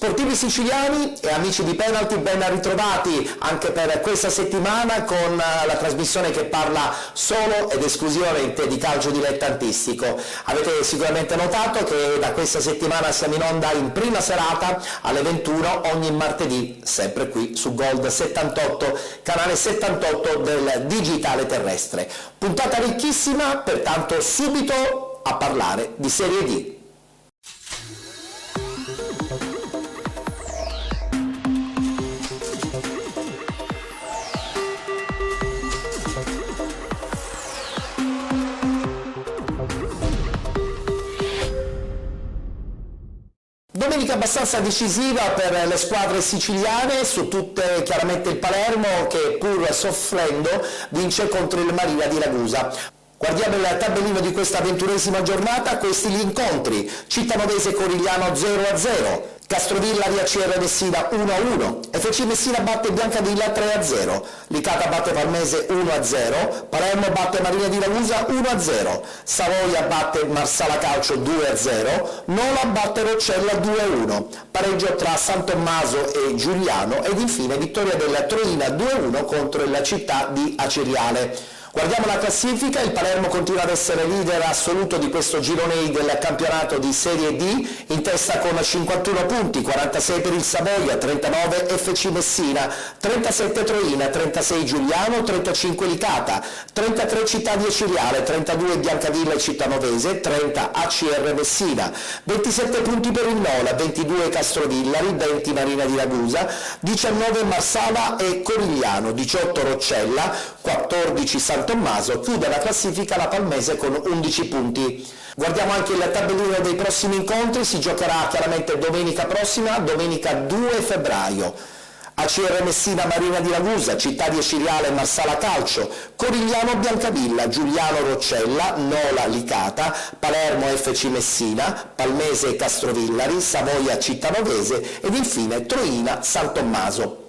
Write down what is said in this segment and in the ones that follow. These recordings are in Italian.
Sportivi siciliani e amici di Penalty, ben ritrovati anche per questa settimana con la trasmissione che parla solo ed esclusivamente di calcio dilettantistico. Avete sicuramente notato che da questa settimana siamo in onda in prima serata alle 21 ogni martedì, sempre qui su Gold 78, canale 78 del digitale terrestre. Puntata ricchissima, pertanto subito a parlare di Serie D. Domenica abbastanza decisiva per le squadre siciliane, su tutte chiaramente il Palermo che pur soffrendo vince contro il Marina di Ragusa. Guardiamo il tabellino di questa 21esima giornata, questi gli incontri: Cittanovese Corigliano 0-0, Castrovillari ACR Messina 1-1, FC Messina batte Biancavilla 3-0, Licata batte Palmese 1-0, Palermo batte Marina di Ragusa 1-0, Savoia batte Marsala Calcio 2-0, Nola batte Roccella 2-1, pareggio tra San Tommaso e Giuliano ed infine vittoria della Troina 2-1 contro la città di Aceriale. Guardiamo la classifica, il Palermo continua ad essere leader assoluto di questo girone del campionato di Serie D, in testa con 51 punti, 46 per il Savoia, 39 FC Messina, 37 Troina, 36 Giuliano, 35 Licata, 33 Città di Aceriale, 32 Biancavilla e Cittanovese, 30 ACR Messina, 27 punti per il Nola, 22 Castrovillari, 20 Marina di Ragusa, 19 Marsala e Corigliano, 18 Roccella, 14 San Tommaso, chiude la classifica la Palmese con 11 punti. Guardiamo anche il tabellino dei prossimi incontri, si giocherà chiaramente domenica prossima, domenica 2 febbraio. ACR Messina Marina di Ragusa, Città di Aceriale Marsala Calcio, Corigliano Biancavilla, Giuliano Roccella, Nola Licata, Palermo FC Messina, Palmese Castrovillari, Savoia Cittanovese ed infine Troina San Tommaso.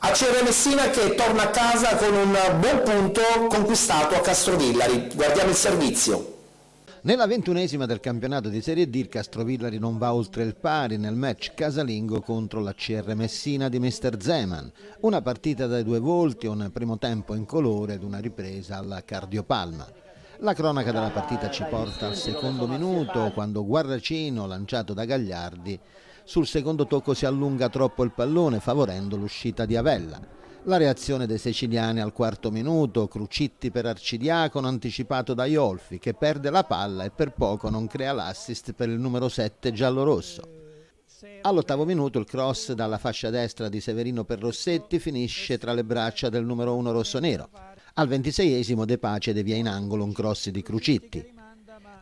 ACR Messina che torna a casa con un buon punto conquistato a Castrovillari. Guardiamo il servizio. Nella 21esima del campionato di Serie D il Castrovillari non va oltre il pari nel match casalingo contro la CR Messina di Mr. Zeman. Una partita dai due volti, un primo tempo incolore ed una ripresa alla cardiopalma. La cronaca della partita ci porta al secondo minuto, quando Guarracino, lanciato da Gagliardi, sul secondo tocco si allunga troppo il pallone, favorendo l'uscita di Avella. La reazione dei siciliani al quarto minuto, Crucitti per Arcidiacono anticipato da Iolfi, che perde la palla e per poco non crea l'assist per il numero 7 giallorosso. All'8° minuto il cross dalla fascia destra di Severino per Rossetti finisce tra le braccia del numero 1 rossonero. Al 26esimo De Pace devia in angolo un cross di Crucitti.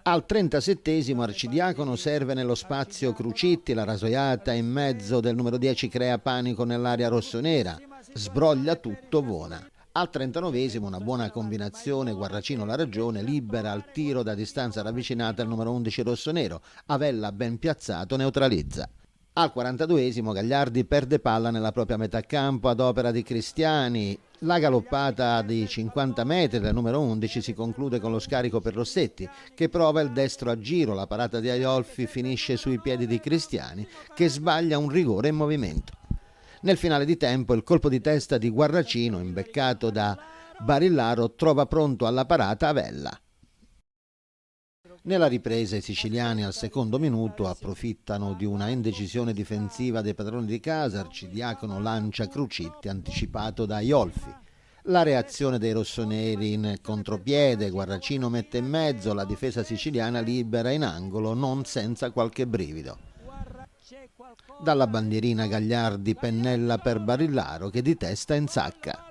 Al 37esimo Arcidiacono serve nello spazio Crucitti, la rasoiata in mezzo del numero 10 crea panico nell'area rossonera, sbroglia tutto Vona. Al 39esimo una buona combinazione, Guarracino la ragione, libera al tiro da distanza ravvicinata il numero 11 rossonero, Avella ben piazzato neutralizza. Al 42esimo Gagliardi perde palla nella propria metà campo ad opera di Cristiani. La galoppata di 50 metri del numero 11 si conclude con lo scarico per Rossetti, che prova il destro a giro. La parata di Aiolfi finisce sui piedi di Cristiani, che sbaglia un rigore in movimento. Nel finale di tempo il colpo di testa di Guarracino, imbeccato da Barillaro, trova pronto alla parata Avella. Nella ripresa i siciliani al secondo minuto approfittano di una indecisione difensiva dei padroni di casa, Arcidiacono lancia Crucitti anticipato da Iolfi. La reazione dei rossoneri in contropiede, Guarracino mette in mezzo, la difesa siciliana libera in angolo non senza qualche brivido. Dalla bandierina Gagliardi pennella per Barillaro che di testa insacca.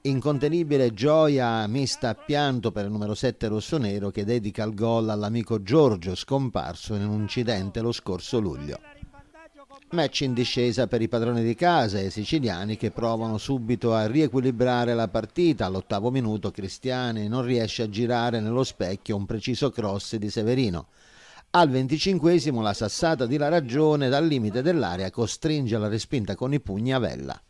Incontenibile gioia mista a pianto per il numero 7 rossonero che dedica il gol all'amico Giorgio scomparso in un incidente lo scorso luglio. Match in discesa per i padroni di casa e i siciliani che provano subito a riequilibrare la partita. All'8° minuto Cristiani non riesce a girare nello specchio un preciso cross di Severino. Al 25esimo la sassata di La Ragione dal limite dell'area costringe alla respinta con i pugni Avella.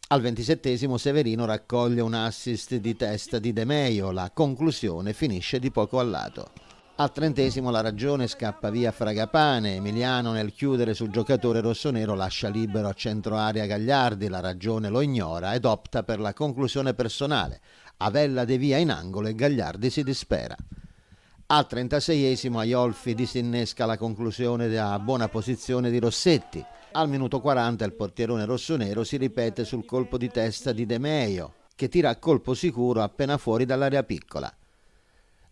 Al 27esimo Severino raccoglie un assist di testa di De Meio, la conclusione finisce di poco a lato. Al 30° la ragione scappa via Fragapane, Emiliano nel chiudere sul giocatore rossonero lascia libero a centro area Gagliardi, la ragione lo ignora ed opta per la conclusione personale. Avella devia in angolo e Gagliardi si dispera. Al 36° Aiolfi disinnesca la conclusione da buona posizione di Rossetti. Al minuto 40 il portierone rossonero si ripete sul colpo di testa di De Meio, che tira a colpo sicuro appena fuori dall'area piccola.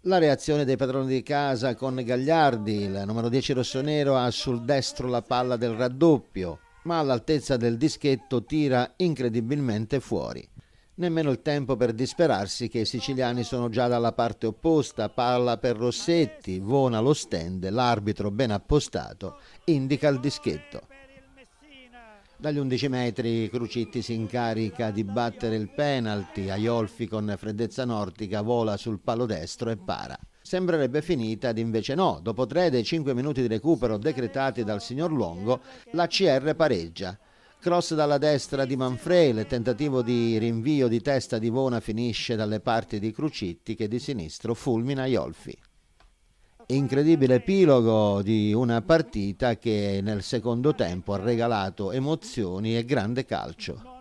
La reazione dei padroni di casa con Gagliardi, il numero 10 rossonero ha sul destro la palla del raddoppio, ma all'altezza del dischetto tira incredibilmente fuori. Nemmeno il tempo per disperarsi che i siciliani sono già dalla parte opposta, palla per Rossetti, Vona lo stende, l'arbitro ben appostato indica il dischetto. Dagli 11 metri Crucitti si incarica di battere il penalty, Aiolfi con freddezza nordica vola sul palo destro e para. Sembrerebbe finita ed invece no, dopo 3 dei 5 minuti di recupero decretati dal signor Longo, la CR pareggia. Cross dalla destra di Manfredi, il tentativo di rinvio di testa di Vona finisce dalle parti di Crucitti che di sinistro fulmina Aiolfi. Incredibile epilogo di una partita che nel secondo tempo ha regalato emozioni e grande calcio.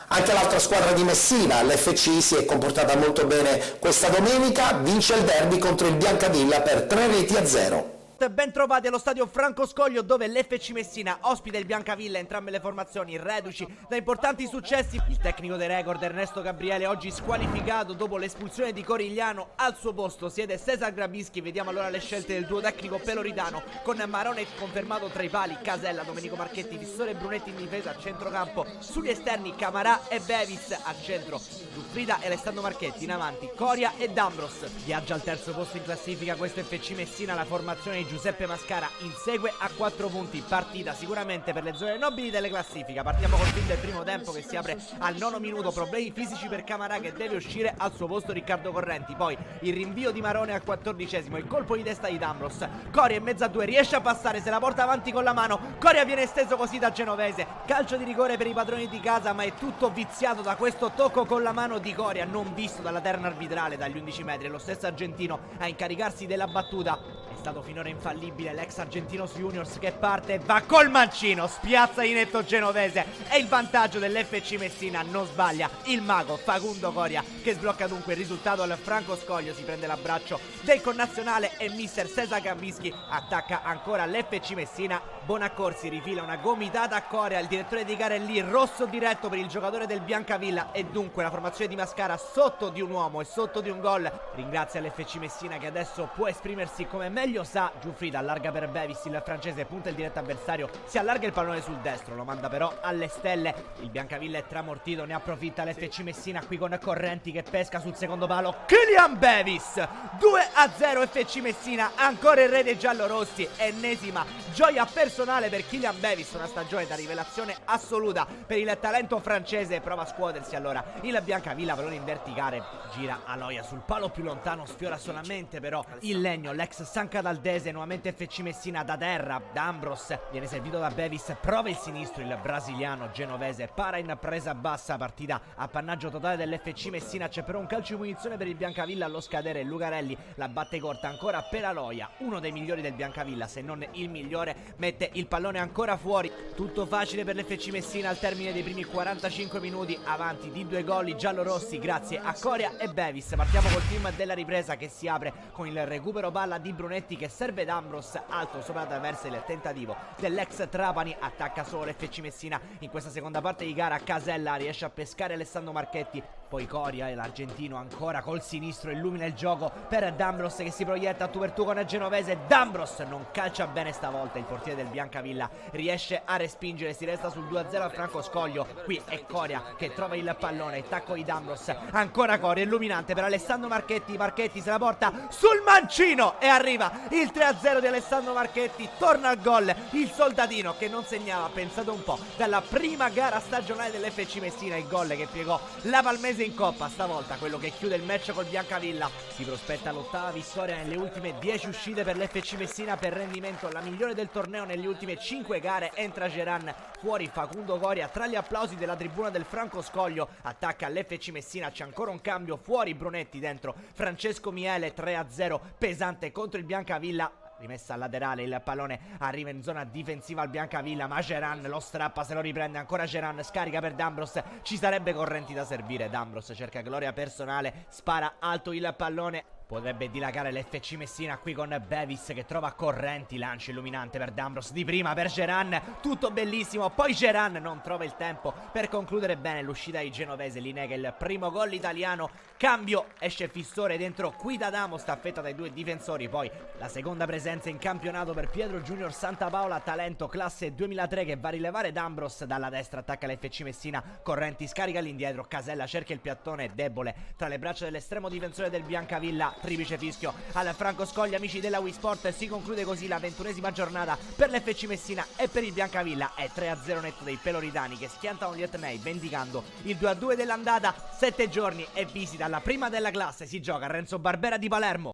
Anche l'altra squadra di Messina, l'FC, si è comportata molto bene questa domenica, vince il derby contro il Biancavilla per 3-0. Ben trovati allo stadio Franco Scoglio, dove l'FC Messina ospita il Biancavilla, entrambe le formazioni reduci da importanti successi. Il tecnico dei record Ernesto Gabriele oggi squalificato dopo l'espulsione di Corigliano. Al suo posto siede Cesar Grabischi. Vediamo allora le scelte del duo tecnico peloritano, con Marone confermato tra i pali, Casella, Domenico Marchetti, Vissore e Brunetti in difesa, a centrocampo sugli esterni Camarà e Bevis, a centro Giuffrida e Alessandro Marchetti, in avanti Coria e D'Ambros. Viaggia al terzo posto in classifica questo FC Messina, la formazione di Giuseppe Mascara insegue a 4 punti, partita sicuramente per le zone nobili delle classifica. Partiamo col film del primo tempo che si apre al 9° minuto, problemi fisici per Camarà che deve uscire, al suo posto Riccardo Correnti, poi il rinvio di Marone al 14°, il colpo di testa di D'Ambros, Coria in mezzo a 2, riesce a passare, se la porta avanti con la mano, Coria viene esteso così da Genovese, calcio di rigore per i padroni di casa, ma è tutto viziato da questo tocco con la mano di Coria non visto dalla terna arbitrale dagli 11 metri. Lo stesso argentino a incaricarsi della battuta. È stato finora infallibile l'ex argentino su Juniors, che parte e va col mancino, spiazza di netto Genovese, e il vantaggio dell'FC Messina. Non sbaglia il mago Facundo Coria, che sblocca dunque il risultato al Franco Scoglio, si prende l'abbraccio del connazionale e mister Cesar Grabischi attacca ancora l'FC Messina. Bonaccorsi rifila una gomitata a Coria, il direttore di gara è lì, rosso diretto per il giocatore del Biancavilla, e dunque la formazione di Mascara sotto di un uomo e sotto di un gol. Ringrazia l'FC Messina che adesso può esprimersi come meglio sa. Giuffrida allarga per Bevis, il francese punta il diretto avversario, si allarga il pallone sul destro, lo manda però alle stelle. Il Biancavilla è tramortito, ne approfitta l'FC Messina qui con Correnti che pesca sul secondo palo Kylian Bevis. 2-0 FC Messina, ancora in rete giallorossi, ennesima gioia personale per Kylian Bevis, una stagione da rivelazione assoluta per il talento francese. Prova a scuotersi allora il Biancavilla, pallone in verticale, gira Aloia sul palo più lontano, sfiora solamente però il legno l'ex San Cataldese. Nuovamente FC Messina da terra, D'Ambros viene servito da Bevis, prova il sinistro, il brasiliano Genovese para in presa bassa, partita appannaggio totale dell'FC Messina. C'è però un calcio di punizione per il Biancavilla allo scadere, Lucarelli la batte corta ancora per Aloia, uno dei migliori del Biancavilla se non il migliore, mette il pallone ancora fuori. Tutto facile per l'FC Messina al termine dei primi 45 minuti, avanti di 2 gol giallorossi grazie a Coria e Bevis. Partiamo col team della ripresa che si apre con il recupero palla di Brunetti che serve D'Ambros, alto sopra attraverso il tentativo dell'ex Trapani, attacca solo l'FC Messina in questa seconda parte di gara. Casella riesce a pescare Alessandro Marchetti, poi Coria e l'argentino ancora col sinistro illumina il gioco per D'Ambros che si proietta a tu per tu con il Genovese. D'Ambros non calcia bene stavolta, il portiere del Biancavilla riesce a respingere, si resta sul 2-0 a Franco Scoglio. Qui è Coria che trova il pallone, il tacco di D'Ambros, ancora Coria illuminante per Alessandro Marchetti, Marchetti se la porta sul mancino e arriva il 3-0 di Alessandro Marchetti. Torna al gol il soldatino che non segnava, pensate un po', dalla prima gara stagionale dell'FC Messina, il gol che piegò la Palmese sorprese in coppa, stavolta quello che chiude il match col Biancavilla. Si prospetta l'8ª vittoria nelle ultime 10 uscite per l'FC Messina, per rendimento la migliore del torneo nelle ultime 5 gare. Entra Geran, fuori Facundo Coria, tra gli applausi della tribuna del Franco Scoglio. Attacca l'FC Messina, c'è ancora un cambio, fuori Brunetti, dentro Francesco Miele. 3-0 pesante contro il Biancavilla. Rimessa al laterale, il pallone arriva in zona difensiva al Biancavilla, ma Geran lo strappa, se lo riprende ancora Geran, scarica per D'Ambros, ci sarebbe correnti da servire. D'Ambros cerca gloria personale, spara alto il pallone. Potrebbe dilagare l'FC Messina qui con Bevis che trova correnti, lancio illuminante per D'Ambros, di prima per Geran, tutto bellissimo, poi Geran non trova il tempo per concludere bene l'uscita di Genovese, li nega il primo gol italiano. Cambio, esce Fissore, dentro Quidadamo, staffetta dai due difensori. Poi la seconda presenza in campionato per Pietro Junior Santa Paola, talento classe 2003 che va a rilevare D'Ambros. Dalla destra attacca l'FC Messina, Correnti scarica all'indietro, Casella cerca il piattone debole tra le braccia dell'estremo difensore del Biancavilla. Triplice fischio al Franco Scoglio, amici della Wii Sport. Si conclude così la 21ª giornata per l'FC Messina e per il Biancavilla. È 3-0 netto dei peloritani che schiantano gli Etnei, vendicando il 2-2 dell'andata. 7 giorni e visita alla prima della classe. Si gioca a Renzo Barbera di Palermo.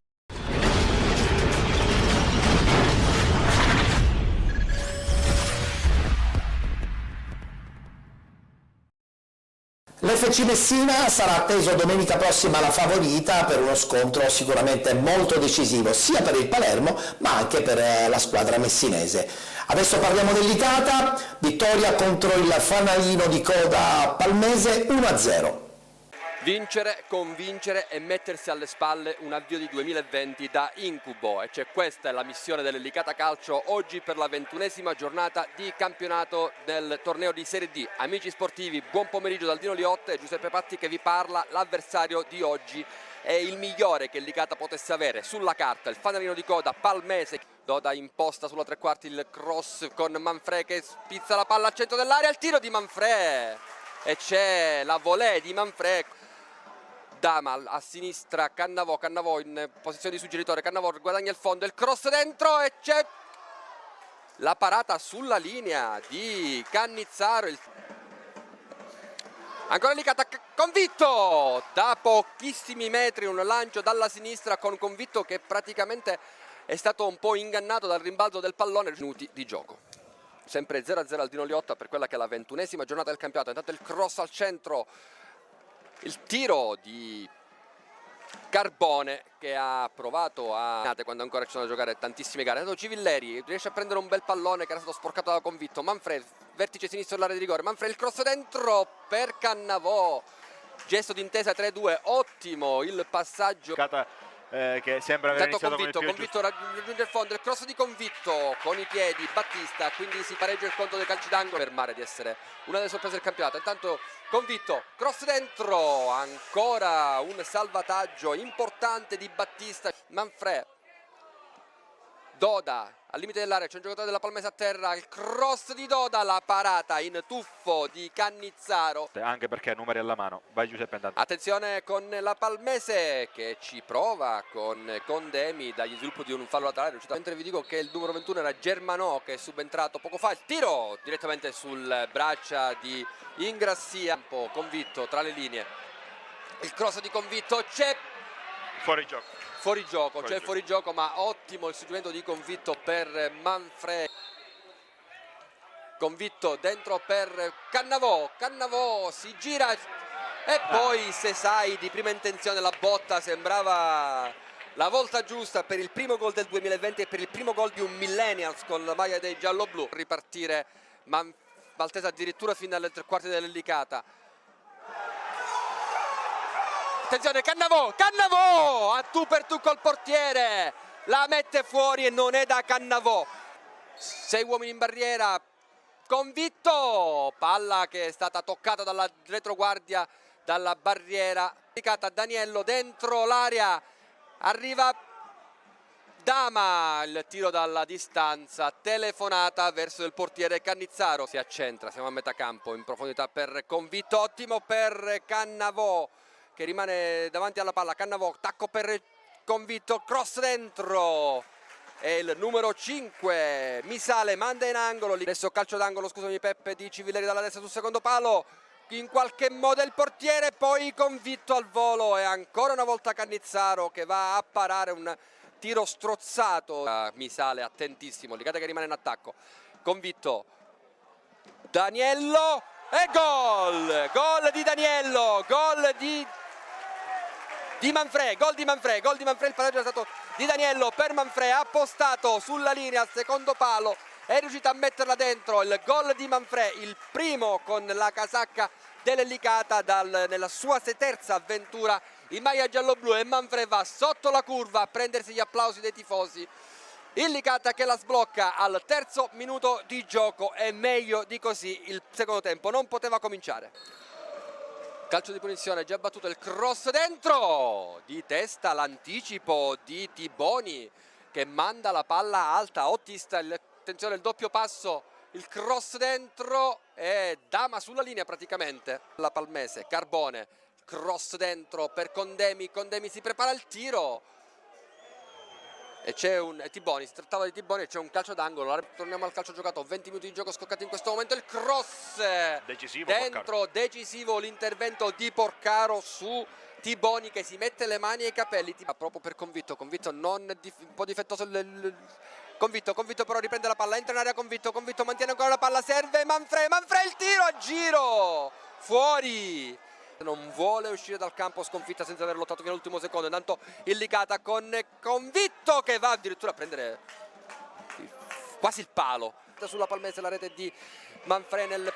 L'FC Messina sarà atteso domenica prossima la favorita per uno scontro sicuramente molto decisivo sia per il Palermo ma anche per la squadra messinese. Adesso parliamo dell'Icata, vittoria contro il fanalino di coda palmese 1-0. Vincere, convincere e mettersi alle spalle un avvio di 2020 da incubo, e questa è la missione dell'Licata Calcio oggi per la 21ª giornata di campionato del torneo di Serie D. Amici sportivi, buon pomeriggio dal Dino Liotte e Giuseppe Patti che vi parla. L'avversario di oggi è il migliore che il Licata potesse avere sulla carta, il fanalino di coda palmese. Doda imposta sulla tre quarti il cross con Manfred che spizza la palla al centro dell'area, il tiro di Manfred e c'è la volée di Manfred. Dama a sinistra, Cannavò in posizione di suggeritore, Cannavò guadagna il fondo, il cross dentro e c'è la parata sulla linea di Cannizzaro. Ancora Licata, Convitto da pochissimi metri, un lancio dalla sinistra con Convitto che praticamente è stato un po' ingannato dal rimbalzo del pallone. Minuti di gioco, sempre 0-0 al Dino Liotta per quella che è la 21ª giornata del campionato. Intanto il cross al centro, il tiro di Carbone che ha provato a quando ancora ci sono da giocare tantissime gare. Intanto Civilleri riesce a prendere un bel pallone che era stato sporcato da Convitto. Manfred, vertice sinistro dell'area di rigore, Manfred il cross dentro per Cannavò, gesto d'intesa 3-2, ottimo il passaggio che sembra aver iniziato Convitto raggiunge il fondo, il cross di Convitto con i piedi, Battista, quindi si pareggia il conto dei calci d'angolo, per mare di essere una delle sorprese del campionato. Intanto Convitto, cross dentro, ancora un salvataggio importante di Battista. Manfred, Doda al limite dell'area, c'è un giocatore della Palmese a terra, il cross di Doda, la parata in tuffo di Cannizzaro. Anche perché numeri alla mano. Vai Giuseppe intanto. Attenzione con la Palmese che ci prova con Condemi dagli sviluppo di un fallo laterale. Mentre vi dico che il numero 21 era Germanò che è subentrato poco fa. Il tiro direttamente sul braccia di Ingrassia, un po' Convitto tra le linee. Il cross di Convitto, c'è fuori gioco, ma ottimo il suggerimento di Convitto per Manfred. Convitto dentro per Cannavò si gira e poi Sesai di prima intenzione, la botta sembrava la volta giusta per il primo gol del 2020 e per il primo gol di un millennials con la maglia dei gialloblu. Ripartire Maltese addirittura fino alle tre quarti dell'Licata. Attenzione Cannavò a tu per tu col portiere, la mette fuori e non è da Cannavò. 6 uomini in barriera, Convitto, palla che è stata toccata dalla retroguardia, dalla barriera. Daniello dentro l'area, arriva Dama, il tiro dalla distanza, telefonata verso il portiere Cannizzaro. Si accentra, siamo a metà campo, in profondità per Convitto, ottimo per Cannavò che rimane davanti alla palla. Cannavò, tacco per Convitto, cross dentro e il numero 5 Misale manda in angolo. Adesso calcio d'angolo, scusami Peppe, di Civilleri dalla destra sul secondo palo, in qualche modo il portiere, poi Convitto al volo e ancora una volta Cannizzaro che va a parare un tiro strozzato. Misale attentissimo, Licata che rimane in attacco, Convitto, Daniello e gol di Daniello, gol di Manfrè, il passaggio è stato di Daniello per Manfrè, appostato sulla linea al secondo palo, è riuscito a metterla dentro, il gol di Manfrè, il primo con la casacca dell'Licata nella sua terza avventura in maglia gialloblu, e Manfrè va sotto la curva a prendersi gli applausi dei tifosi. Il Licata che la sblocca al terzo minuto di gioco, e meglio di così il secondo tempo non poteva cominciare. Calcio di punizione già battuto, il cross dentro, di testa l'anticipo di Tiboni che manda la palla alta, Ottista, attenzione il doppio passo, il cross dentro e dama sulla linea praticamente. La Palmese, Carbone, cross dentro per Condemi, Condemi si prepara il tiro e c'è Tiboni, si trattava di Tiboni e c'è un calcio d'angolo. Torniamo al calcio giocato, 20 minuti di gioco scoccati in questo momento, il cross decisivo, dentro, Porcaro. Decisivo l'intervento di Porcaro su Tiboni che si mette le mani ai capelli, proprio per Convitto non un po' difettoso Convitto però riprende la palla, entra in area Convitto mantiene ancora la palla, serve Manfrè, il tiro a giro, fuori. Non vuole uscire dal campo Sconfitta senza aver lottato fino all'ultimo secondo. Intanto il Licata con Convitto che va addirittura a prendere quasi il palo sulla Palmese, la rete di Manfrè nel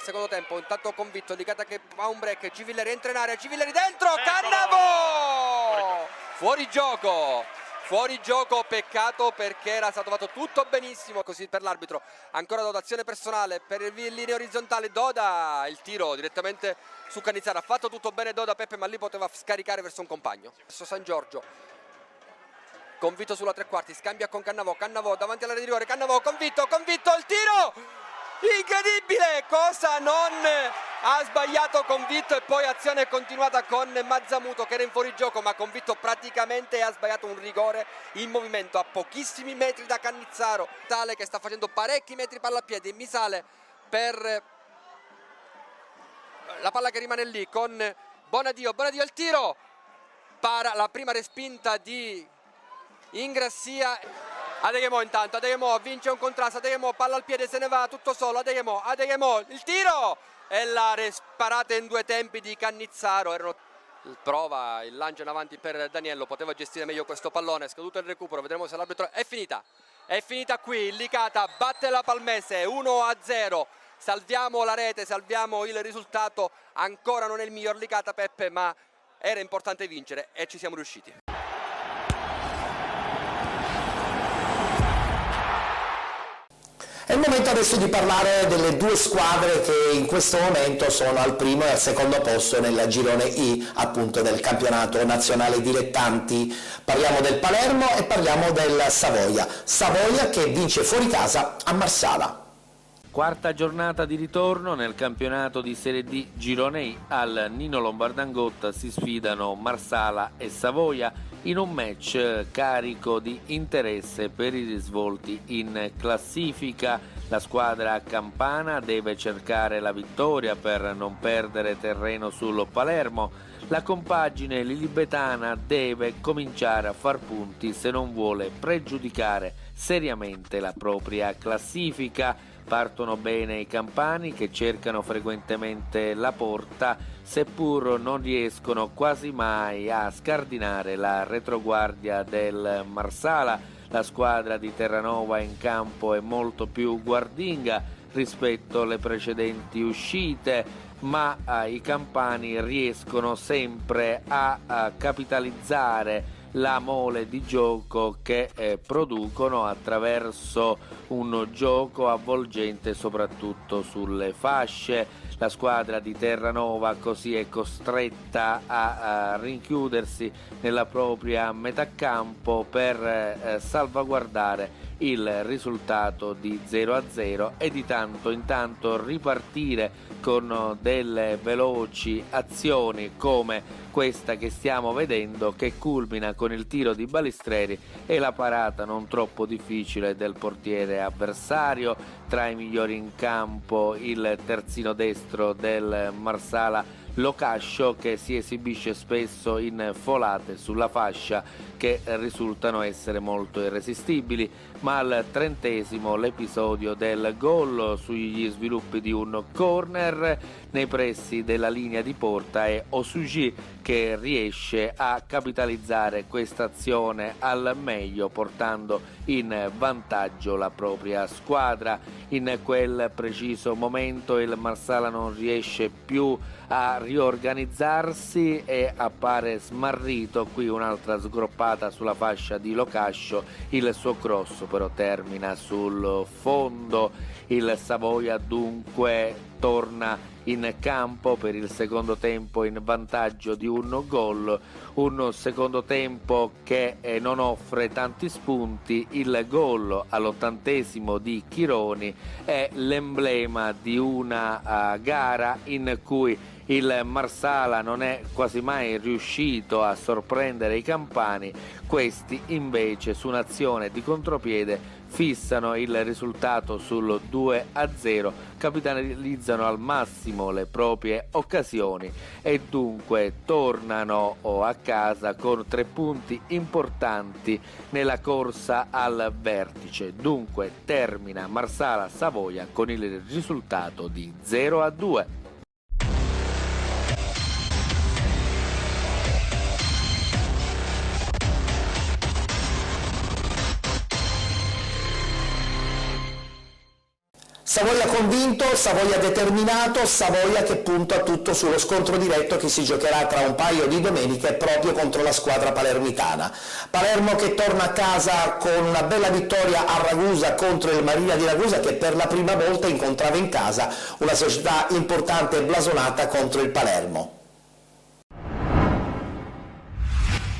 secondo tempo. Intanto Convitto, Licata che fa un break, Civilleri entra in area, Civilleri dentro, Cannavo fuori gioco, peccato perché era stato fatto tutto benissimo. Così per l'arbitro, ancora dotazione personale per linee orizzontali, Doda, il tiro direttamente su Cannizzaro, ha fatto tutto bene Doda, Peppe, ma lì poteva scaricare verso un compagno. Adesso San Giorgio, Convitto sulla tre quarti, scambia con Cannavò davanti all'area di rigore, Cannavò, Convitto, il tiro incredibile, cosa non ha sbagliato Convitto, e poi azione continuata con Mazzamuto che era in fuorigioco, ma Convitto praticamente ha sbagliato un rigore in movimento a pochissimi metri da Cannizzaro, tale che sta facendo parecchi metri palla a piedi. Misale per la palla che rimane lì con Bonadio, il tiro, para la prima respinta di Ingrassia. Adeyemo intanto, Adeyemo vince un contrasto, Adeyemo palla al piede, se ne va tutto solo, Adeyemo, il tiro e la parata in due tempi di Cannizzaro. Prova il lancio in avanti per Daniello, poteva gestire meglio questo pallone, è scaduto il recupero, vedremo se l'arbitro è finita qui, il Licata batte la Palmese 1-0, salviamo la rete, salviamo il risultato, ancora non è il miglior Licata, Peppe, ma era importante vincere e ci siamo riusciti. È il momento adesso di parlare delle due squadre che in questo momento sono al primo e al secondo posto nel girone I, appunto, del campionato nazionale dilettanti. Parliamo del Palermo e parliamo del Savoia che vince fuori casa a Marsala. Quarta giornata di ritorno nel campionato di Serie D Girone I. Al Nino Lombardangotta si sfidano Marsala e Savoia in un match carico di interesse per i risvolti in classifica. La squadra campana deve cercare la vittoria per non perdere terreno sul Palermo. La compagine lilibetana deve cominciare a far punti se non vuole pregiudicare seriamente la propria classifica. Partono bene i campani che cercano frequentemente la porta, seppur non riescono quasi mai a scardinare la retroguardia del Marsala. La squadra di Terranova in campo è molto più guardinga rispetto alle precedenti uscite, ma i campani riescono sempre a capitalizzare la mole di gioco che producono attraverso un gioco avvolgente soprattutto sulle fasce. La squadra di Terranova così è costretta a rinchiudersi nella propria metà campo per salvaguardare il risultato di 0-0 e di tanto in tanto ripartire con delle veloci azioni come questa che stiamo vedendo, che culmina con il tiro di Balistreri e la parata non troppo difficile del portiere avversario. Tra i migliori in campo il terzino destro destro del Marsala Locascio, che si esibisce spesso in folate sulla fascia che risultano essere molto irresistibili, ma al 30° l'episodio del gol sugli sviluppi di un corner nei pressi della linea di porta è Osuji che riesce a capitalizzare questa azione al meglio, portando in vantaggio la propria squadra. In quel preciso momento il Marsala non riesce più a riorganizzarsi e appare smarrito. Qui un'altra sgroppata sulla fascia di Locascio, il suo cross però termina sul fondo. Il Savoia dunque torna in campo per il secondo tempo in vantaggio di un gol, un secondo tempo che non offre tanti spunti. Il gol all'80° di Chironi è l'emblema di una gara in cui il Marsala non è quasi mai riuscito a sorprendere i campani. Questi invece su un'azione di contropiede fissano il risultato sul 2-0, capitalizzano al massimo le proprie occasioni e dunque tornano a casa con 3 punti importanti nella corsa al vertice. Dunque termina Marsala-Savoia con il risultato di 0-2. Savoia convinto, Savoia determinato, Savoia che punta tutto sullo scontro diretto che si giocherà tra un paio di domeniche proprio contro la squadra palermitana. Palermo che torna a casa con una bella vittoria a Ragusa contro il Marina di Ragusa, che per la prima volta incontrava in casa una società importante e blasonata contro il Palermo.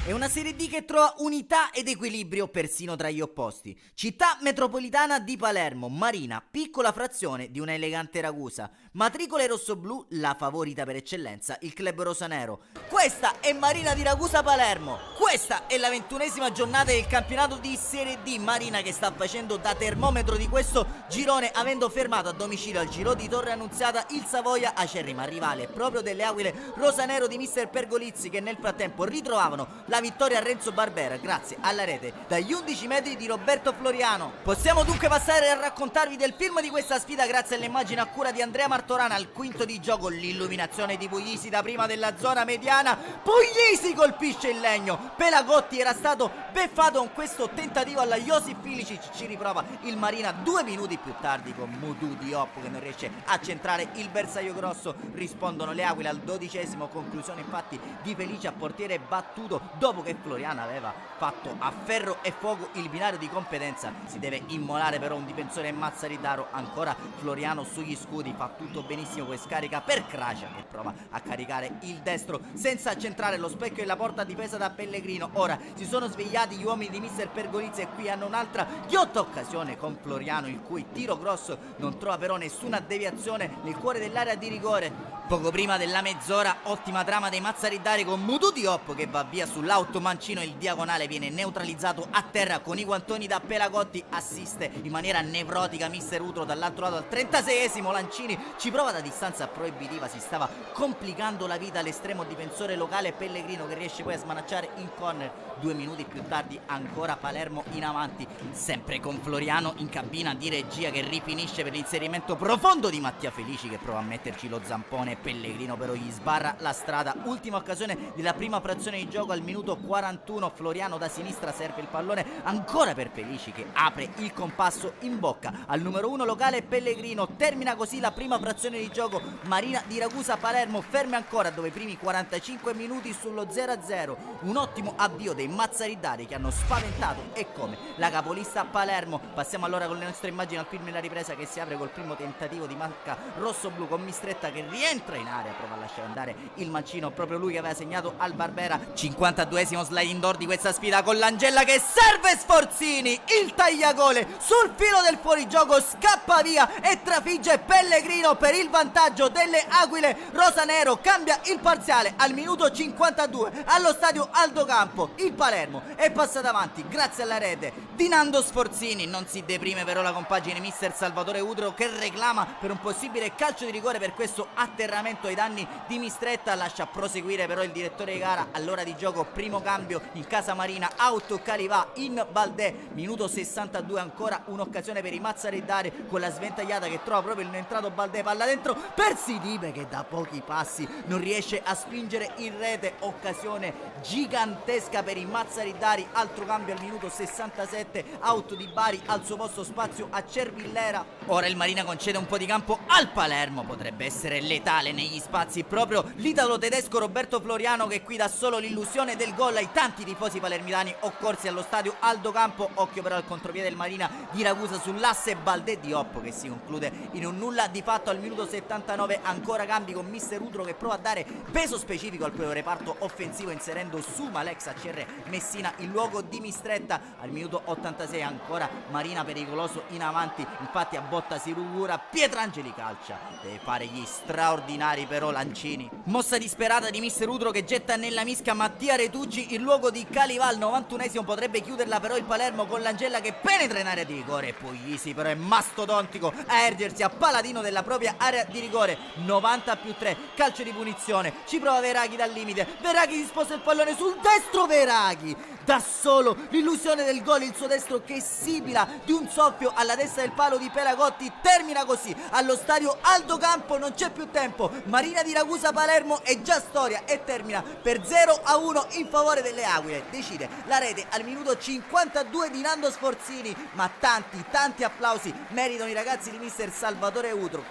È una Serie D che trova unità ed equilibrio persino tra gli opposti. Città metropolitana di Palermo, Marina, piccola frazione di una elegante Ragusa. Matricole rossoblù, la favorita per eccellenza, il club rosanero. Questa è Marina di Ragusa Palermo. Questa è la 21ª giornata del campionato di Serie D. Marina che sta facendo da termometro di questo girone, avendo fermato a domicilio al Giro di Torre Annunziata il Savoia, acerrima rivale proprio delle Aquile rosanero di mister Pergolizzi, che nel frattempo ritrovavano la vittoria a Renzo Barbera grazie alla rete dagli 11 metri di Roberto Floriano. Possiamo dunque passare a raccontarvi del film di questa sfida grazie alle immagini a cura di Andrea Martorana. Al quinto di gioco l'illuminazione di Puglisi da prima della zona mediana. Puglisi colpisce il legno. Pelagotti era stato beffato con questo tentativo alla Josip Filicic. Ci riprova il Marina 2 minuti più tardi con Mutu Diop che non riesce a centrare il bersaglio grosso. Rispondono le Aquile al 12°, conclusione infatti di Felice a portiere battuto dopo che Floriano aveva fatto a ferro e fuoco il binario di competenza. Si deve immolare però un difensore Mazzaritaro. Ancora Floriano sugli scudi, fa tutto benissimo, poi scarica per Cracia che prova a caricare il destro senza centrare lo specchio della porta difesa da Pellegrino. Ora si sono svegliati gli uomini di mister Pergolizzi e qui hanno un'altra ghiotta occasione con Floriano, il cui tiro grosso non trova però nessuna deviazione nel cuore dell'area di rigore. Poco prima della mezz'ora ottima trama dei Mazzaritari con Mutu Diop che va via sull'auto mancino. Il diagonale viene neutralizzato a terra con i guantoni da Pelagotti. Assiste in maniera nevrotica mister Utro dall'altro lato al 36°. Lancini ci prova da distanza proibitiva, si stava complicando la vita all'estremo difensore locale Pellegrino che riesce poi a smanacciare in corner. 2 minuti più tardi ancora Palermo in avanti, sempre con Floriano in cabina di regia che rifinisce per l'inserimento profondo di Mattia Felici che prova a metterci lo zampone. Pellegrino però gli sbarra la strada. Ultima occasione della prima frazione di gioco al minuto 41. Floriano da sinistra serve il pallone ancora per Felici che apre il compasso in bocca al numero 1 locale Pellegrino. Termina così la prima frazione di gioco. Marina di Ragusa Palermo ferme ancora dopo i primi 45 minuti sullo 0-0. Un ottimo avvio dei Mazzaritari che hanno spaventato e come la capolista Palermo. Passiamo allora con le nostre immagini al film e la ripresa che si apre col primo tentativo di marca rossoblù con Mistretta che rientra entra in area, prova a lasciare andare il mancino, proprio lui che aveva segnato al Barbera. 52esimo sliding door di questa sfida con l'Angella che serve Sforzini, il tagliagole sul filo del fuorigioco, scappa via e trafigge Pellegrino per il vantaggio delle Aquile rosanero. Cambia il parziale al minuto 52 allo stadio Aldo Campo. Il Palermo è passato avanti grazie alla rete di Nando Sforzini. Non si deprime però la compagine mister Salvatore Udro, che reclama per un possibile calcio di rigore per questo atterramento ai danni di Mistretta. Lascia proseguire però il direttore di gara all'ora di gioco. Primo cambio in casa Marina, out Calivà in Baldè, minuto 62, ancora un'occasione per i Mazzareddari con la sventagliata che trova proprio l'entrato Baldè, palla dentro per Sidibe che da pochi passi non riesce a spingere in rete. Occasione gigantesca per i Mazzareddari, altro cambio al minuto 67, out di Bari, al suo posto spazio a Cervillera. Ora il Marina concede un po' di campo al Palermo, potrebbe essere letale negli spazi proprio l'italo tedesco Roberto Floriano, che qui dà solo l'illusione del gol ai tanti tifosi palermitani occorsi allo stadio Aldo Campo. Occhio però al contropiede del Marina di Ragusa sull'asse Baldè di Oppo, che si conclude in un nulla di fatto al minuto 79. Ancora cambi con mister Udro che prova a dare peso specifico al proprio reparto offensivo inserendo Suma, l'ex ACR Messina, in luogo di Mistretta. Al minuto 86 ancora Marina pericoloso in avanti, infatti a botta si rugura Pietrangeli calcia, deve fare gli straordinari però Lancini. Mossa disperata di mister Udro che getta nella mischia Mattia Retucci in luogo di Calivà. Al 91esimo potrebbe chiuderla però il Palermo con l'Angella che penetra in area di rigore. Puglisi però è mastodontico a ergersi a paladino della propria area di rigore. 90+3, calcio di punizione, ci prova Veraghi dal limite, Veraghi si sposta il pallone sul destro, Veraghi da solo l'illusione del gol, il suo destro che sibila di un soffio alla destra del palo di Pelagotti. Termina così allo stadio Aldo Campo, non c'è più tempo, Marina di Ragusa Palermo è già storia e termina per 0-1 in favore delle Aquile. Decide la rete al minuto 52 di Nando Sforzini, ma tanti applausi meritano i ragazzi di mister Salvatore Udro.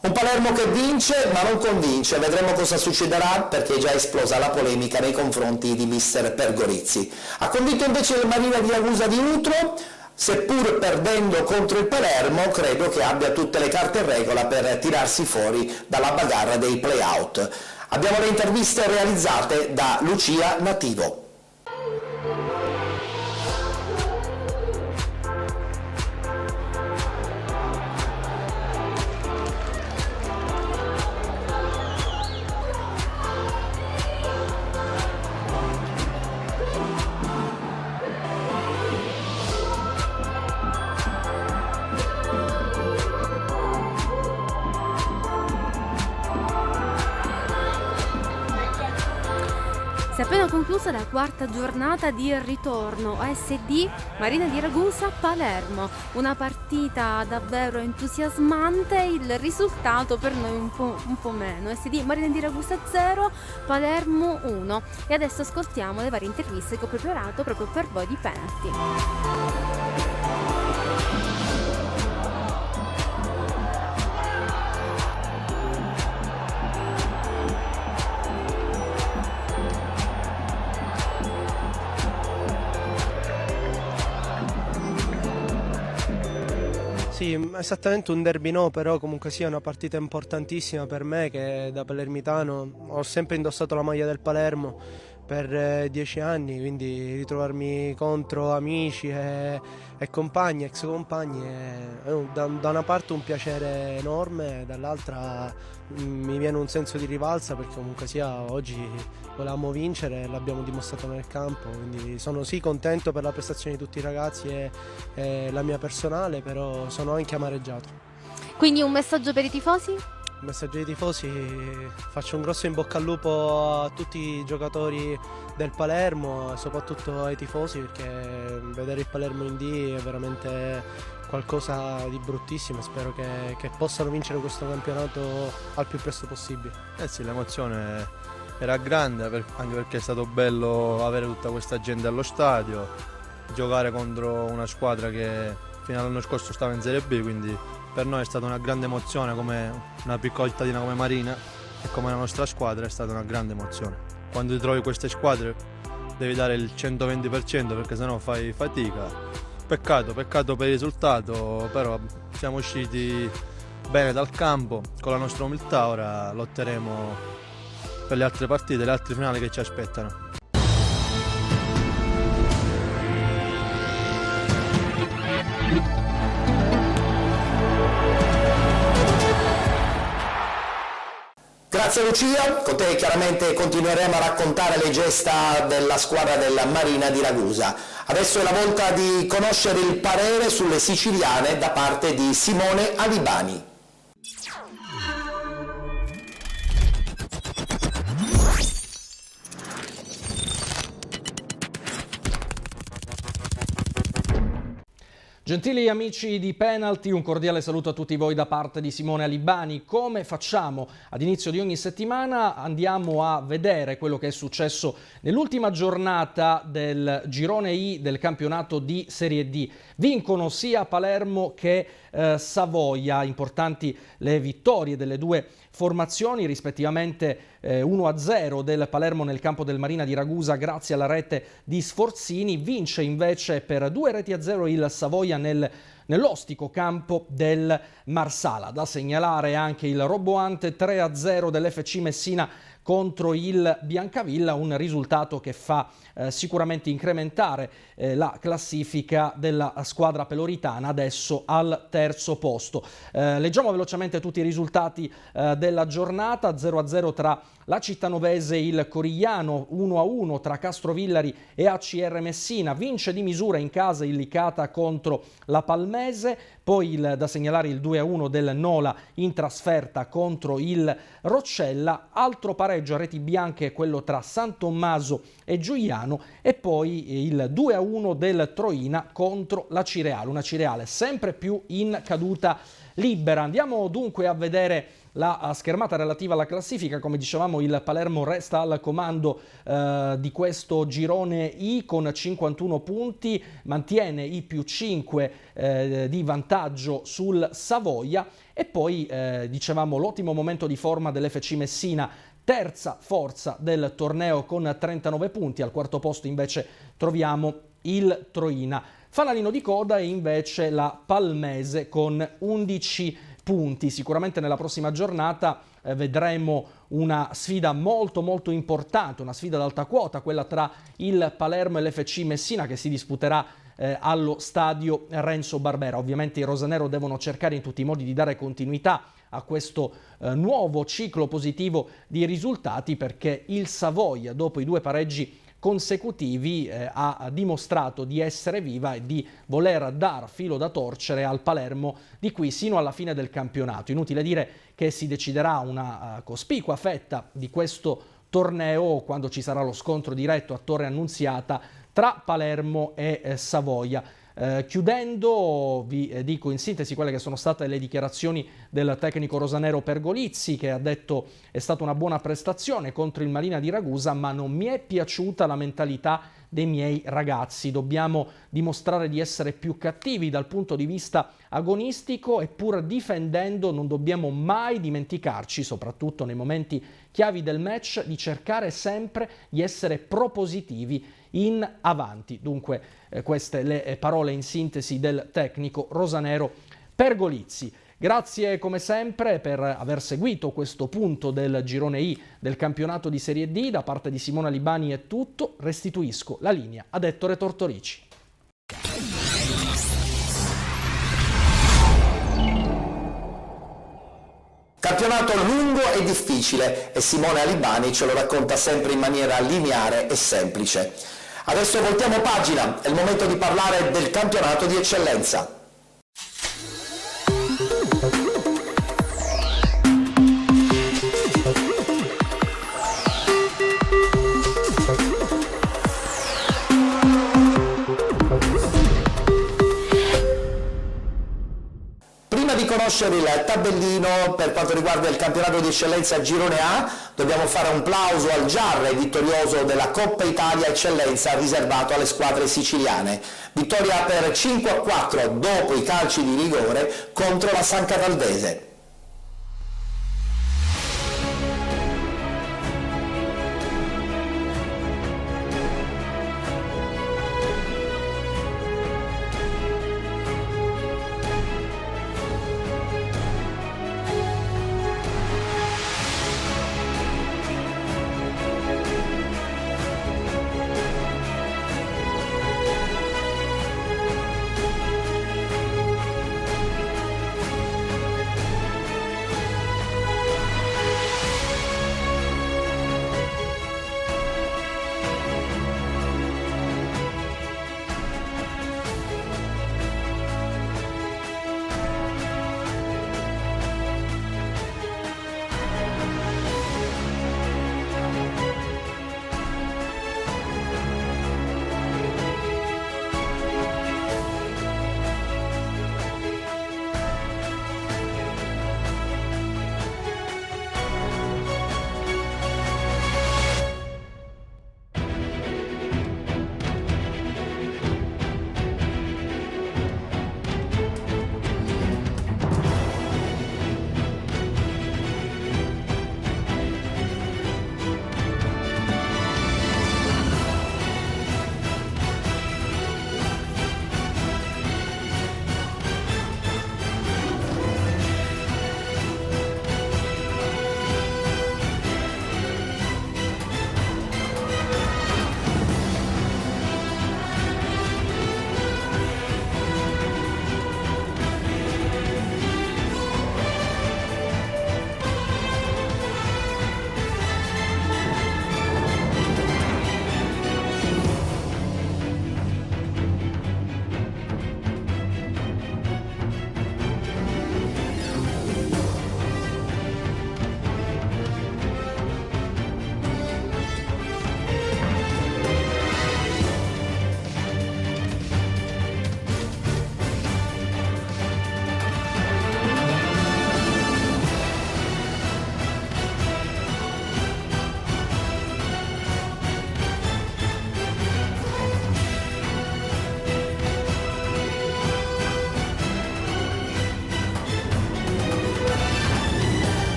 Un Palermo che vince ma non convince, vedremo cosa succederà perché è già esplosa la polemica nei confronti di mister Pergolizzi. Ha convinto invece il Marina di Ragusa di Utro, seppur perdendo contro il Palermo credo che abbia tutte le carte in regola per tirarsi fuori dalla bagarre dei play-out. Abbiamo le interviste realizzate da Lucia Nativo. Si è appena conclusa la quarta giornata di ritorno ASD Marina di Ragusa Palermo, una partita davvero entusiasmante, il risultato per noi un po' meno. ASD Marina di Ragusa 0, Palermo 1. E adesso ascoltiamo le varie interviste che ho preparato proprio per voi di Penalty. Sì, esattamente un derby no, però comunque sia una partita importantissima per me, che da palermitano ho sempre indossato la maglia del Palermo per 10 anni, quindi ritrovarmi contro amici e compagni, ex compagni, è da una parte un piacere enorme, dall'altra mi viene un senso di rivalsa, perché comunque sia oggi volevamo vincere e l'abbiamo dimostrato nel campo, quindi sono sì contento per la prestazione di tutti i ragazzi e la mia personale, però sono anche amareggiato. Quindi un messaggio per i tifosi? Un messaggio ai tifosi: faccio un grosso in bocca al lupo a tutti i giocatori del Palermo e soprattutto ai tifosi, perché vedere il Palermo in D è veramente qualcosa di bruttissimo. Spero che possano vincere questo campionato al più presto possibile. Sì, l'emozione era grande, anche perché è stato bello avere tutta questa gente allo stadio, giocare contro una squadra che fino all'anno scorso stava in Serie B, quindi per noi è stata una grande emozione, come una piccola cittadina come Marina e come la nostra squadra è stata una grande emozione. Quando ti trovi queste squadre devi dare il 120% perché sennò fai fatica. Peccato per il risultato, però siamo usciti bene dal campo con la nostra umiltà, ora lotteremo per le altre partite, le altre finali che ci aspettano. Grazie Lucia, con te chiaramente continueremo a raccontare le gesta della squadra della Marina di Ragusa. Adesso è la volta di conoscere il parere sulle siciliane da parte di Simone Alibani. Gentili amici di Penalty, un cordiale saluto a tutti voi da parte di Simone Alibani. Come facciamo ad inizio di ogni settimana, andiamo a vedere quello che è successo nell'ultima giornata del girone I del campionato di Serie D. Vincono sia Palermo che Savoia, importanti le vittorie delle due formazioni, rispettivamente 1-0 del Palermo nel campo del Marina di Ragusa grazie alla rete di Sforzini, vince invece per 2-0 il Savoia nell'ostico campo del Marsala. Da segnalare anche il roboante 3-0 dell'FC Messina contro il Biancavilla, un risultato che fa sicuramente incrementare la classifica della squadra peloritana, adesso al terzo posto. Leggiamo velocemente tutti i risultati della giornata: 0-0 tra la Cittanovese e il Corigliano, 1-1 tra Castrovillari e ACR Messina, vince di misura in casa il Licata contro la Palmese, poi da segnalare il 2-1 del Nola in trasferta contro il Roccella, altro pareggio a reti bianche quello tra San Tommaso e Giuliano, e poi il 2-1 del Troina contro la Cireale, una Cireale sempre più in caduta libera. Andiamo dunque a vedere la schermata relativa alla classifica. Come dicevamo, il Palermo resta al comando di questo girone I con 51 punti, mantiene i +5 di vantaggio sul Savoia, e poi dicevamo l'ottimo momento di forma dell'FC Messina, terza forza del torneo con 39 punti, al quarto posto invece troviamo il Troina. Fanalino di coda è invece la Palmese con 11 punti. Sicuramente nella prossima giornata vedremo una sfida molto importante, una sfida d'alta quota, quella tra il Palermo e l'FC Messina, che si disputerà allo stadio Renzo Barbera. Ovviamente i rosanero devono cercare in tutti i modi di dare continuità a questo nuovo ciclo positivo di risultati, perché il Savoia, dopo i 2 pareggi consecutivi, ha dimostrato di essere viva e di voler dar filo da torcere al Palermo di qui sino alla fine del campionato. Inutile dire che si deciderà una cospicua fetta di questo torneo quando ci sarà lo scontro diretto a Torre Annunziata tra Palermo e Savoia. Chiudendo vi dico in sintesi quelle che sono state le dichiarazioni del tecnico rosanero Pergolizzi, che ha detto: è stata una buona prestazione contro il Marina di Ragusa, ma non mi è piaciuta la mentalità dei miei ragazzi, dobbiamo dimostrare di essere più cattivi dal punto di vista agonistico, e pur difendendo non dobbiamo mai dimenticarci, soprattutto nei momenti chiavi del match, di cercare sempre di essere propositivi in avanti. Dunque queste le parole in sintesi del tecnico rosanero Pergolizzi. Grazie come sempre per aver seguito questo punto del girone I del campionato di Serie D. Da parte di Simone Alibani è tutto, restituisco la linea ad Ettore Tortorici. Campionato lungo e difficile, e Simone Alibani ce lo racconta sempre in maniera lineare e semplice. Adesso voltiamo pagina, è il momento di parlare del campionato di eccellenza. di conoscere il tabellino per quanto riguarda il campionato di eccellenza Girone A, dobbiamo fare un plauso al Giarre, vittorioso della Coppa Italia Eccellenza riservato alle squadre siciliane. Vittoria per 5-4 dopo i calci di rigore contro la San Cataldese.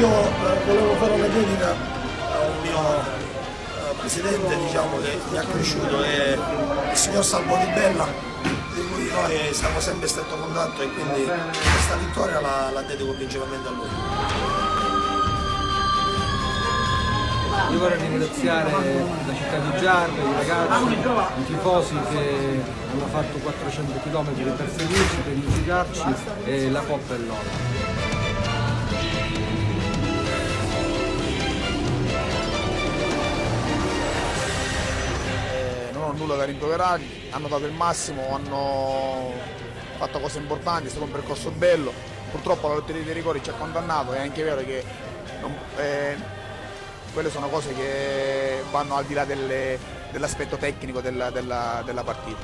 Io volevo fare una dedica a un mio presidente, diciamo, che mi ha cresciuto, è il signor Salvo Di Bella, di cui noi siamo sempre in stretto contatto, e quindi questa vittoria la dedico principalmente a lui. Io vorrei ringraziare la città di Giarre, i ragazzi, i tifosi che hanno fatto 400 km per seguirci, per giudicarci, e la Coppa è loro. Non ho nulla da rimproverargli, hanno dato il massimo, hanno fatto cose importanti, è stato un percorso bello. Purtroppo la lotteria dei rigori ci ha condannato, è anche vero che quelle sono cose che vanno al di là dell'aspetto tecnico della partita.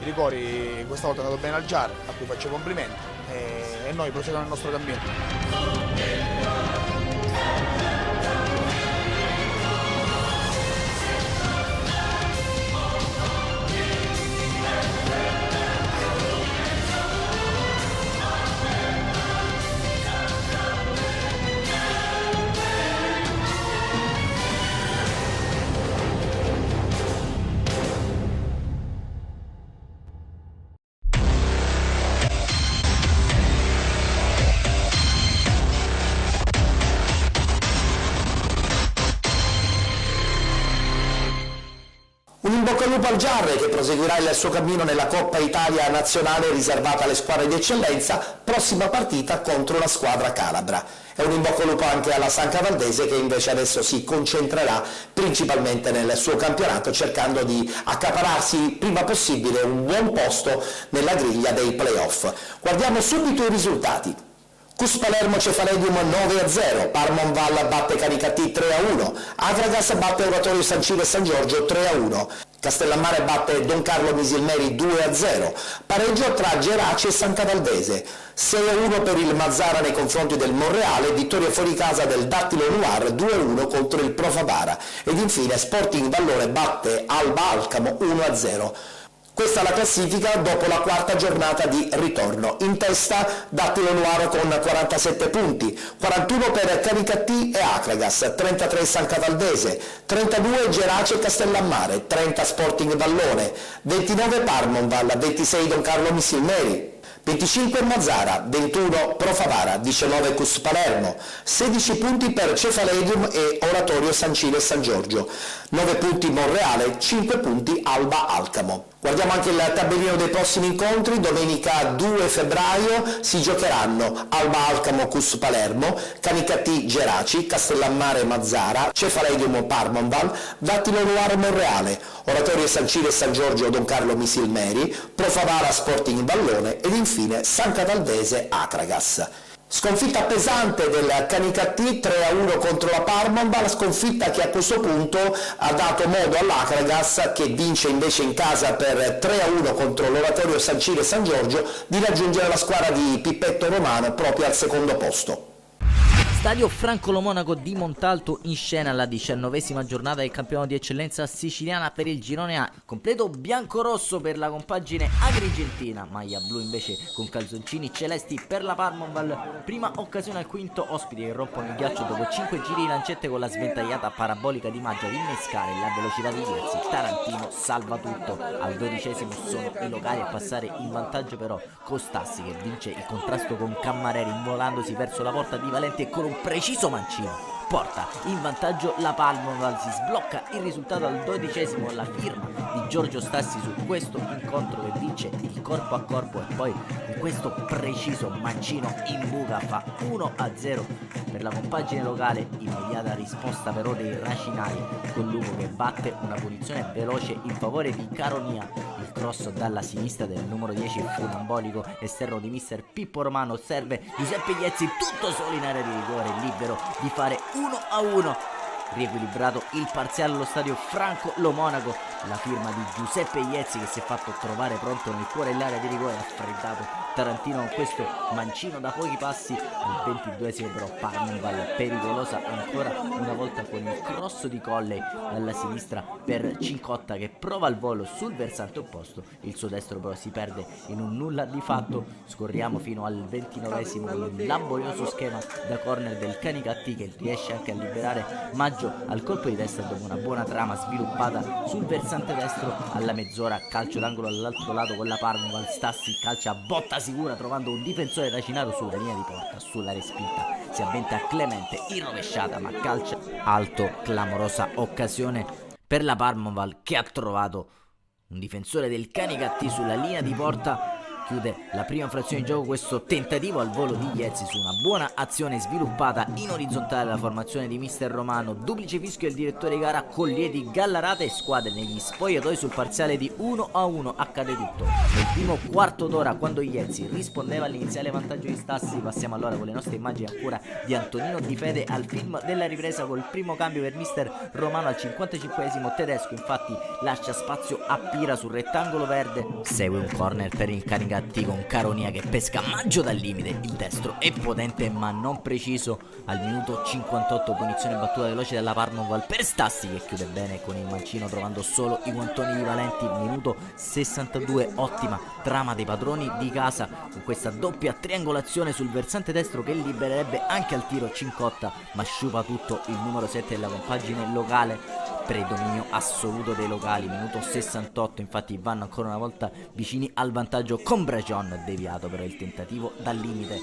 I rigori questa volta è andato bene al Giarre, a cui faccio complimenti, e noi procediamo nel nostro cammino. Un in bocca al lupo al Giarre, che proseguirà il suo cammino nella Coppa Italia nazionale riservata alle squadre di eccellenza, prossima partita contro la squadra calabra. E un in bocca al lupo anche alla San Cavaldese, che invece adesso si concentrerà principalmente nel suo campionato, cercando di accapararsi prima possibile un buon posto nella griglia dei playoff. Guardiamo subito i risultati. Cus Palermo Cefaledium 9-0, Parmonval batte Canicattì 3-1, Akragas batte Oratorio San Cile San Giorgio 3-1, Castellammare batte Don Carlo Misilmeri 2-0, pareggio tra Geraci e San Cavaldese, 6-1 per il Mazzara nei confronti del Monreale, vittoria fuori casa del Dattilo Noir 2-1 contro il Pro Favara, ed infine Sporting Vallone batte Alba Alcamo 1-0. Questa è la classifica dopo la quarta giornata di ritorno. In testa Dattilo Noir con 47 punti, 41 per Canicattì e Akragas, 33 San Cavaldese, 32 Geraci e Castellammare, 30 Sporting Vallone, 29 Parmonval, 26 Don Carlo Misilmeri, 25 Mazzara, 21 Pro Favara, 19 Cus Palermo, 16 punti per Cefaledium e Oratorio San Cile e San Giorgio, 9 punti Monreale, 5 punti Alba Alcamo. Guardiamo anche il tabellino dei prossimi incontri. Domenica 2 febbraio si giocheranno Alba Alcamo Cus Palermo, Canicattì Geraci, Castellammare Mazzara, Cefaledium Parmonval, Dattilo Noir Monreale, Oratorio San Cile e San Giorgio Don Carlo Misilmeri, Pro Favara Sporting Vallone ed infine San Cavaldese Akragas. Sconfitta pesante del Canicattì 3-1 contro la Parmonval, sconfitta che a questo punto ha dato modo all'Akragas, che vince invece in casa per 3-1 contro l'Oratorio San Cile e San Giorgio, di raggiungere la squadra di Pippetto Romano proprio al secondo posto. Stadio Franco Lo Monaco di Montalto in scena la 19ª giornata del campionato di eccellenza siciliana per il girone A. Completo bianco-rosso per la compagine agrigentina, maglia blu invece con calzoncini celesti per la Parmonval. Prima occasione al quinto, ospiti che rompono il ghiaccio dopo 5 giri di lancette con la sventagliata parabolica di Maggia ad innescare la velocità di Iezzi. Tarantino salva tutto. Al 12esimo sono i locali a passare in vantaggio, però Costassi che vince il contrasto con Cammareri involandosi verso la porta di Valenti e con un preciso mancino porta in vantaggio la Parmonval. Si sblocca il risultato al 12esimo, la firma di Giorgio Stassi su questo incontro che vince il corpo a corpo e poi con questo preciso mancino in buca fa 1-0 per la compagine locale. Immediata risposta però dei Racinali con Lupo che batte una punizione veloce in favore di Caronia. Il cross dalla sinistra del numero 10 funambolico esterno di mister Pippo Romano, serve Giuseppe Iezzi tutto solo in area di rigore, libero di fare 1-1. Riequilibrato il parziale allo stadio Franco Lo Monaco, la firma di Giuseppe Iezzi che si è fatto trovare pronto nel cuore dell'area di rigore, ha freddato Tarantino con questo mancino da pochi passi. Al 22esimo però Parmonval pericolosa ancora una volta con il cross di Colley dalla sinistra per Cincotta che prova il volo sul versante opposto, il suo destro però si perde in un nulla di fatto. Scorriamo fino al 29esimo con il laborioso schema da corner del Canicattì che riesce anche a liberare Maggio al colpo di testa dopo una buona trama sviluppata sul versante destro. Alla mezz'ora calcio d'angolo all'altro lato con la Parmonval, Stassi calcia a botta sicura trovando un difensore racinato sulla linea di porta, sulla respinta si avventa Clemente in rovesciata ma calcia alto, clamorosa occasione per la Parmonval che ha trovato un difensore del Canicattì sulla linea di porta. Chiude la prima frazione di gioco questo tentativo al volo di Iezzi su una buona azione sviluppata in orizzontale la formazione di mister Romano. Duplice fischio del direttore di gara, Collieri, Gallarata e squadre negli spogliatoi sul parziale di 1-1. Accade tutto nel primo quarto d'ora quando Iezzi rispondeva all'iniziale vantaggio di Stassi. Passiamo allora con le nostre immagini a cura di Antonino Di Fede al film della ripresa col primo cambio per mister Romano al 55esimo. Tedesco infatti lascia spazio a Pira sul rettangolo verde, segue un corner per il Canicattì con Caronia che pesca Maggio dal limite. Il destro è potente ma non preciso. Al minuto 58 punizione battuta veloce dalla Parmonval per Stassi che chiude bene con il mancino trovando solo i guantoni di Valenti. Minuto 62, ottima trama dei padroni di casa con questa doppia triangolazione sul versante destro che libererebbe anche al tiro Cincotta ma sciupa tutto il numero 7 della compagine locale. Predominio assoluto dei locali. Minuto 68 infatti vanno ancora una volta vicini al vantaggio con Bragion, deviato però il tentativo dal limite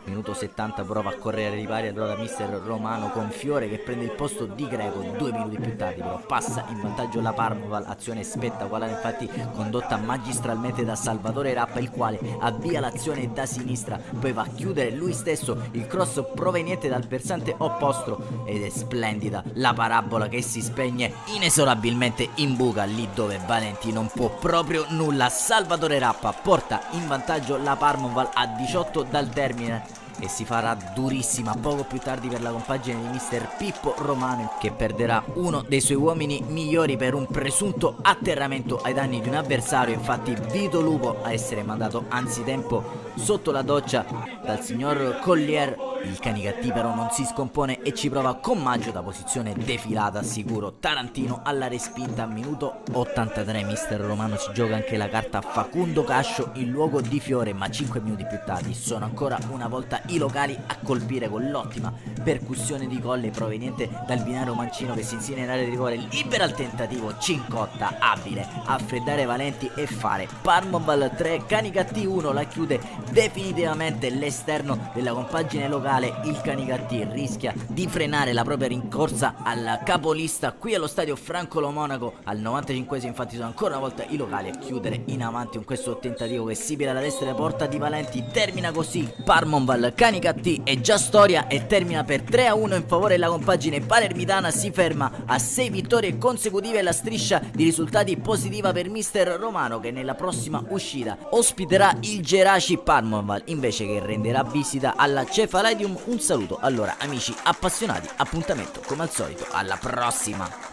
Minuto 70 prova a correre ai ripari però da mister Romano con Fiore che prende il posto di Greco. 2 minuti più tardi però passa in vantaggio la Parmoval, azione spettacolare infatti condotta magistralmente da Salvatore Rappa, il quale avvia l'azione da sinistra, poi va a chiudere lui stesso il cross proveniente dal versante opposto ed è splendida la parabola che si spegne inesorabilmente in buca lì dove Valenti non può proprio nulla. Salvatore Rappa porta in vantaggio la Parmoval a 18 dal termine e si farà durissima poco più tardi per la compagine di mister Pippo Romano, che perderà uno dei suoi uomini migliori per un presunto atterramento ai danni di un avversario. Infatti Vito Lupo a essere mandato anzitempo sotto la doccia dal signor Collier. Il Canicattì però non si scompone e ci prova con Maggio da posizione defilata, sicuro Tarantino alla respinta. Minuto 83 mister Romano si gioca anche la carta Facundo Cascio in luogo di Fiore, ma 5 minuti più tardi sono ancora una volta i locali a colpire con l'ottima percussione di Colle proveniente dal binario mancino che si insinua in area di rigore. Libera il tentativo Cincotta, abile a freddare Valenti e fare Parmoval 3 Canicattì 1. La chiude definitivamente l'esterno della compagine locale. Il Canicattì rischia di frenare la propria rincorsa al capolista qui allo stadio Franco Lo Monaco. Al 95esimo infatti sono ancora una volta i locali a chiudere in avanti con questo tentativo che si pila alla destra della porta di Valenti. Termina così Parmoval Canicattì, è già storia e termina per 3-1 in favore della compagine palermitana. Si ferma a 6 vittorie consecutive la striscia di risultati positiva per mister Romano, che nella prossima uscita ospiterà il Geraci Parmoval invece che renderà visita alla Cefalaidium. Un saluto allora amici appassionati, appuntamento come al solito alla prossima.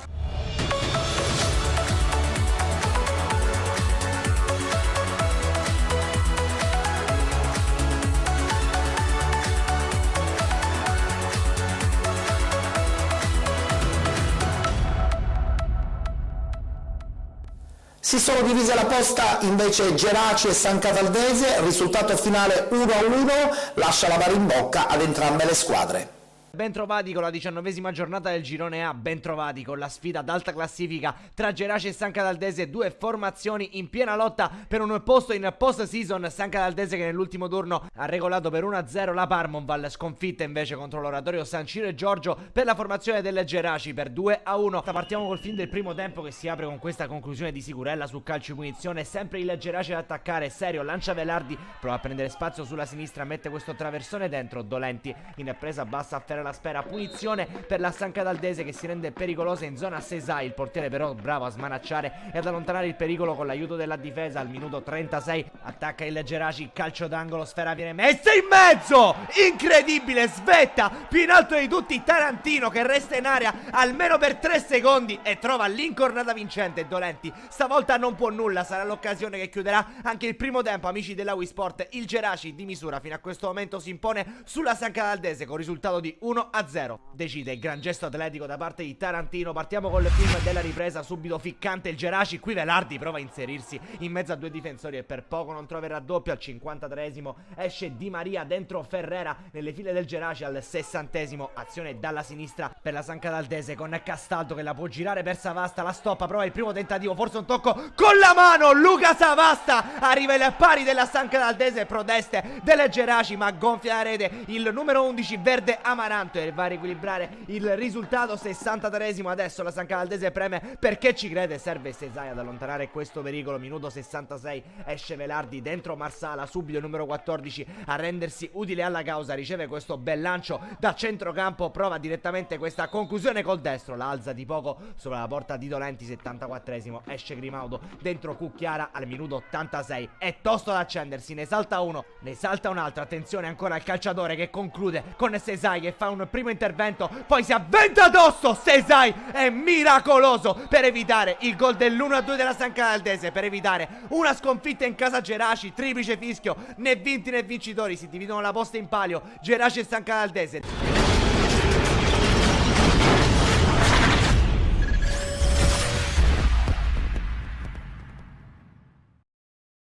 Si sono divise la posta invece Geraci e San Cataldese, risultato finale 1-1, lascia l'amaro in bocca ad entrambe le squadre. Bentrovati con la 19esima giornata del girone A, bentrovati con la sfida d'alta classifica tra Geraci e San Cataldese, due formazioni in piena lotta per un posto in post-season. San Cataldese che nell'ultimo turno ha regolato per 1-0 la Parmoval, sconfitta invece contro l'oratorio San Ciro e Giorgio per la formazione delle Geraci per 2-1. Partiamo col fin del primo tempo che si apre con questa conclusione di Sicurella su calcio di punizione, sempre il Geraci ad attaccare, Serio lancia Velardi, prova a prendere spazio sulla sinistra, mette questo traversone dentro, Dolenti in presa bassa afferra la spera, punizione per la San Cataldese che si rende pericolosa in zona Sesai. Il portiere però bravo a smanacciare e ad allontanare il pericolo con l'aiuto della difesa. Al minuto 36 attacca il Geraci, calcio d'angolo, sfera viene messa in mezzo, incredibile, svetta più in alto di tutti Tarantino che resta in area almeno per 3 secondi e trova l'incornata vincente. Dolenti stavolta non può nulla, sarà l'occasione che chiuderà anche il primo tempo. Amici della Wii Sport, il Geraci di misura fino a questo momento si impone sulla San Cataldese con risultato di 1-0. Decide il gran gesto atletico da parte di Tarantino. Partiamo con il film della ripresa, subito ficcante il Geraci, qui Velardi prova a inserirsi in mezzo a due difensori e per poco non trova il raddoppio. Al 53esimo esce Di Maria dentro Ferrera nelle file del Geraci. Al 60esimo azione dalla sinistra per la San Cataldese con Castaldo che la può girare per Savasta, la stoppa, prova il primo tentativo, forse un tocco con la mano, Luca Savasta arriva ai pari della San Cataldese, proteste delle Geraci ma gonfia la rete il numero 11 verde Amaranto e va a riequilibrare il risultato. 63esimo adesso la San Cataldese preme perché ci crede, serve Sesai ad allontanare questo pericolo. Minuto 66 esce Velardi dentro Marsala, subito il numero 14 a rendersi utile alla causa, riceve questo bel lancio da centrocampo, prova direttamente questa conclusione col destro, la alza di poco sopra la porta di Dolenti. 74esimo esce Grimaudo dentro Cucchiara. Al minuto 86 è tosto ad accendersi, ne salta uno, ne salta un altro, attenzione ancora al calciatore che conclude con Sesai che fa un primo intervento, poi si avventa addosso. Sesai è miracoloso per evitare il gol dell'1-2 della San Cataldese, per evitare una sconfitta in casa Geraci. Triplice fischio, né vinti né vincitori, si dividono la posta in palio Geraci e San Cataldese.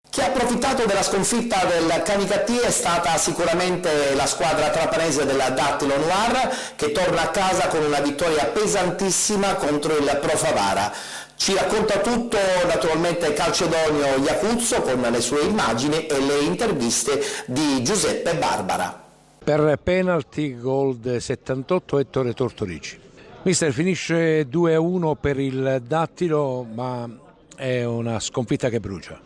Chi ha approfittato della sconfitta del Canicattì è stata sicuramente la squadra trapanese della Dattilo Noir, che torna a casa con una vittoria pesantissima contro il Pro Favara. Ci racconta tutto naturalmente Calcedonio Iacuzzo con le sue immagini e le interviste di Giuseppe Barbara. Per penalty gol 78 Ettore Tortorici. Mister, finisce 2-1 per il Dattilo, ma è una sconfitta che brucia.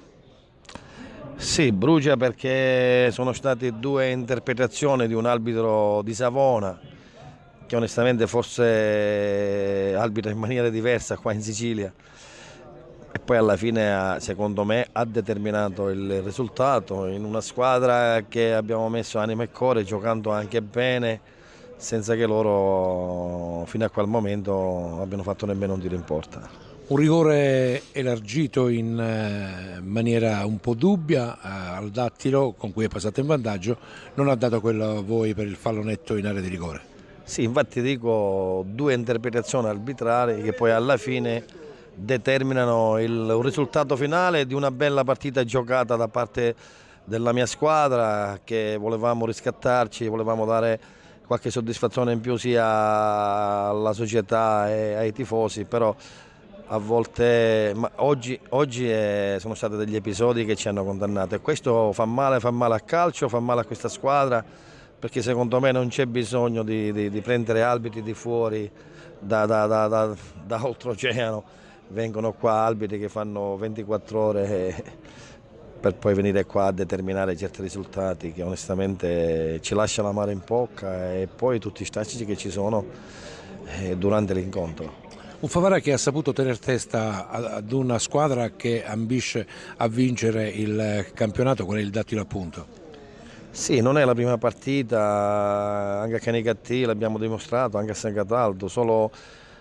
Sì, brucia perché sono state due interpretazioni di un arbitro di Savona che onestamente forse arbitra in maniera diversa qua in Sicilia e poi alla fine secondo me ha determinato il risultato in una squadra che abbiamo messo anima e cuore giocando anche bene senza che loro fino a quel momento abbiano fatto nemmeno un tiro in porta. Un rigore elargito in maniera un po' dubbia al Dattilo, con cui è passato in vantaggio, non ha dato quello a voi per il fallo netto in area di rigore. Sì, infatti dico due interpretazioni arbitrali che poi alla fine determinano un risultato finale di una bella partita giocata da parte della mia squadra, che volevamo riscattarci, volevamo dare qualche soddisfazione in più sia alla società e ai tifosi, però a volte, ma oggi sono stati degli episodi che ci hanno condannato e questo fa male al calcio, fa male a questa squadra, perché secondo me non c'è bisogno di prendere arbitri di fuori da oltreoceano, vengono qua arbitri che fanno 24 ore per poi venire qua a determinare certi risultati che onestamente ci lasciano l'amaro in bocca e poi tutti i statistici che ci sono durante l'incontro. Un Favara che ha saputo tenere testa ad una squadra che ambisce a vincere il campionato, qual è il Dattilo appunto. Sì, non è la prima partita, anche a Canicattì l'abbiamo dimostrato, anche a San Cataldo, solo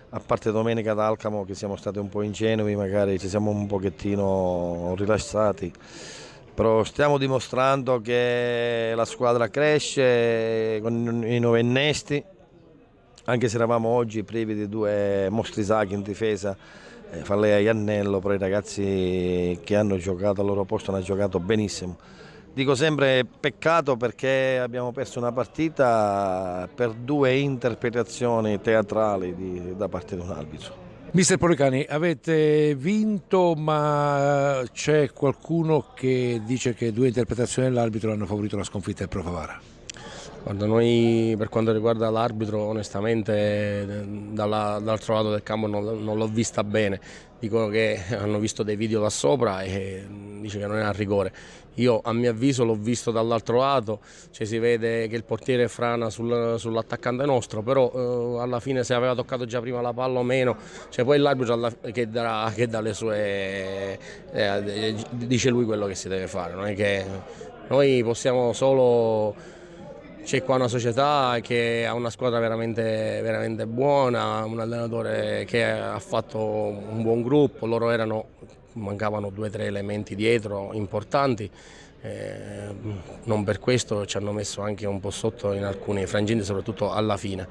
a parte domenica ad Alcamo che siamo stati un po' ingenui, magari ci siamo un pochettino rilassati, però stiamo dimostrando che la squadra cresce con i nuovi innesti. Anche se eravamo oggi privi di due mostri sacri in difesa, Fallea e Iannello, però i ragazzi che hanno giocato al loro posto hanno giocato benissimo. Dico sempre peccato perché abbiamo perso una partita per due interpretazioni teatrali da parte di un arbitro. Mister Policani, avete vinto, ma c'è qualcuno che dice che due interpretazioni dell'arbitro hanno favorito la sconfitta del Pro Favara? Guarda, noi per quanto riguarda l'arbitro onestamente dall'altro lato del campo non l'ho vista bene, dicono che hanno visto dei video da sopra e dice che non era a rigore. Io a mio avviso l'ho visto dall'altro lato, cioè si vede che il portiere frana sull'attaccante nostro, però alla fine se aveva toccato già prima la palla o meno, cioè poi l'arbitro che dà le sue, dice lui quello che si deve fare, non è che noi possiamo solo. C'è qua una società che ha una squadra veramente buona, un allenatore che ha fatto un buon gruppo, loro mancavano 2 o 3 elementi dietro importanti, non per questo ci hanno messo anche un po' sotto in alcuni frangenti, soprattutto alla fine.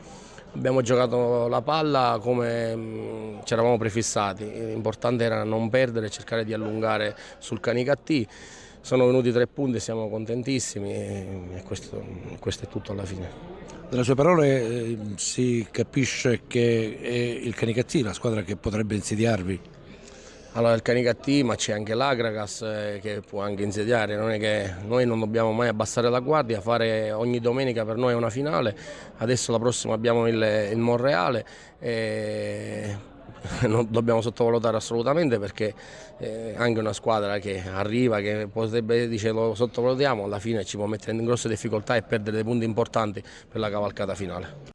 Abbiamo giocato la palla come ci eravamo prefissati, l'importante era non perdere e cercare di allungare sul Canicattì. Sono venuti 3 punti, siamo contentissimi e questo è tutto alla fine. Dalle sue parole si capisce che è il Canicattì la squadra che potrebbe insediarvi? Allora il Canicattì, ma c'è anche l'Agragas che può anche insediare, non è che noi non dobbiamo mai abbassare la guardia, fare ogni domenica per noi è una finale, adesso la prossima abbiamo il Monreale. Non dobbiamo sottovalutare assolutamente perché anche una squadra che arriva, che potrebbe dire lo sottovalutiamo, alla fine ci può mettere in grosse difficoltà e perdere dei punti importanti per la cavalcata finale.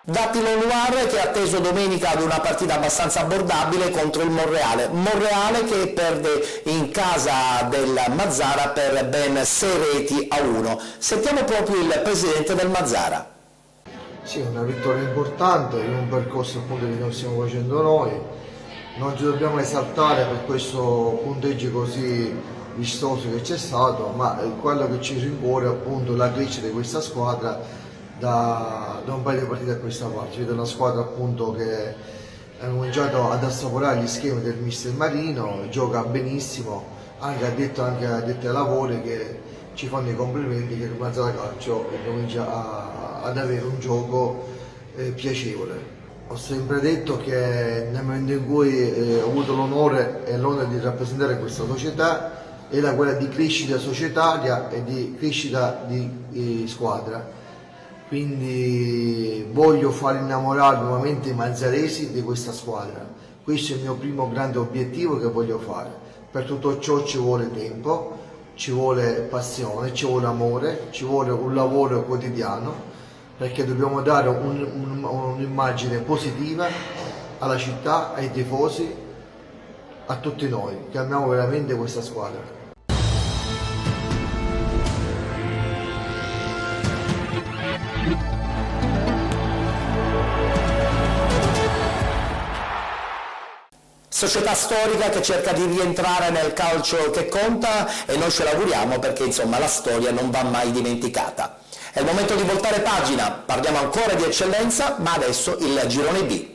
Dattilo Noir che è atteso domenica ad una partita abbastanza abbordabile contro il Monreale. Monreale che perde in casa del Mazzara per ben 6-1. Sentiamo proprio il presidente del Mazzara. Sì, una vittoria importante in un percorso appunto che non stiamo facendo noi. Non ci dobbiamo esaltare per questo punteggio così vistoso che c'è stato, ma quello che ci rincuore appunto la crescita di questa squadra da un paio di partite a questa parte. Vedo una squadra appunto che ha cominciato ad assaporare gli schemi del mister Marino, gioca benissimo, anche addetti ai lavori che ci fanno i complimenti che il Mazzara Calcio comincia ad avere un gioco piacevole. Ho sempre detto che nel momento in cui ho avuto l'onore e l'onore di rappresentare questa società era quella di crescita societaria e di crescita di squadra. Quindi voglio far innamorare nuovamente i mazzaresi di questa squadra. Questo è il mio primo grande obiettivo che voglio fare. Per tutto ciò ci vuole tempo, ci vuole passione, ci vuole amore, ci vuole un lavoro quotidiano, perché dobbiamo dare un'immagine positiva alla città, ai tifosi, a tutti noi che amiamo veramente questa squadra. Società storica che cerca di rientrare nel calcio che conta, e noi ce l'auguriamo perché insomma la storia non va mai dimenticata. È il momento di voltare pagina, parliamo ancora di eccellenza, ma adesso il girone B.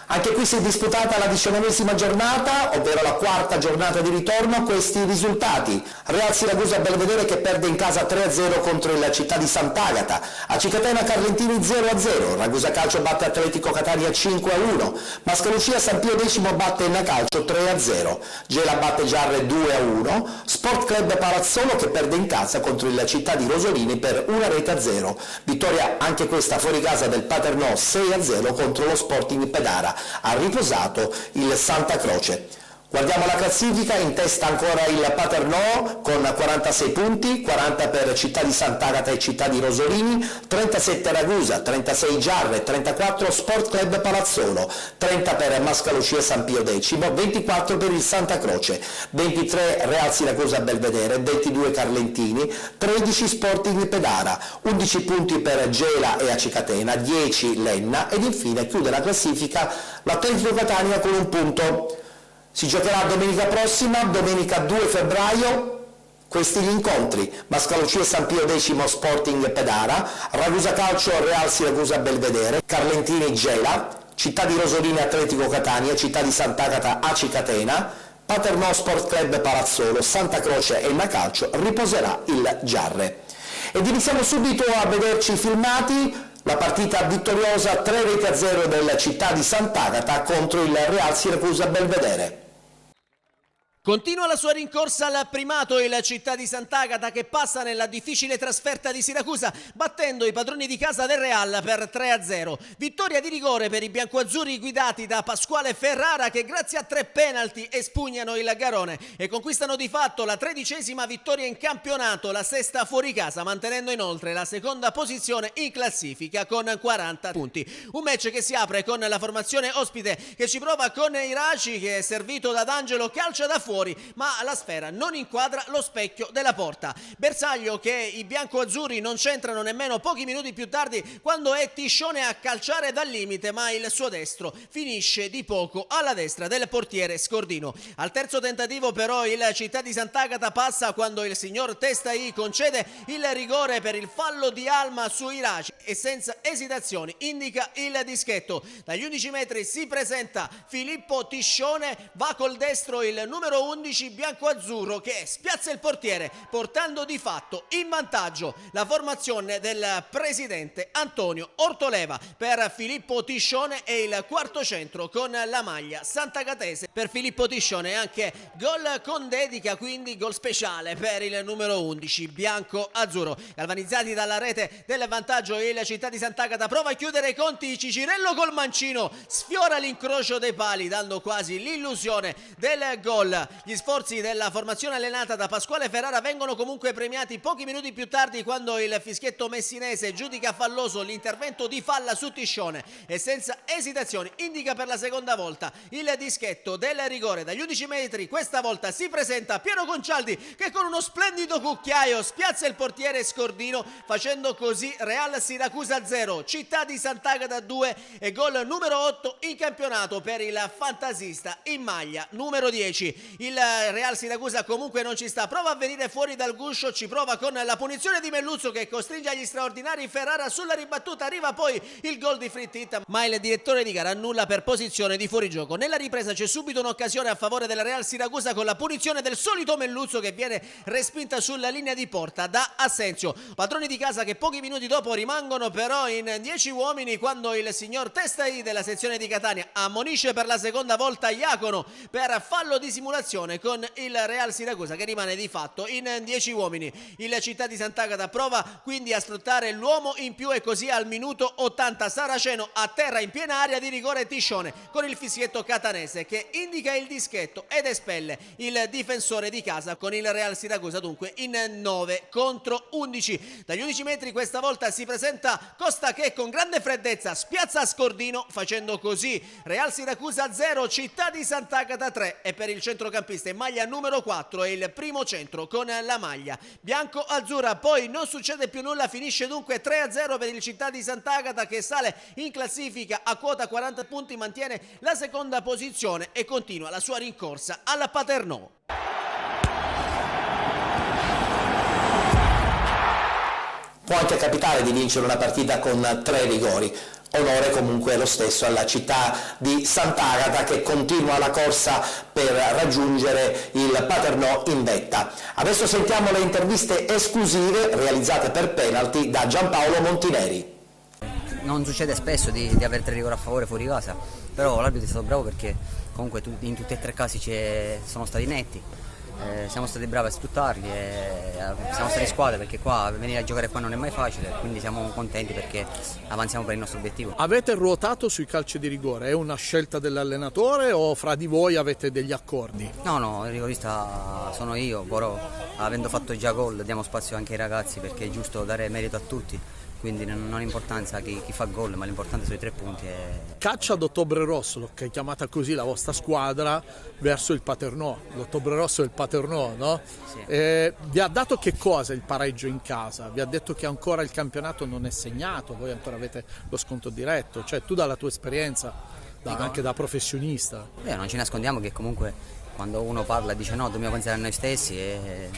Anche qui si è disputata la 19ª giornata, ovvero la quarta giornata di ritorno. Questi risultati: Real Siracusa Belvedere che perde in casa 3-0 contro il Città di Sant'Agata, Acicatena Carlentini 0-0, Ragusa Calcio batte Atletico Catania 5-1, Mascalucia San Pio X batte Enna Calcio 3-0, Gela batte Giarre 2-1, Sport Club Palazzolo che perde in casa contro il Città di Rosolini per 1-0, vittoria anche questa fuori casa del Paternò 6-0 contro lo Sporting Pedara. Ha riposato il Santa Croce. Guardiamo la classifica, in testa ancora il Paternò con 46 punti, 40 per Città di Sant'Agata e Città di Rosolini, 37 Ragusa, 36 Giarre, 34 Sport Club Palazzolo, 30 per Mascalucia San Pio X, 24 per il Santa Croce, 23 Real Siracusa Belvedere, 22 Carlentini, 13 Sporting Pedara, 11 punti per Gela e Acicatena, 10 Lenna ed infine chiude la classifica l'Atletico Catania con un punto. Si giocherà domenica prossima, domenica 2 febbraio, questi gli incontri: Mascalucia San Pio X Sporting Pedara, Ragusa Calcio Real Siracusa Belvedere, Carlentini Gela, Città di Rosolini Atletico Catania, Città di Sant'Agata Acicatena, Paternò Sport Club Palazzolo, Santa Croce e Enna Calcio riposerà il Giarre. Ed iniziamo subito a vederci i filmati. La partita vittoriosa 3-0 della Città di Sant'Agata contro il Real Siracusa Belvedere. Continua la sua rincorsa al primato il Città di Sant'Agata, che passa nella difficile trasferta di Siracusa battendo i padroni di casa del Real per 3-0. Vittoria di rigore per i biancoazzurri guidati da Pasquale Ferrara, che grazie a 3 penalty espugnano il Garone e conquistano di fatto la 13ª vittoria in campionato, la 6ª fuori casa, mantenendo inoltre la 2ª posizione in classifica con 40 punti. Un match che si apre con la formazione ospite che ci prova con Iraci, che è servito da D'Angelo, calcia da fuori ma la sfera non inquadra lo specchio della porta. Bersaglio che i biancoazzurri non centrano nemmeno pochi minuti più tardi, quando è Tiscione a calciare dal limite, ma il suo destro finisce di poco alla destra del portiere Scordino. Al terzo tentativo però il Città di Sant'Agata passa quando il signor Testai concede il rigore per il fallo di Alma su Iraci e senza esitazioni indica il dischetto. Dagli 11 metri si presenta Filippo Tiscione, va col destro il numero 11 biancoazzurro che spiazza il portiere, portando di fatto in vantaggio la formazione del presidente Antonio Ortoleva. Per Filippo Tiscione è il quarto centro con la maglia santagatese. Per Filippo Tiscione anche gol con dedica, quindi gol speciale per il numero 11 bianco-azzurro. Galvanizzati dalla rete del vantaggio, il Città di Sant'Agata prova a chiudere i conti. Cicirello col mancino sfiora l'incrocio dei pali, dando quasi l'illusione del gol. Gli sforzi della formazione allenata da Pasquale Ferrara vengono comunque premiati pochi minuti più tardi, quando il fischietto messinese giudica falloso l'intervento di Falla su Tiscione e senza esitazioni indica per la seconda volta il dischetto del rigore. Dagli 11 metri questa volta si presenta Piero Concialdi, che con uno splendido cucchiaio spiazza il portiere Scordino, facendo così Real Siracusa 0, Città di Sant'Agata 2 e gol numero 8 in campionato per il fantasista in maglia numero 10. il Real Siracusa comunque non ci sta, prova a venire fuori dal guscio, ci prova con la punizione di Melluzzo che costringe agli straordinari Ferrara sulla ribattuta, arriva poi il gol di Frittita, ma il direttore di gara annulla per posizione di fuorigioco. Nella ripresa c'è subito un'occasione a favore del Real Siracusa con la punizione del solito Melluzzo che viene respinta sulla linea di porta da Asensio. Padroni di casa che pochi minuti dopo rimangono però in 10 uomini quando il signor Testai della sezione di Catania ammonisce per la seconda volta Iacono per fallo di simulazione con il Real Siracusa che rimane di fatto in 10 uomini. Il Città di Sant'Agata prova quindi a sfruttare l'uomo in più e così al minuto 80 Saraceno a terra in piena area di rigore Tiscione con il fischietto catanese che indica il dischetto ed espelle il difensore di casa con il Real Siracusa dunque in 9 contro 11. Dagli 11 metri questa volta si presenta Costa che con grande freddezza spiazza Scordino facendo così Real Siracusa 0 Città di Sant'Agata 3 e per il centrocampista in maglia numero 4 è il primo centro con la maglia bianco-azzurra. Poi non succede più nulla, finisce dunque 3-0 per il Città di Sant'Agata che sale in classifica a quota 40 punti, mantiene la seconda posizione e continua la sua rincorsa alla Paternò. Può anche capitare di vincere una partita con 3 rigori. Onore comunque lo stesso alla Città di Sant'Agata che continua la corsa per raggiungere il Paternò in vetta. Adesso sentiamo le interviste esclusive realizzate per penalty da Giampaolo Montineri. Non succede spesso di avere 3 rigori a favore fuori casa, però l'arbitro è stato bravo perché comunque in tutti e 3 casi sono stati netti. Siamo stati bravi a sfruttarli e siamo stati squadra perché qua venire a giocare qua non è mai facile, quindi siamo contenti perché avanziamo per il nostro obiettivo. Avete ruotato sui calci di rigore, è una scelta dell'allenatore o fra di voi avete degli accordi? No, il rigorista sono io, però avendo fatto già gol diamo spazio anche ai ragazzi perché è giusto dare merito a tutti. Quindi non ha importanza chi fa gol, ma l'importante sono i 3 punti. Caccia d'Ottobre Rosso, che è chiamata così la vostra squadra, verso il Paternò. L'Ottobre Rosso è il Paternò, no? Sì. Vi ha dato che cosa il pareggio in casa? Vi ha detto che ancora il campionato non è segnato, voi ancora avete lo sconto diretto. Cioè tu dalla tua esperienza, anche da professionista. Non ci nascondiamo che comunque quando uno parla e dice no, dobbiamo pensare a noi stessi,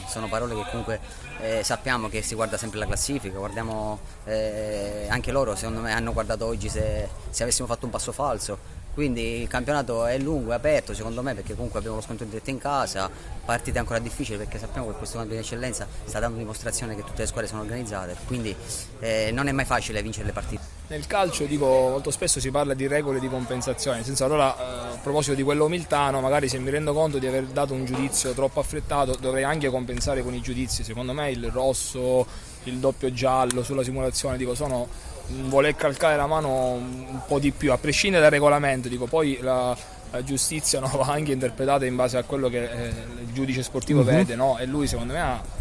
sono parole che comunque sappiamo che si guarda sempre la classifica, guardiamo anche loro secondo me hanno guardato oggi se avessimo fatto un passo falso, quindi il campionato è lungo, è aperto secondo me perché comunque abbiamo lo scontro diretto in casa, partite ancora difficili perché sappiamo che questo campionato di eccellenza sta dando dimostrazione che tutte le squadre sono organizzate, quindi non è mai facile vincere le partite. Nel calcio molto spesso si parla di regole di compensazione, nel senso allora a proposito di quello Miltano, magari se mi rendo conto di aver dato un giudizio troppo affrettato dovrei anche compensare con i giudizi, secondo me il rosso, il doppio giallo sulla simulazione sono voler calcare la mano un po' di più, a prescindere dal regolamento, poi la giustizia va anche interpretata in base a quello che il giudice sportivo vede, no? E lui secondo me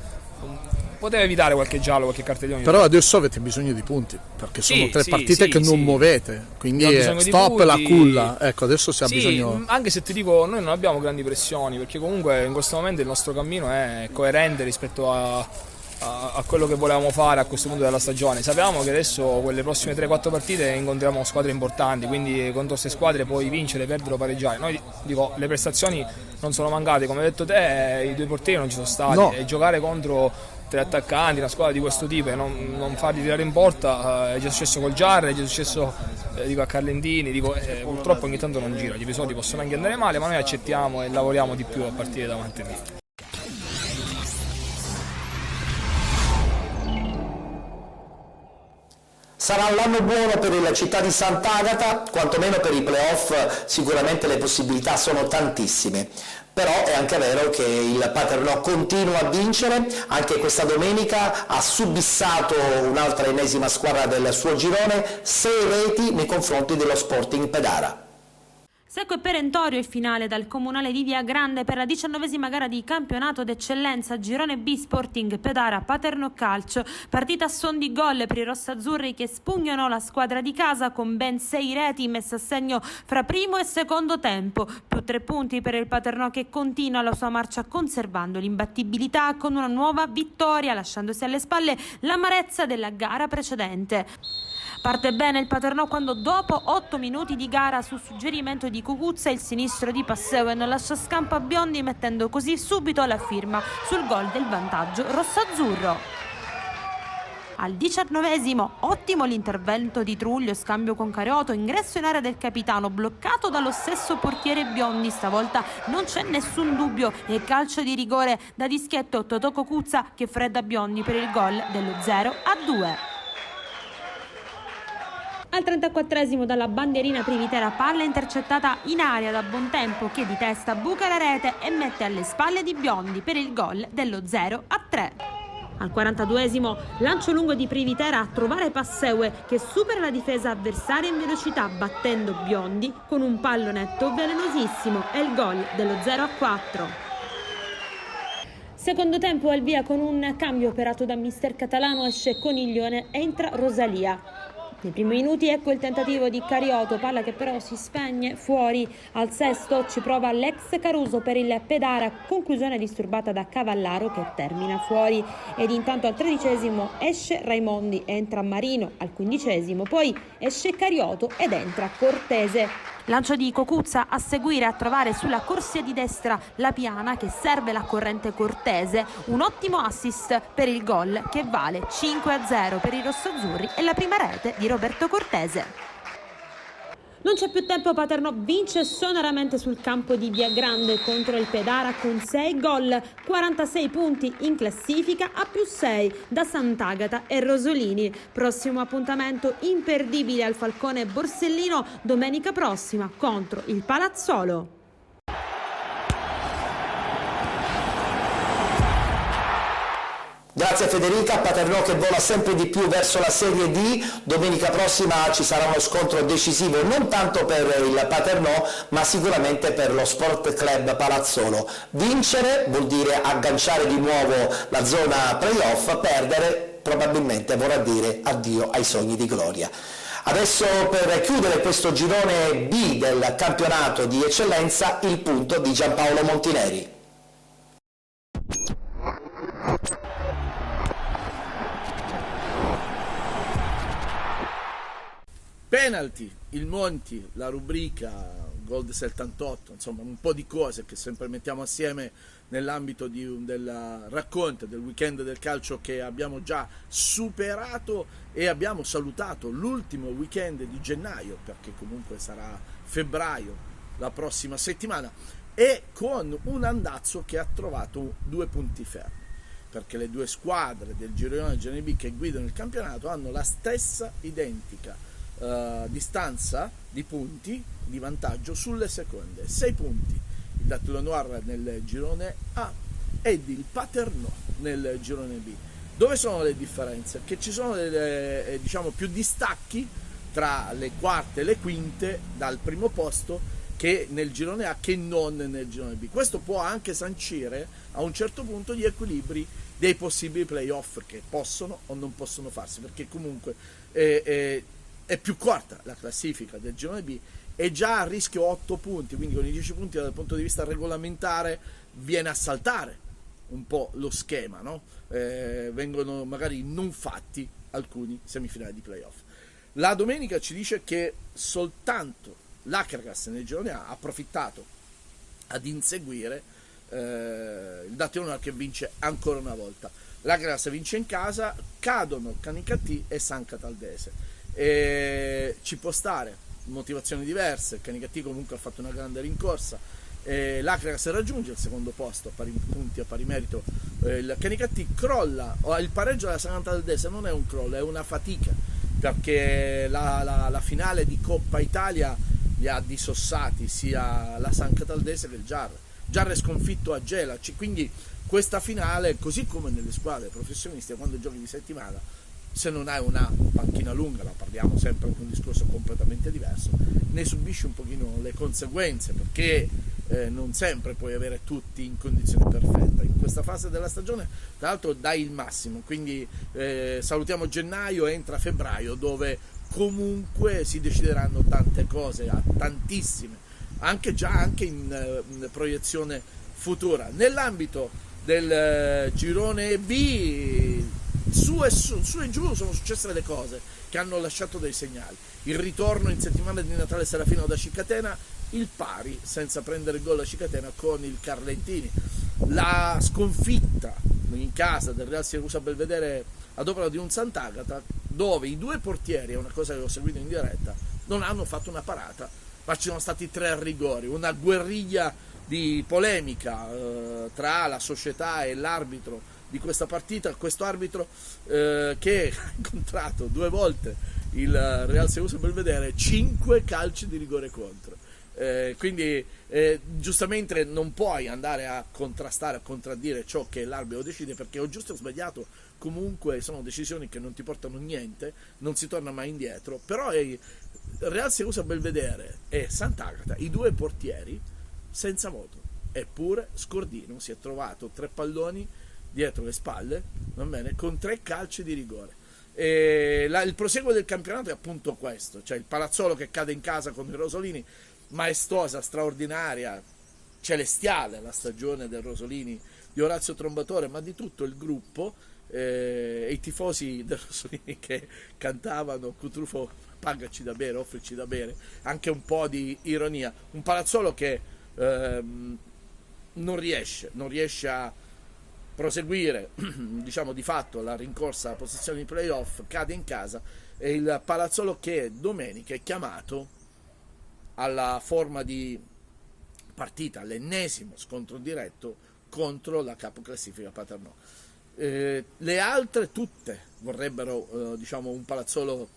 poteva evitare qualche giallo, qualche cartellino. Però adesso avete bisogno di punti, perché sono 3 partite che non muovete, quindi stop la culla. Ecco, adesso si ha bisogno. Anche se ti dico, noi non abbiamo grandi pressioni, perché comunque in questo momento il nostro cammino è coerente rispetto a quello che volevamo fare a questo punto della stagione. Sapevamo che adesso quelle prossime 3-4 partite incontriamo squadre importanti, quindi contro queste squadre puoi vincere, perdere o pareggiare. Noi le prestazioni non sono mancate, come hai detto te, i 2 portieri non ci sono stati, e giocare contro 3 attaccanti, una squadra di questo tipo e non farli tirare in porta è già successo col Giarre, è già successo a Carlentini, purtroppo ogni tanto non gira, gli episodi possono anche andare male, ma noi accettiamo e lavoriamo di più a partire da mantenere. Sarà l'anno buono per la Città di Sant'Agata, quantomeno per i playoff sicuramente le possibilità sono tantissime. Però è anche vero che il Paternò continua a vincere, anche questa domenica ha subissato un'altra ennesima squadra del suo girone, 6 reti nei confronti dello Sporting Pedara. Secco e perentorio il finale dal Comunale di Via Grande per la 19ª gara di campionato d'eccellenza Girone B Sporting Pedara Paternò Calcio. Partita a son di gol per i rossazzurri che spugnano la squadra di casa con ben 6 reti messe a segno fra primo e secondo tempo. Più 3 punti per il Paternò che continua la sua marcia conservando l'imbattibilità con una nuova vittoria, lasciandosi alle spalle l'amarezza della gara precedente. Parte bene il Paternò quando dopo 8 minuti di gara su suggerimento di Cucuzza il sinistro di Passeue non lascia scampo a Biondi, mettendo così subito la firma sul gol del vantaggio rossazzurro. Al 19esimo, ottimo l'intervento di Truglio, scambio con Cariotto, ingresso in area del capitano, bloccato dallo stesso portiere Biondi, stavolta non c'è nessun dubbio e calcio di rigore da dischetto Totò Cucuzza che fredda Biondi per il gol dello 0-2. Al 34esimo dalla bandierina Privitera, palla intercettata in aria da Bontempo che di testa buca la rete e mette alle spalle di Biondi per il gol dello 0-3. Al 42esimo lancio lungo di Privitera a trovare Passeue che supera la difesa avversaria in velocità battendo Biondi con un pallonetto velenosissimo e il gol dello 0-4. Secondo tempo al via con un cambio operato da mister Catalano, esce Coniglione, entra Rosalia. Nei primi minuti ecco il tentativo di Cariotto, palla che però si spegne fuori. Al sesto ci prova l'ex Caruso per il Pedara, conclusione disturbata da Cavallaro che termina fuori. Ed intanto al 13esimo esce Raimondi, entra Marino. Al 15esimo poi esce Cariotto ed entra Cortese. Lancio di Cucuzza a seguire a trovare sulla corsia di destra la Piana che serve la corrente Cortese. Un ottimo assist per il gol che vale 5-0 per i rossoazzurri e la prima rete di Roberto Cortese. Non c'è più tempo, Paternò vince sonoramente sul campo di Via Grande contro il Pedara con 6 gol, 46 punti in classifica a +6 da Sant'Agata e Rosolini. Prossimo appuntamento imperdibile al Falcone Borsellino domenica prossima contro il Palazzolo. Grazie Federica. Paternò che vola sempre di più verso la Serie D. Domenica prossima ci sarà uno scontro decisivo non tanto per il Paternò ma sicuramente per lo Sport Club Palazzolo. Vincere vuol dire agganciare di nuovo la zona playoff, perdere probabilmente vorrà dire addio ai sogni di gloria. Adesso per chiudere questo girone B del campionato di eccellenza il punto di Giampaolo Montineri. Penalty, il Monti, la rubrica Gold 78, insomma un po' di cose che sempre mettiamo assieme nell'ambito del racconto del weekend del calcio che abbiamo già superato e abbiamo salutato l'ultimo weekend di gennaio perché comunque sarà febbraio la prossima settimana e con un andazzo che ha trovato 2 punti fermi perché le 2 squadre del girone A e girone B che guidano il campionato hanno la stessa identica distanza di punti di vantaggio sulle seconde, 6 punti il Dattilo Noir nel girone A ed il Paternò nel girone B. Dove sono le differenze? Che ci sono diciamo più distacchi tra le quarte e le quinte dal primo posto che nel girone A che non nel girone B. Questo può anche sancire a un certo punto gli equilibri dei possibili playoff che possono o non possono farsi perché comunque è più corta la classifica del girone B, è già a rischio 8 punti, quindi con i 10 punti dal punto di vista regolamentare viene a saltare un po' lo schema, no? Vengono magari non fatti alcuni semifinali di playoff. La domenica ci dice che soltanto l'Akragas nel girone A ha approfittato ad inseguire il Dattilo Noir che vince ancora una volta. L'Akragas vince in casa, cadono Canicattì e San Cataldese. Ci può stare motivazioni diverse, Canicattì comunque ha fatto una grande rincorsa, l'Akragas raggiunge il secondo posto a pari punti, a pari merito, il Canicattì crolla, il pareggio della San Cataldese non è un crollo, è una fatica perché la finale di Coppa Italia li ha dissossati sia la San Cataldese che il Giarre è sconfitto a Gela, quindi questa finale, così come nelle squadre professionistiche quando giochi di settimana, se non hai una panchina lunga, la parliamo sempre con un discorso completamente diverso, ne subisci un pochino le conseguenze perché non sempre puoi avere tutti in condizione perfetta. In questa fase della stagione tra l'altro dai il massimo, quindi salutiamo gennaio, entra febbraio dove comunque si decideranno tante cose, tantissime, anche in proiezione futura. Nell'ambito del girone B su e giù sono successe delle cose che hanno lasciato dei segnali. Il ritorno in settimana di Natale Serafino da Cicatena, il pari senza prendere gol a Cicatena con il Carlentini, la sconfitta in casa del Real Siracusa Belvedere ad opera di un Sant'Agata, dove i 2 portieri, è una cosa che ho seguito in diretta, non hanno fatto una parata, ma ci sono stati 3 rigori, una guerriglia di polemica tra la società e l'arbitro di questa partita, questo arbitro che ha incontrato 2 volte il Real Siracusa Belvedere, 5 calci di rigore contro. Quindi giustamente non puoi andare a contrastare, a contraddire ciò che l'arbitro decide, perché o giusto o sbagliato comunque sono decisioni che non ti portano niente, non si torna mai indietro. Però Real Siracusa Belvedere e Sant'Agata, i 2 portieri senza moto, eppure Scordino si è trovato 3 palloni dietro le spalle, va bene, con 3 calci di rigore. Il proseguo del campionato è appunto questo, cioè il Palazzolo che cade in casa con i rosolini, maestosa, straordinaria, celestiale la stagione del Rosolini, di Orazio Trombatore, ma di tutto il gruppo, e i tifosi del Rosolini che cantavano Cutrufo pagaci da bere, offrici da bere, anche un po' di ironia. Un Palazzolo che non riesce a proseguire, diciamo, di fatto la rincorsa alla posizione di playoff, cade in casa, e il Palazzolo che domenica è chiamato alla forma di partita, all'ennesimo scontro diretto contro la capoclassifica Paternò. Le altre tutte vorrebbero diciamo un Palazzolo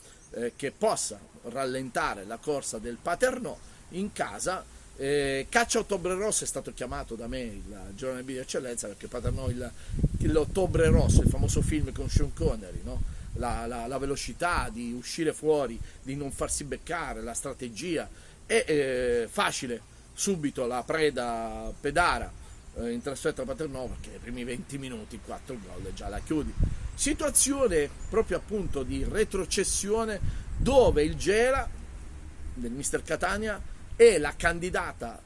che possa rallentare la corsa del Paternò in casa. Caccia Ottobre Rosso è stato chiamato da me il girone B di eccellenza, perché Paternò l'Ottobre Rosso, il famoso film con Sean Connery, no? La velocità di uscire fuori, di non farsi beccare, la strategia, è facile subito la preda Pedara in trasferta a Paternò, perché nei primi 20 minuti 4 gol e già la chiudi. Situazione proprio appunto di retrocessione, dove il Gela del mister Catania è la candidata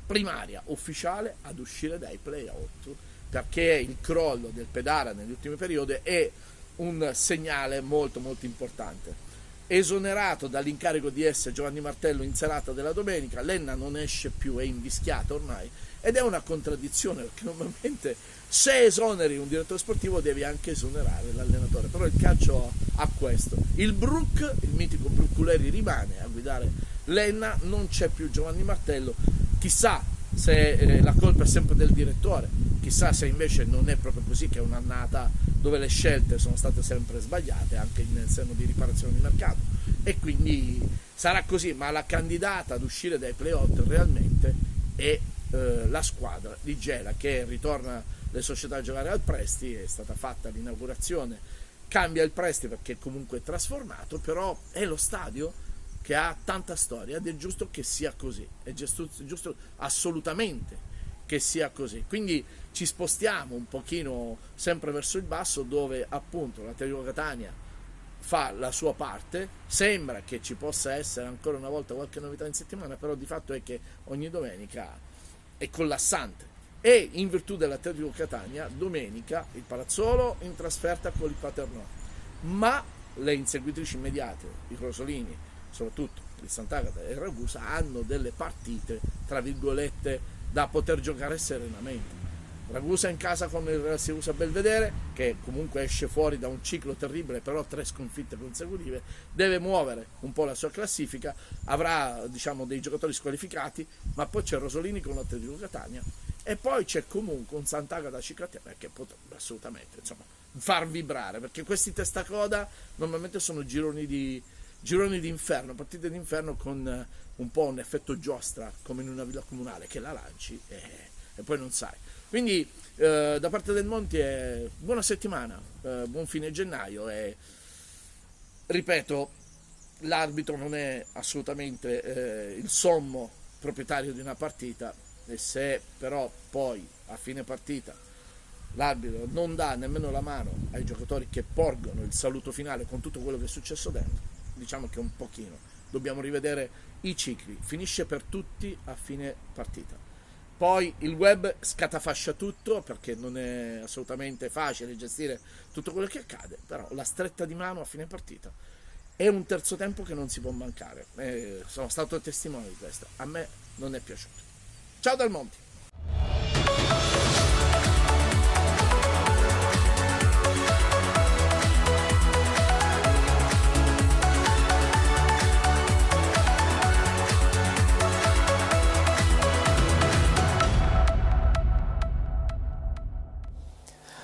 primaria ufficiale ad uscire dai playout, perché il crollo del Pedara negli ultimi periodi è un segnale molto molto importante. Esonerato dall'incarico di S Giovanni Martello in serata della domenica, Lenna non esce più, è invischiata ormai, ed è una contraddizione, perché normalmente se esoneri un direttore sportivo devi anche esonerare l'allenatore, però il calcio ha questo. Il Bruck, il mitico Brucculeri, rimane a guidare Lenna, non c'è più Giovanni Martello, chissà se la colpa è sempre del direttore, chissà se invece non è proprio così, che è un'annata dove le scelte sono state sempre sbagliate anche nel seno di riparazione di mercato, e quindi sarà così. Ma la candidata ad uscire dai playout realmente è la squadra di Gela, che ritorna le società a giocare al Presti. È stata fatta l'inaugurazione, cambia il Presti perché comunque è trasformato, però è lo stadio che ha tanta storia ed è giusto che sia così, è giusto assolutamente che sia così. Quindi ci spostiamo un pochino sempre verso il basso, dove appunto l'Atletico Catania fa la sua parte. Sembra che ci possa essere ancora una volta qualche novità in settimana, però di fatto è che ogni domenica è collassante, e in virtù dell'Atletico Catania domenica il Palazzolo in trasferta con il Paternò, ma le inseguitrici immediate, i Rosolini, soprattutto il Sant'Agata e il Ragusa, hanno delle partite tra virgolette da poter giocare serenamente. Ragusa in casa con il Real Siracusa Belvedere, che comunque esce fuori da un ciclo terribile, però 3 sconfitte consecutive, deve muovere un po' la sua classifica, avrà diciamo dei giocatori squalificati, ma poi c'è Rosolini con l'Atletico Catania, e poi c'è comunque un Sant'Agata Cicatena che potrebbe assolutamente insomma far vibrare, perché questi testacoda normalmente sono gironi di inferno, partite d'inferno con un po' un effetto giostra, come in una villa comunale, che la lanci e poi non sai. Quindi da parte del Monti è buona settimana, buon fine gennaio, e ripeto, l'arbitro non è assolutamente il sommo proprietario di una partita, e se però poi a fine partita l'arbitro non dà nemmeno la mano ai giocatori che porgono il saluto finale con tutto quello che è successo dentro, diciamo che un pochino dobbiamo rivedere i cicli. Finisce per tutti a fine partita, Poi il web scatafascia tutto, perché non è assolutamente facile gestire tutto quello che accade, però la stretta di mano a fine partita è un terzo tempo che non si può mancare. Sono stato testimone di questo, a me non è piaciuto. Ciao Del Monti!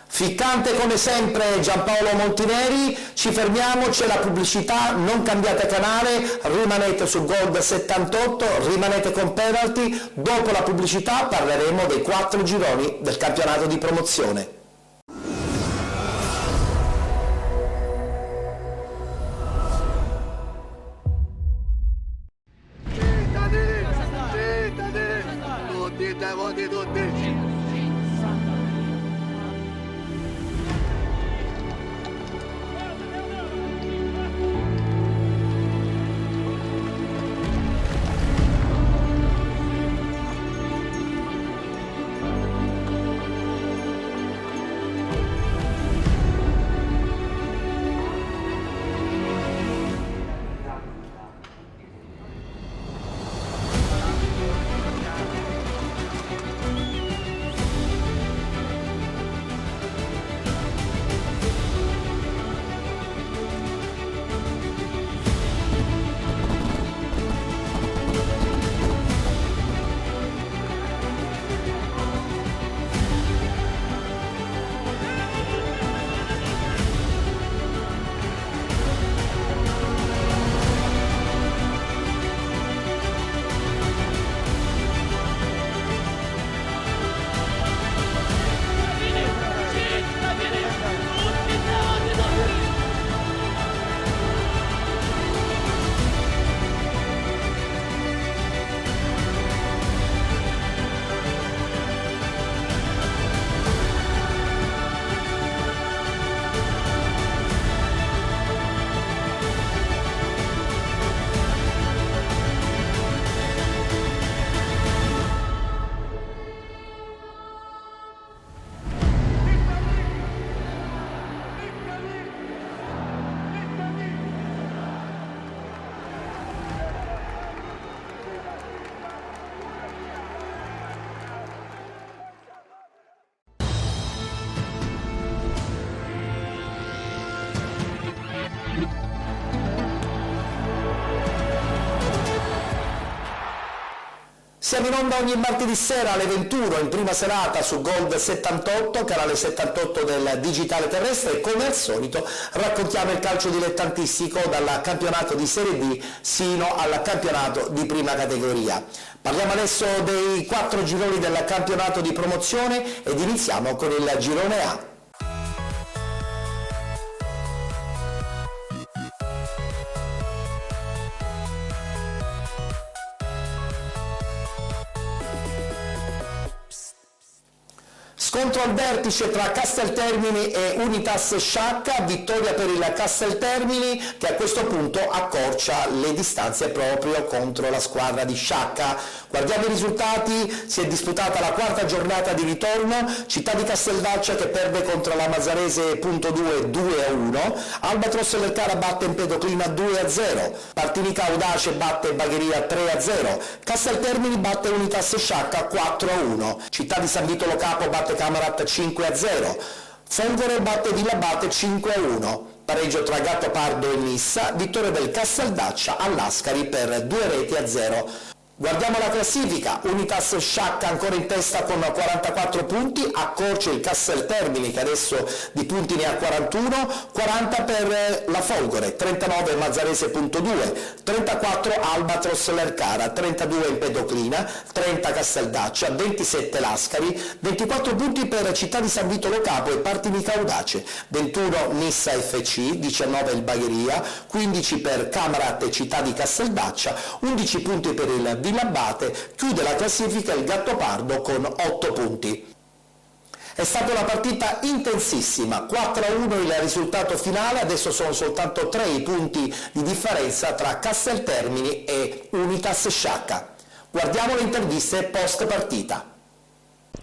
Ficcante come sempre Giampaolo Montineri, ci fermiamo, c'è la pubblicità, non cambiate canale, rimanete su Gold 78, rimanete con penalty, dopo la pubblicità parleremo dei 4 gironi del campionato di promozione. Tutti. Siamo in onda ogni martedì sera alle 21 in prima serata su Gold 78, canale 78 del digitale terrestre, e come al solito raccontiamo il calcio dilettantistico dal campionato di Serie D sino al campionato di prima categoria. Parliamo adesso dei 4 gironi del campionato di promozione ed iniziamo con il girone A. Scontro al vertice tra Casteltermini e Unitas Sciacca, vittoria per il Casteltermini che a questo punto accorcia le distanze proprio contro la squadra di Sciacca. Guardiamo i risultati, si è disputata la 4ª giornata di ritorno, Città di Casteldaccia che perde contro la Mazzarese .2 2-1, Albatros Lercara batte Empedoclina 2-0, Partinica Audace batte Bagheria 3-0, Casteltermini batte Unitas Sciacca 4-1, Città di San Vito Lo Capo batte Camarat 5-0, Folgore batte Villabate 5-1, pareggio tra Gattopardo e Nissa, vittoria del Casteldaccia all'Ascari per 2-0. Guardiamo la classifica, Unitas Sciacca ancora in testa con 44 punti, accorce il Casteltermini che adesso di punti ne ha 41, 40 per la Folgore, 39 Mazzarese .2, 34 Albatros Lercara, 32 Empedoclina, 30 Casteldaccia, 27 Lascari, 24 punti per Città di San Vito Lo Capo e Partinica Audace, 21 Nissa FC, 19 il Bagheria, 15 per Camarat e Città di Casteldaccia, 11 punti per il Villabate, chiude la classifica il Gattopardo con 8 punti. È stata una partita intensissima, 4-1 il risultato finale, adesso sono soltanto 3 i punti di differenza tra Casteltermini e Unitas Sciacca. Guardiamo le interviste post partita.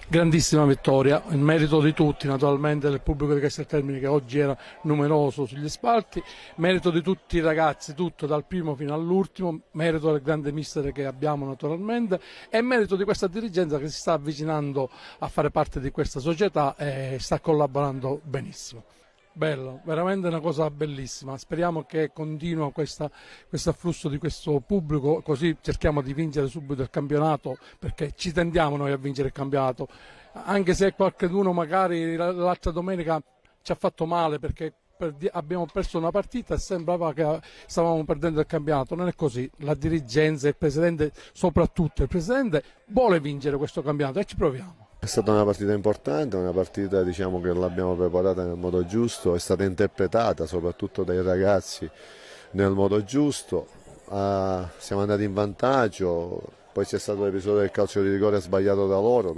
Grandissima vittoria, il merito di tutti, naturalmente del pubblico di Casteltermini che oggi era numeroso sugli spalti, merito di tutti i ragazzi, tutto dal primo fino all'ultimo, merito del grande mister che abbiamo naturalmente e merito di questa dirigenza che si sta avvicinando a fare parte di questa società e sta collaborando benissimo. Bello, veramente una cosa bellissima, speriamo che continua questo afflusso di questo pubblico, così cerchiamo di vincere subito il campionato, perché ci tendiamo noi a vincere il campionato, anche se qualcuno magari l'altra domenica ci ha fatto male perché abbiamo perso una partita e sembrava che stavamo perdendo il campionato. Non è così, la dirigenza e il presidente, soprattutto il presidente, vuole vincere questo campionato e ci proviamo. È stata una partita importante, una partita diciamo che l'abbiamo preparata nel modo giusto, è stata interpretata soprattutto dai ragazzi nel modo giusto, siamo andati in vantaggio, poi c'è stato l'episodio del calcio di rigore sbagliato da loro,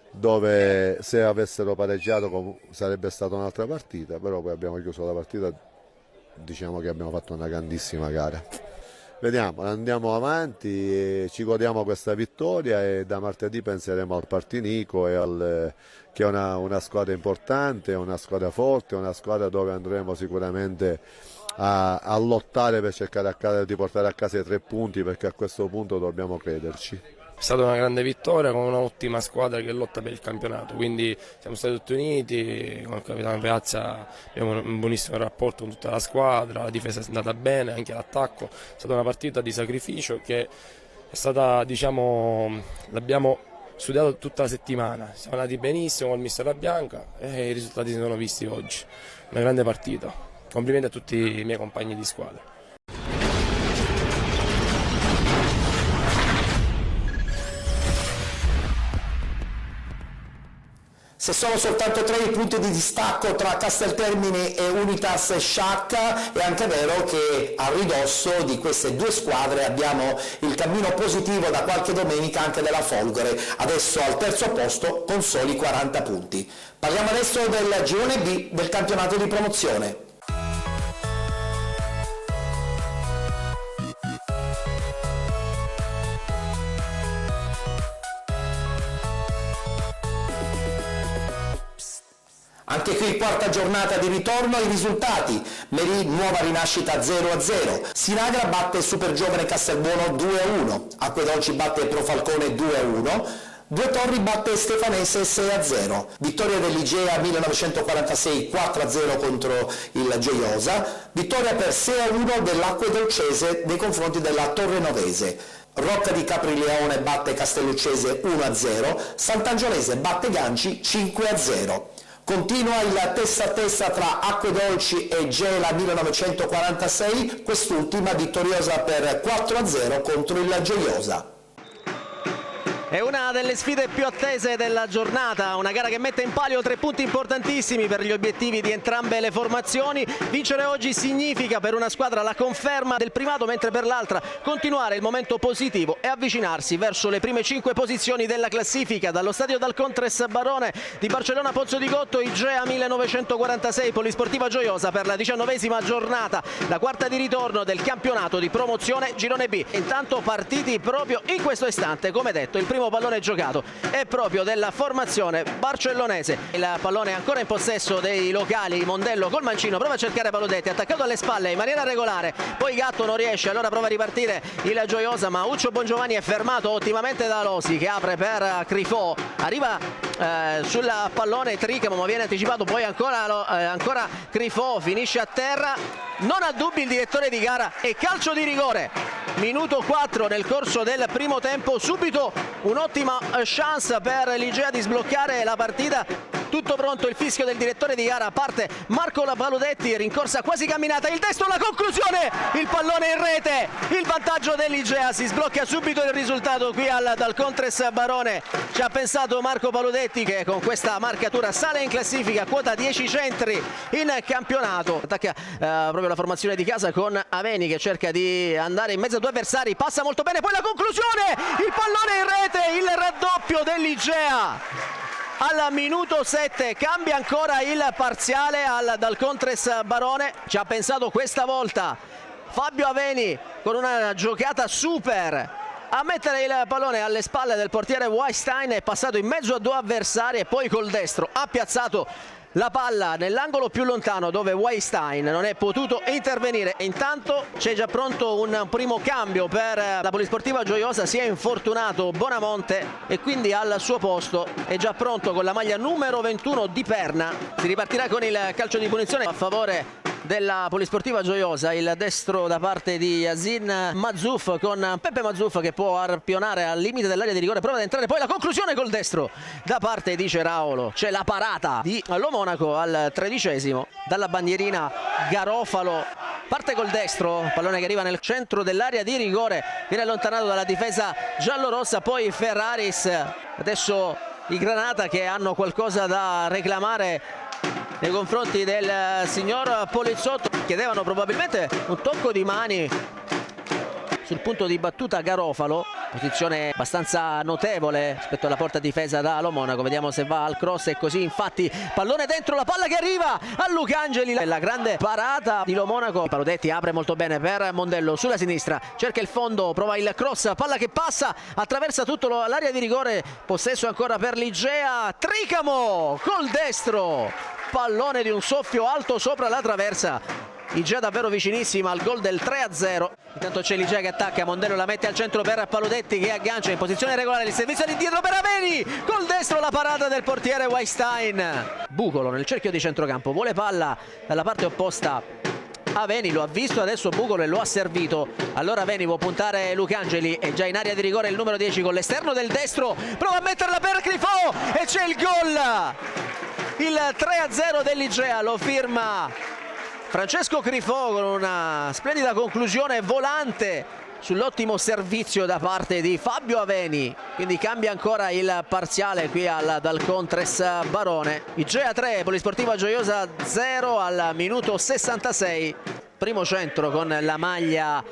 dove se avessero pareggiato sarebbe stata un'altra partita, però poi abbiamo chiuso la partita, diciamo che abbiamo fatto una grandissima gara. Vediamo, andiamo avanti, e ci godiamo questa vittoria e da martedì penseremo al Partinico che è una squadra importante, una squadra forte, una squadra dove andremo sicuramente a lottare per cercare di portare a casa i 3 punti, perché a questo punto dobbiamo crederci. È stata una grande vittoria con un'ottima squadra che lotta per il campionato, quindi siamo stati tutti uniti, con il capitano Piazza abbiamo un buonissimo rapporto con tutta la squadra, la difesa è andata bene, anche l'attacco, è stata una partita di sacrificio che è stata, diciamo, l'abbiamo studiato tutta la settimana, siamo andati benissimo con il mister La Bianca e i risultati si sono visti oggi, una grande partita, complimenti a tutti i miei compagni di squadra. Se sono soltanto 3 i punti di distacco tra Casteltermini e Unitas Sciacca, è anche vero che a ridosso di queste 2 squadre abbiamo il cammino positivo da qualche domenica anche della Folgore, adesso al terzo posto con soli 40 punti. Parliamo adesso del girone B del campionato di promozione. Anche qui quarta giornata di ritorno, i risultati: Merì nuova rinascita 0-0, Sinagra batte Super Giovane Castelbuono 2-1, Acquedolci batte Pro Falcone 2-1, Due Torri batte Stefanese 6-0, vittoria dell'Igea 1946 4-0 contro il Gioiosa, vittoria per 6-1 dell'Acquedolcese nei confronti della Torrenovese. Rocca di Caprileone batte Castelluccese 1-0, Sant'Angionese batte Ganci 5-0. Continua il testa a testa tra Acquedolci e Gela 1946, quest'ultima vittoriosa per 4-0 contro il Gioiosa. È una delle sfide più attese della giornata, una gara che mette in palio 3 punti importantissimi per gli obiettivi di entrambe le formazioni. Vincere oggi significa per una squadra la conferma del primato, mentre per l'altra continuare il momento positivo e avvicinarsi verso le prime 5 posizioni della classifica. Dallo stadio Dalcontres Barone di Barcellona Pozzo di Gotto, Igea 1946 Polisportiva Gioiosa per la 19ª giornata, la quarta di ritorno del campionato di promozione Girone B. Intanto partiti proprio in questo istante, come detto, il primo pallone giocato è proprio della formazione barcellonese. Il pallone è ancora in possesso dei locali, Mondello col mancino, prova a cercare Paludetti, attaccato alle spalle in maniera regolare, poi Gatto non riesce, allora prova a ripartire il Gioiosa, ma Uccio Bongiovanni è fermato ottimamente da Losi che apre per Crifò, arriva sul pallone Tricamo ma viene anticipato, poi ancora Crifò, finisce a terra, non ha dubbi il direttore di gara e calcio di rigore. Minuto 4 nel corso del primo tempo, subito un'ottima chance per l'Igea di sbloccare la partita. Tutto pronto, il fischio del direttore di gara, parte Marco Paludetti, rincorsa quasi camminata, il destro, la conclusione, il pallone in rete, il vantaggio dell'Igea, si sblocca subito il risultato qui al Dalcontres Barone. Ci ha pensato Marco Paludetti che con questa marcatura sale in classifica, quota 10 centri in campionato. Attacca proprio la formazione di casa con Aveni che cerca di andare in mezzo a 2 avversari, passa molto bene, poi la conclusione, il pallone in rete, il raddoppio dell'Igea. Al minuto 7 cambia ancora il parziale al Dalcontres Barone, ci ha pensato questa volta Fabio Aveni con una giocata super a mettere il pallone alle spalle del portiere Weinstein, è passato in mezzo a 2 avversari e poi col destro ha piazzato la palla nell'angolo più lontano dove Weinstein non è potuto intervenire. E intanto c'è già pronto un primo cambio per la Polisportiva Gioiosa, si è infortunato Bonamonte e quindi al suo posto è già pronto con la maglia numero 21 Di Perna. Si ripartirà con il calcio di punizione a favore della Polisportiva Gioiosa, il destro da parte di Yasin Mazzouf, con Peppe Mazzouf che può arpionare al limite dell'area di rigore, prova ad entrare, poi la conclusione col destro da parte di Ceraolo. C'è la parata di Lo Monaco al 13°, dalla bandierina Garofalo parte col destro, pallone che arriva nel centro dell'area di rigore, viene allontanato dalla difesa giallorossa, poi Ferraris, adesso i Granata che hanno qualcosa da reclamare nei confronti del signor Polizzotto, chiedevano probabilmente un tocco di mani sul punto di battuta Garofalo, posizione abbastanza notevole rispetto alla porta difesa da Lo Monaco. Vediamo se va al cross, e così infatti pallone dentro, la palla che arriva a Lucangeli, la grande parata di Lo Monaco. Palodetti apre molto bene per Mondello sulla sinistra, cerca il fondo, prova il cross, palla che passa, attraversa tutto l'area di rigore, possesso ancora per l'Igea, Tricamo col destro, pallone di un soffio alto sopra la traversa. Igea davvero vicinissima al gol del 3-0. Intanto c'è l'Igea che attacca, Mondello la mette al centro per Palodetti che aggancia in posizione regolare, il servizio all'indietro per Aveni, col destro la parata del portiere Weinstein. Bucolo nel cerchio di centrocampo, vuole palla dalla parte opposta. Aveni lo ha visto adesso Bucolo e lo ha servito, allora Aveni può puntare Lucangeli, è già in area di rigore il numero 10 con l'esterno del destro, prova a metterla per Grifo e c'è il gol. Il 3-0 dell'Igea lo firma Francesco Grifo con una splendida conclusione volante sull'ottimo servizio da parte di Fabio Aveni, quindi cambia ancora il parziale qui dal Contres Barone. Igea 3, Polisportiva Gioiosa 0 al minuto 66. Primo centro con la maglia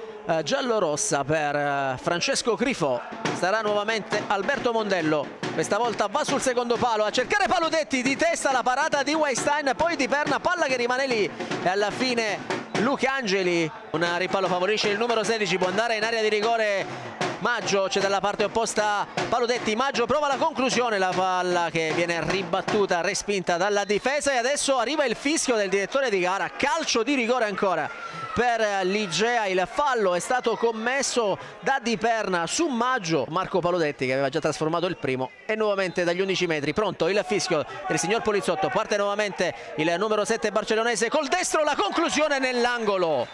giallorossa per Francesco Grifo. Sarà nuovamente Alberto Mondello, questa volta va sul secondo palo a cercare Palodetti, di testa la parata di Weinstein, poi Di Perna, palla che rimane lì e alla fine Lucangeli, un ripallo favorisce il numero 16, può andare in area di rigore Maggio, c'è dalla parte opposta Palodetti, Maggio prova la conclusione, la palla che viene ribattuta, respinta dalla difesa e adesso arriva il fischio del direttore di gara, calcio di rigore ancora per l'Igea. Il fallo è stato commesso da Di Perna su Maggio, Marco Palodetti che aveva già trasformato il primo, e nuovamente dagli 11 metri pronto il fischio del signor Polizzotto, parte nuovamente il numero 7 barcellonese col destro, la conclusione nell'angolo.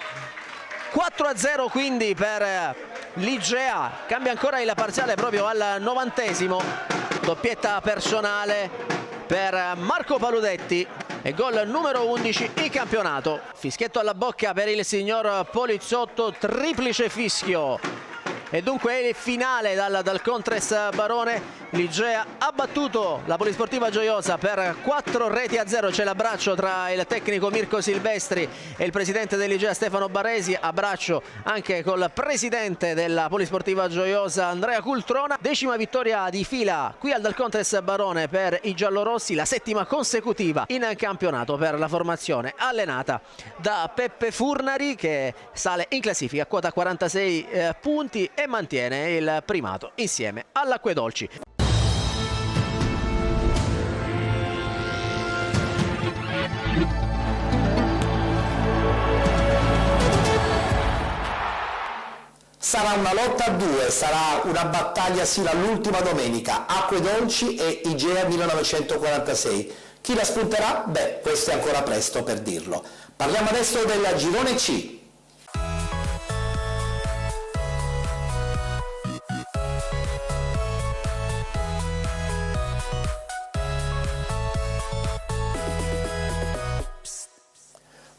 4-0 quindi per l'Igea, cambia ancora il parziale proprio al 90°, doppietta personale per Marco Palodetti e gol numero 11 in campionato. Fischietto alla bocca per il signor Polizzotto, triplice fischio e dunque è il finale dal Contres Barone. L'Igea ha battuto la Polisportiva Gioiosa per 4-0. C'è l'abbraccio tra il tecnico Mirko Silvestri e il presidente dell'Igea Stefano Baresi, abbraccio anche col presidente della Polisportiva Gioiosa Andrea Cultrona. 10ª vittoria di fila qui al Contres Barone per i giallorossi, la 7ª consecutiva in campionato per la formazione allenata da Peppe Furnari, che sale in classifica a quota 46 punti e mantiene il primato insieme all'Acquedolci. Sarà una lotta a due, sarà una battaglia sino all'ultima domenica, Acquedolci e Igea 1946. Chi la spunterà? Beh, questo è ancora presto per dirlo. Parliamo adesso del girone C.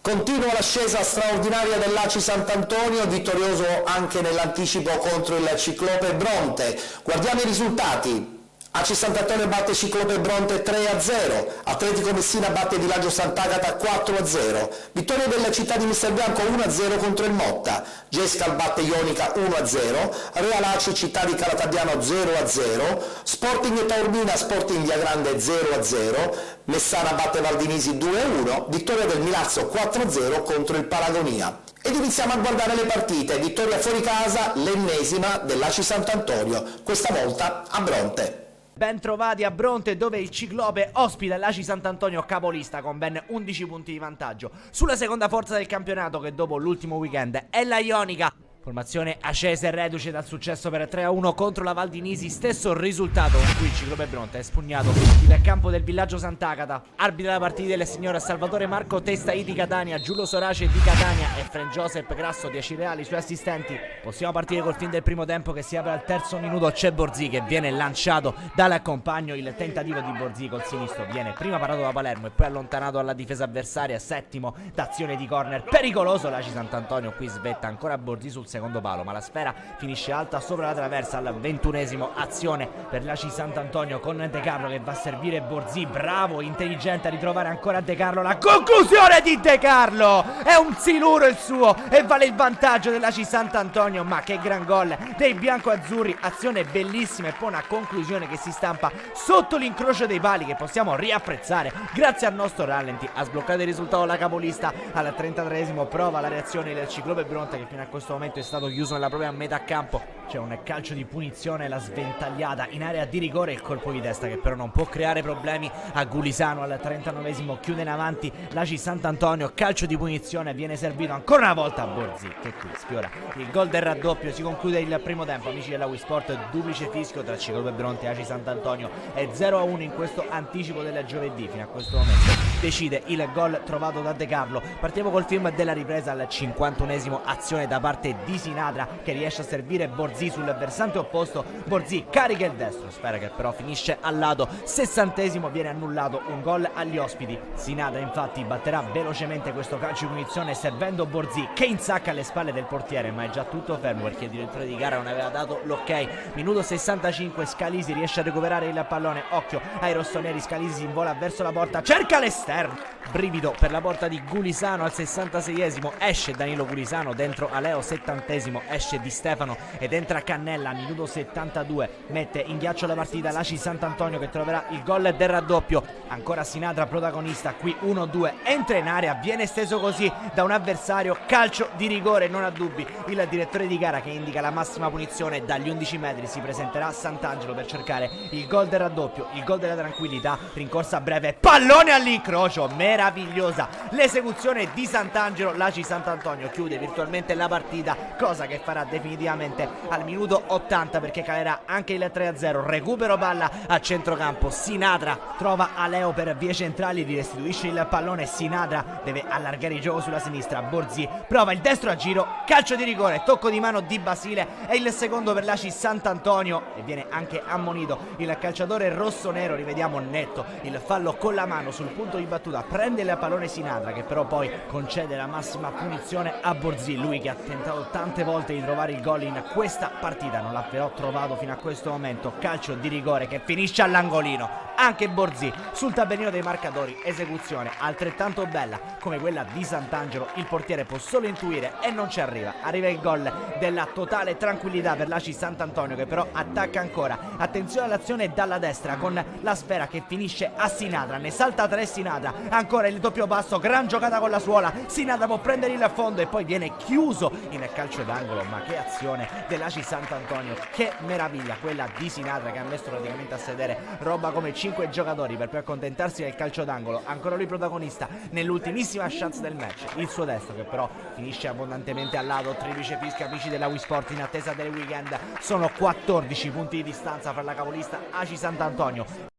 Continua l'ascesa straordinaria dell'Aci Sant'Antonio, vittorioso anche nell'anticipo contro il Ciclope Bronte. Guardiamo i risultati. AC Sant'Antonio batte Ciclope Bronte 3-0, Atletico Messina batte Villaggio Sant'Agata 4-0, vittoria della città di Misterbianco 1-0 contro il Motta, Gescal batte Ionica 1-0, Real AC città di Calatabbiano 0-0, Sporting Taormina Sporting Viagrande 0-0, Messana batte Valdinisi 2-1, vittoria del Milazzo 4-0 contro il Palagonia. Ed iniziamo a guardare le partite, vittoria fuori casa, l'ennesima dell'ACI Sant'Antonio, questa volta a Bronte. Ben trovati a Bronte, dove il Ciclope ospita l'ACI Sant'Antonio capolista con ben 11 punti di vantaggio sulla seconda forza del campionato, che dopo l'ultimo weekend è la Ionica. Formazione accesa e reduce dal successo per 3-1 contro la Valdinisi, stesso risultato con cui il Ciclope Bronte è spugnato il campo del Villaggio Sant'Agata. Arbitra la partita il signor Salvatore Marco Testaì di Catania, Giulio Sorace di Catania e Fren Joseph Grasso di Acireali, i suoi assistenti. Possiamo partire col fin del primo tempo, che si apre al terzo minuto. C'è Borzì che viene lanciato dal compagno, il tentativo di Borzì col sinistro viene prima parato da Palermo e poi allontanato dalla difesa avversaria. Settimo d'azione di corner pericoloso, l'ACI Sant'Antonio qui svetta ancora Borzì sul secondo palo, ma la sfera finisce alta sopra la traversa al 21esimo. Azione per l'ACI Sant'Antonio con De Carlo che va a servire Borzì, bravo, intelligente a ritrovare ancora De Carlo. La conclusione di De Carlo è un siluro il suo e vale il vantaggio dell'ACI Sant'Antonio. Ma che gran gol dei biancoazzurri, azione bellissima e poi una conclusione che si stampa sotto l'incrocio dei pali, che possiamo riapprezzare grazie al nostro rallenti. Ha sbloccato il risultato la capolista al 33esimo, prova la reazione del Ciclope Bronte, che fino a questo momento è stato chiuso nella propria metà campo. C'è un calcio di punizione, la sventagliata in area di rigore, il colpo di testa che però non può creare problemi a Gulisano. Al 39esimo chiude in avanti l'ACI Sant'Antonio, calcio di punizione viene servito ancora una volta a Borzì, che qui sfiora il gol del raddoppio. Si conclude il primo tempo, amici della Wisport, duplice fischio tra Ciclope Bronte e ACI Sant'Antonio, è 0-1 in questo anticipo del giovedì. Fino a questo momento decide il gol trovato da De Carlo. Partiamo col film della ripresa al 51esimo, azione da parte di Sinadra che riesce a servire Borzì sul versante opposto. Borzì carica il destro, sfera che però finisce al lato. 60esimo, viene annullato un gol agli ospiti. Sinadra infatti batterà velocemente questo calcio di punizione servendo Borzì, che insacca alle spalle del portiere, ma è già tutto fermo perché il direttore di gara non aveva dato l'ok. Minuto 65, Scalisi riesce a recuperare il pallone, occhio ai rossoneri, Scalisi si invola verso la porta, cerca l'esterno, brivido per la porta di Gulisano. Al 66esimo esce Danilo Gulisano, dentro Aleo. 70esimo esce Di Stefano ed entra Cannella. Minuto 72 mette in ghiaccio la partita l'ACI Sant'Antonio, che troverà il gol del raddoppio. Ancora Sinadra protagonista, qui 1-2, entra in area, viene steso così da un avversario, calcio di rigore, non ha dubbi il direttore di gara, che indica la massima punizione. Dagli 11 metri si presenterà Sant'Angelo per cercare il gol del raddoppio, il gol della tranquillità. Rincorsa breve, pallone all'incrocio, meravigliosa l'esecuzione di Sant'Angelo. l'ACI Sant'Antonio chiude virtualmente la partita, cosa che farà definitivamente al minuto 80 perché calerà anche il 3-0. Recupero palla a centrocampo, Sinadra trova Aleo per vie centrali, gli restituisce il pallone. Sinadra deve allargare il gioco sulla sinistra, Borzì prova il destro a giro, calcio di rigore, tocco di mano di Basile, è il secondo per l'ACI Sant'Antonio e viene anche ammonito il calciatore rossonero. Rivediamo netto il fallo con la mano sul punto di battuta, prende il pallone Sinadra, che però poi concede la massima punizione a Borzì, lui che ha tentato tante volte di trovare il gol in questa partita, non l'ha però trovato fino a questo momento. Calcio di rigore che finisce all'angolino, anche Borzì sul tabellino dei marcatori, esecuzione altrettanto bella come quella di Sant'Angelo. Il portiere può solo intuire e non ci arriva. Arriva il gol della totale tranquillità per l'ACI Sant'Antonio, che però attacca ancora. Attenzione all'azione dalla destra con la sfera che finisce a Sinadra, ne salta 3 Sinadra, ancora il doppio passo, gran giocata con la suola, Sinadra può prendere il fondo e poi viene chiuso in calcio d'angolo. Ma che azione dell'ACI Sant'Antonio, che meraviglia quella di Sinadra, che ha messo praticamente a sedere roba come 5 giocatori per poi accontentarsi del calcio d'angolo. Ancora lui protagonista nell'ultimissima chance del match, il suo destro che però finisce abbondantemente al lato. Triplice fischio, amici della Wisport, in attesa del weekend. Sono 14 punti di distanza fra la capolista ACI Sant'Antonio.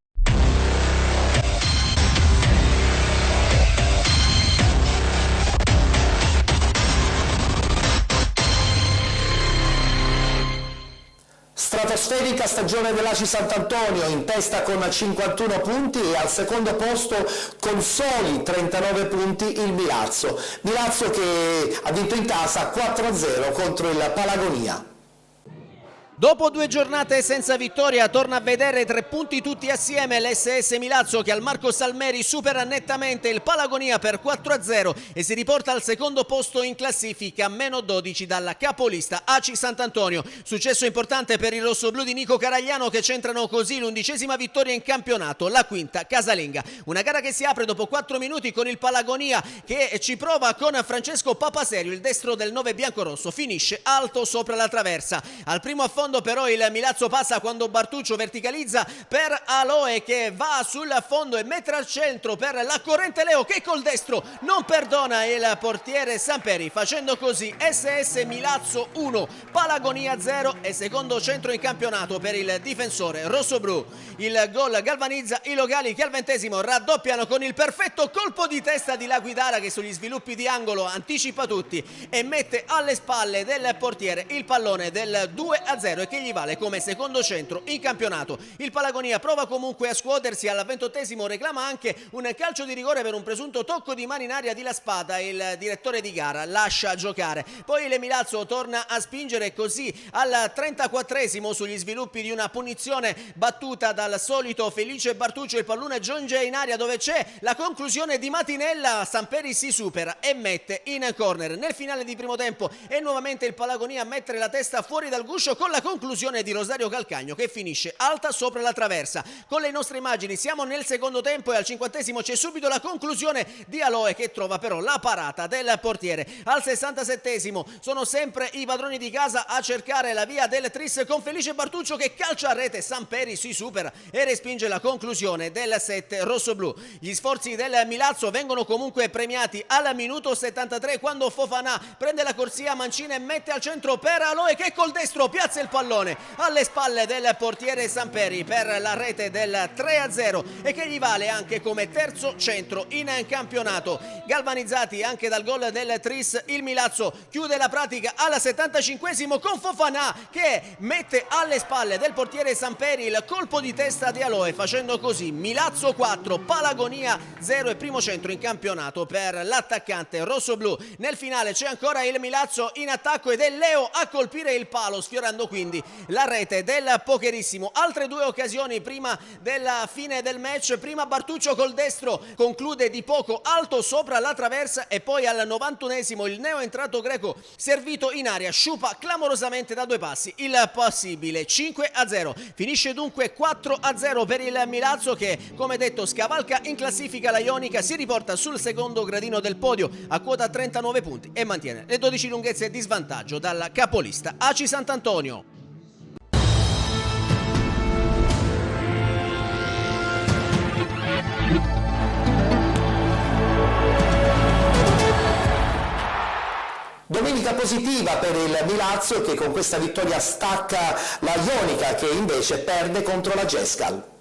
Stratosferica stagione dell'ACI Sant'Antonio, in testa con 51 punti e al secondo posto con soli 39 punti il Milazzo. Milazzo che ha vinto in casa 4-0 contro il Palagonia. Dopo 2 giornate senza vittoria torna a vedere 3 punti tutti assieme l'SS Milazzo, che al Marco Salmeri supera nettamente il Palagonia per 4-0 e si riporta al secondo posto in classifica, meno 12 dalla capolista ACI Sant'Antonio. Successo importante per i rossoblù di Nico Caragliano, che centrano così l'11ª vittoria in campionato, la quinta casalinga. Una gara che si apre dopo 4 minuti con il Palagonia che ci prova con Francesco Papaserio, il destro del 9 biancorosso, finisce alto sopra la traversa. Al primo affondo però il Milazzo passa quando Bartuccio verticalizza per Aloe, che va sul fondo e mette al centro per la corrente Leo, che col destro non perdona il portiere Samperi, facendo così SS Milazzo 1, Palagonia 0 e secondo centro in campionato per il difensore rossoblù. Il gol galvanizza i locali, che al 20° raddoppiano con il perfetto colpo di testa di Laguidara, che sugli sviluppi di angolo anticipa tutti e mette alle spalle del portiere il pallone del 2-0 e che gli vale come secondo centro in campionato. Il Palagonia prova comunque a scuotersi, al 28°, reclama anche un calcio di rigore per un presunto tocco di mano in aria di La Spada, il direttore di gara lascia giocare. Poi il Milazzo torna a spingere, così al 34° sugli sviluppi di una punizione battuta dal solito Felice Bartuccio il pallone giunge in aria dove c'è la conclusione di Matinella, Samperi si supera e mette in corner. Nel finale di primo tempo è nuovamente il Palagonia a mettere la testa fuori dal guscio, con la conclusione di Rosario Calcagno che finisce alta sopra la traversa. Con le nostre immagini siamo nel secondo tempo e al 50° c'è subito la conclusione di Aloe, che trova però la parata del portiere. Al 67° sono sempre i padroni di casa a cercare la via del tris con Felice Bartuccio che calcia a rete, Samperi si supera e respinge la conclusione del 7 rossoblù. Gli sforzi del Milazzo vengono comunque premiati al minuto 73 quando Fofanà prende la corsia mancina e mette al centro per Aloe, che col destro piazza il pallone alle spalle del portiere Samperi per la rete del 3-0 e che gli vale anche come terzo centro in campionato. Galvanizzati anche dal gol del tris, il Milazzo chiude la pratica al 75° con Fofanà che mette alle spalle del portiere Samperi il colpo di testa di Aloe, facendo così Milazzo 4, Palagonia 0 e primo centro in campionato per l'attaccante rossoblù. Nel finale c'è ancora il Milazzo in attacco ed è Leo a colpire il palo, sfiorando quindi la rete del pokerissimo. Altre 2 occasioni prima della fine del match, prima Bartuccio col destro conclude di poco alto sopra la traversa e poi al 91° il neo entrato greco servito in aria sciupa clamorosamente da 2 passi il possibile 5-0. Finisce dunque 4-0 per il Milazzo che, come detto, scavalca in classifica la Ionica, si riporta sul secondo gradino del podio a quota 39 punti e mantiene le 12 lunghezze di svantaggio dalla capolista ACI Sant'Antonio. Domenica positiva per il Milazzo, che con questa vittoria stacca la Ionica, che invece perde contro la Gescal.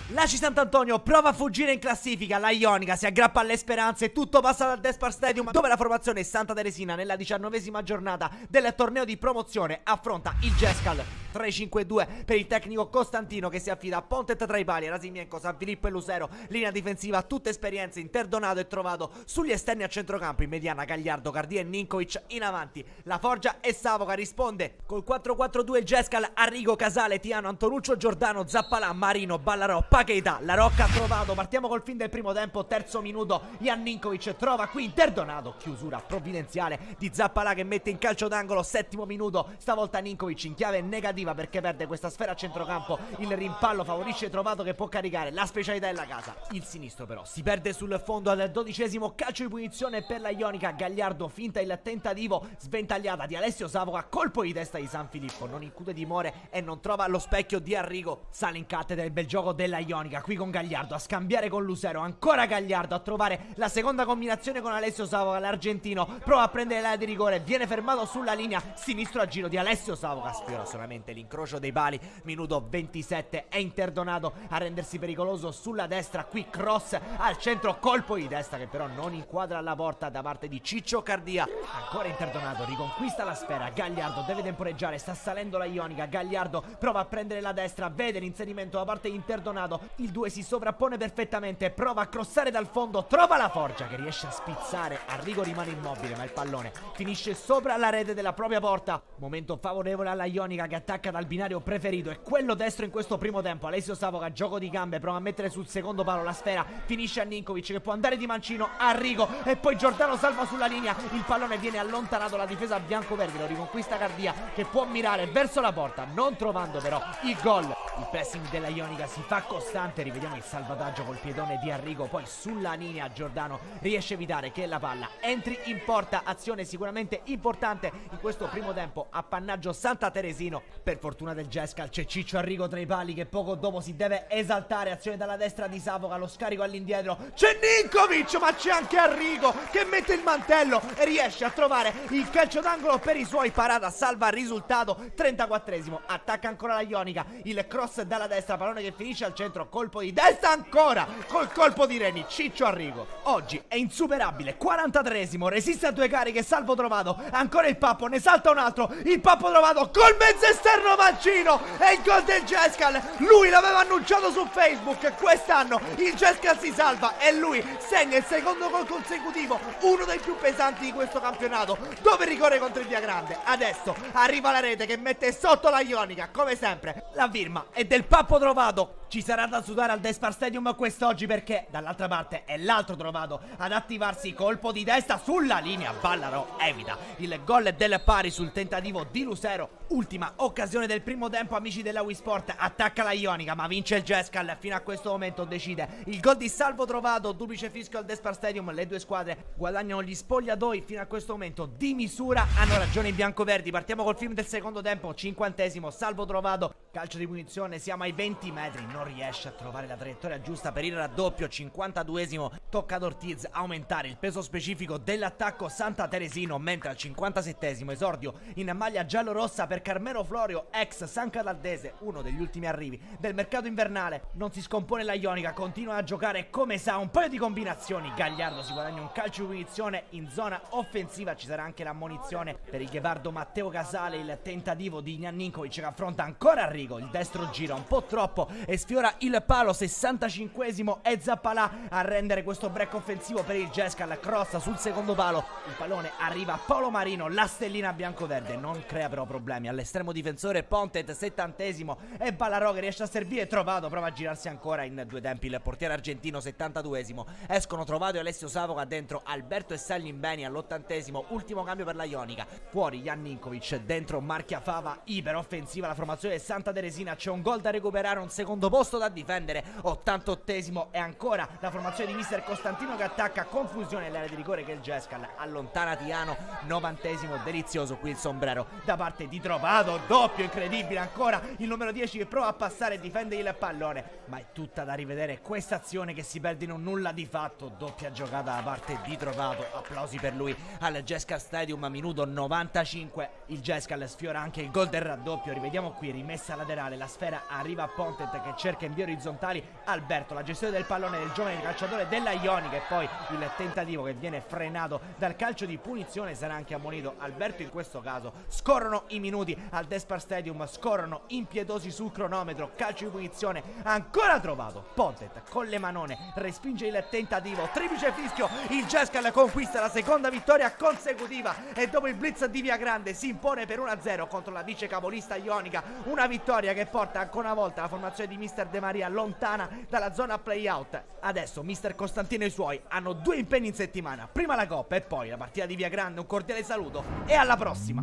L'ACI Sant'Antonio prova a fuggire in classifica, la Ionica si aggrappa alle speranze, tutto passa dal Despar Stadium dove la formazione Santa Teresina nella 19ª giornata del torneo di promozione affronta il Gescal. 3-5-2 per il tecnico Costantino che si affida a Pontet tra i pali, Rasimienko, San Filippo e Lucero, linea difensiva tutta esperienza, Interdonato e Trovato sugli esterni a centrocampo, in mediana Gagliardo, Cardia e Ninkovic in avanti, La Forgia e Savoca risponde col 4-4-2 il Gescal, Arrigo, Casale, Tiano, Antonuccio, Giordano, Zappalà, Marino, Ballarò, Paqueta, La Rocca, Trovato. Partiamo col fin del primo tempo, terzo minuto, Jan Ninkovic trova qui Interdonato, chiusura provvidenziale di Zappalà che mette in calcio d'angolo, 7° minuto, stavolta Ninkovic in chiave negativa perché perde questa sfera a centrocampo, il rimpallo favorisce Trovato che può caricare, la specialità della casa, il sinistro però si perde sul fondo al 12° calcio di punizione per la Ionica, Gagliardo finta il tentativo, sventagliata di Alessio Savoca, colpo di testa di San Filippo, non incute timore e non trova lo specchio di Arrigo, sale in cattedra il bel gioco della Ionica, qui con Gagliardo a scambiare con Lucero, ancora Gagliardo a trovare la seconda combinazione con Alessio Savoca, l'argentino prova a prendere l'area di rigore, viene fermato sulla linea, sinistro a giro di Alessio Savoca, sfiora solamente l'incrocio dei pali, minuto 27 è Interdonato a rendersi pericoloso sulla destra, qui cross al centro, colpo di testa che però non inquadra alla porta da parte di Ciccio Cardia, ancora Interdonato riconquista la sfera, Gagliardo deve temporeggiare, sta salendo la Ionica, Gagliardo prova a prendere la destra, vede l'inserimento da parte di Interdonato, il 2 si sovrappone perfettamente, prova a crossare dal fondo, trova la Forgia che riesce a spizzare, Arrigo rimane immobile ma il pallone finisce sopra la rete della propria porta. Momento favorevole alla Ionica che attacca dal binario preferito, è quello destro in questo primo tempo. Alessio Savoca, gioco di gambe, prova a mettere sul secondo palo la sfera, finisce a Ninkovic che può andare di mancino, Arrigo e poi Giordano salva sulla linea, il pallone viene allontanato, la difesa biancoverdi lo riconquista Cardia che può mirare verso la porta, non trovando però il gol. Il pressing della Ionica si fa costante, rivediamo il salvataggio col piedone di Arrigo, poi sulla linea Giordano riesce a evitare che la palla entri in porta, azione sicuramente importante in questo primo tempo, appannaggio Santa Teresino. Per fortuna del Gescal c'è Ciccio Arrigo tra i pali che poco dopo si deve esaltare, azione dalla destra di Savoca, lo scarico all'indietro, c'è Ninkovic ma c'è anche Arrigo che mette il mantello e riesce a trovare il calcio d'angolo per i suoi, parata salva il risultato. 34esimo, attacca ancora la Ionica, il cross dalla destra, pallone che finisce al centro, colpo di testa ancora col colpo di Reni, Ciccio Arrigo oggi è insuperabile. 43esimo, resiste a due cariche, salvo trovato, ancora il Pappo, ne salta un altro, il Pappo trovato col mezzo esterno mancino e il gol del Gescal. Lui l'aveva annunciato su Facebook, quest'anno il Gescal si salva e lui segna il secondo gol consecutivo, uno dei più pesanti di questo campionato, dove ricorre contro il Viagrande. Adesso arriva la rete che mette sotto la Ionica, come sempre la firma è del Pappo Trovato. Ci sarà da sudare al Despar Stadium quest'oggi perché dall'altra parte è l'altro Trovato ad attivarsi, colpo di testa sulla linea, Ballarò evita il gol del pari sul tentativo di Lucero. Ultima occasione del primo tempo, amici della Wii Sport, attacca la Ionica ma vince il Gescal, fino a questo momento decide il gol di Salvo Trovato, duplice fischio al Despar Stadium, le due squadre guadagnano gli spogliatoi fino a questo momento di misura, hanno ragione i biancoverdi. Partiamo col film del secondo tempo, 50esimo, Salvo Trovato, calcio di punizione, siamo ai 20 metri, non riesce a trovare la traiettoria giusta per il raddoppio. 52esimo, tocca ad Ortiz aumentare il peso specifico dell'attacco Santa Teresino, mentre al 57esimo esordio in maglia giallorossa per Carmelo Florio, ex San Cataldese, uno degli ultimi arrivi del mercato invernale. Non si scompone la Ionica, continua a giocare come sa, un paio di combinazioni, Gagliardo si guadagna un calcio di punizione in zona offensiva, ci sarà anche l'ammonizione per il ghepardo Matteo Casale, il tentativo di Ninkovic che affronta ancora Arrigo, il destro gira un po' troppo e sfiora il palo. 65esimo e Zappalà a rendere questo break offensivo per il Gescal, cross sul secondo palo, il pallone arriva a Paolo Marino, la stellina biancoverde non crea però problemi all'estremo difensore Pontet. 70esimo e Ballarò che riesce a servire, Trovato prova a girarsi ancora in due tempi il portiere argentino. 72esimo, escono Trovato e Alessio Savoca, dentro Alberto e Saglimbeni all'80esimo, ultimo cambio per la Ionica, fuori Jan Ninkovic, dentro Marchia Fava, iperoffensiva la formazione Santa Teresina, c'è un gol da recuperare, un secondo posto da difendere. 88esimo e ancora la formazione di mister Costantino che attacca, confusione nell'area di rigore che il Gescal allontana Tiano. 90esimo, delizioso qui il sombrero da parte di Trovato, doppio incredibile, ancora il numero 10 che prova a passare e difende il pallone, ma è tutta da rivedere questa azione che si perde in un nulla di fatto. Doppia giocata da parte di Trovato, applausi per lui al Gescal Stadium. Minuto 95, il Gescal sfiora anche il gol del raddoppio, rivediamo qui, rimessa laterale, la sfera arriva a Pontet che cerca invii orizzontali, Alberto, la gestione del pallone del giovane calciatore della Ionica e poi il tentativo che viene frenato dal calcio di punizione, sarà anche ammonito Alberto in questo caso. Scorrono i minuti al Despar Stadium, scorrono impietosi sul cronometro, calcio di punizione ancora Trovato, Pontet con le manone respinge il tentativo, triplice fischio, il Gescal conquista la seconda vittoria consecutiva e dopo il blitz di Viagrande si impone per 1-0 contro la vice capolista Ionica, una vittoria che porta ancora una volta la formazione di mister De Maria lontana dalla zona play-out. Adesso mister Costantino e i suoi hanno due impegni in settimana, prima la Coppa e poi la partita di Viagrande. Un cordiale saluto e alla prossima.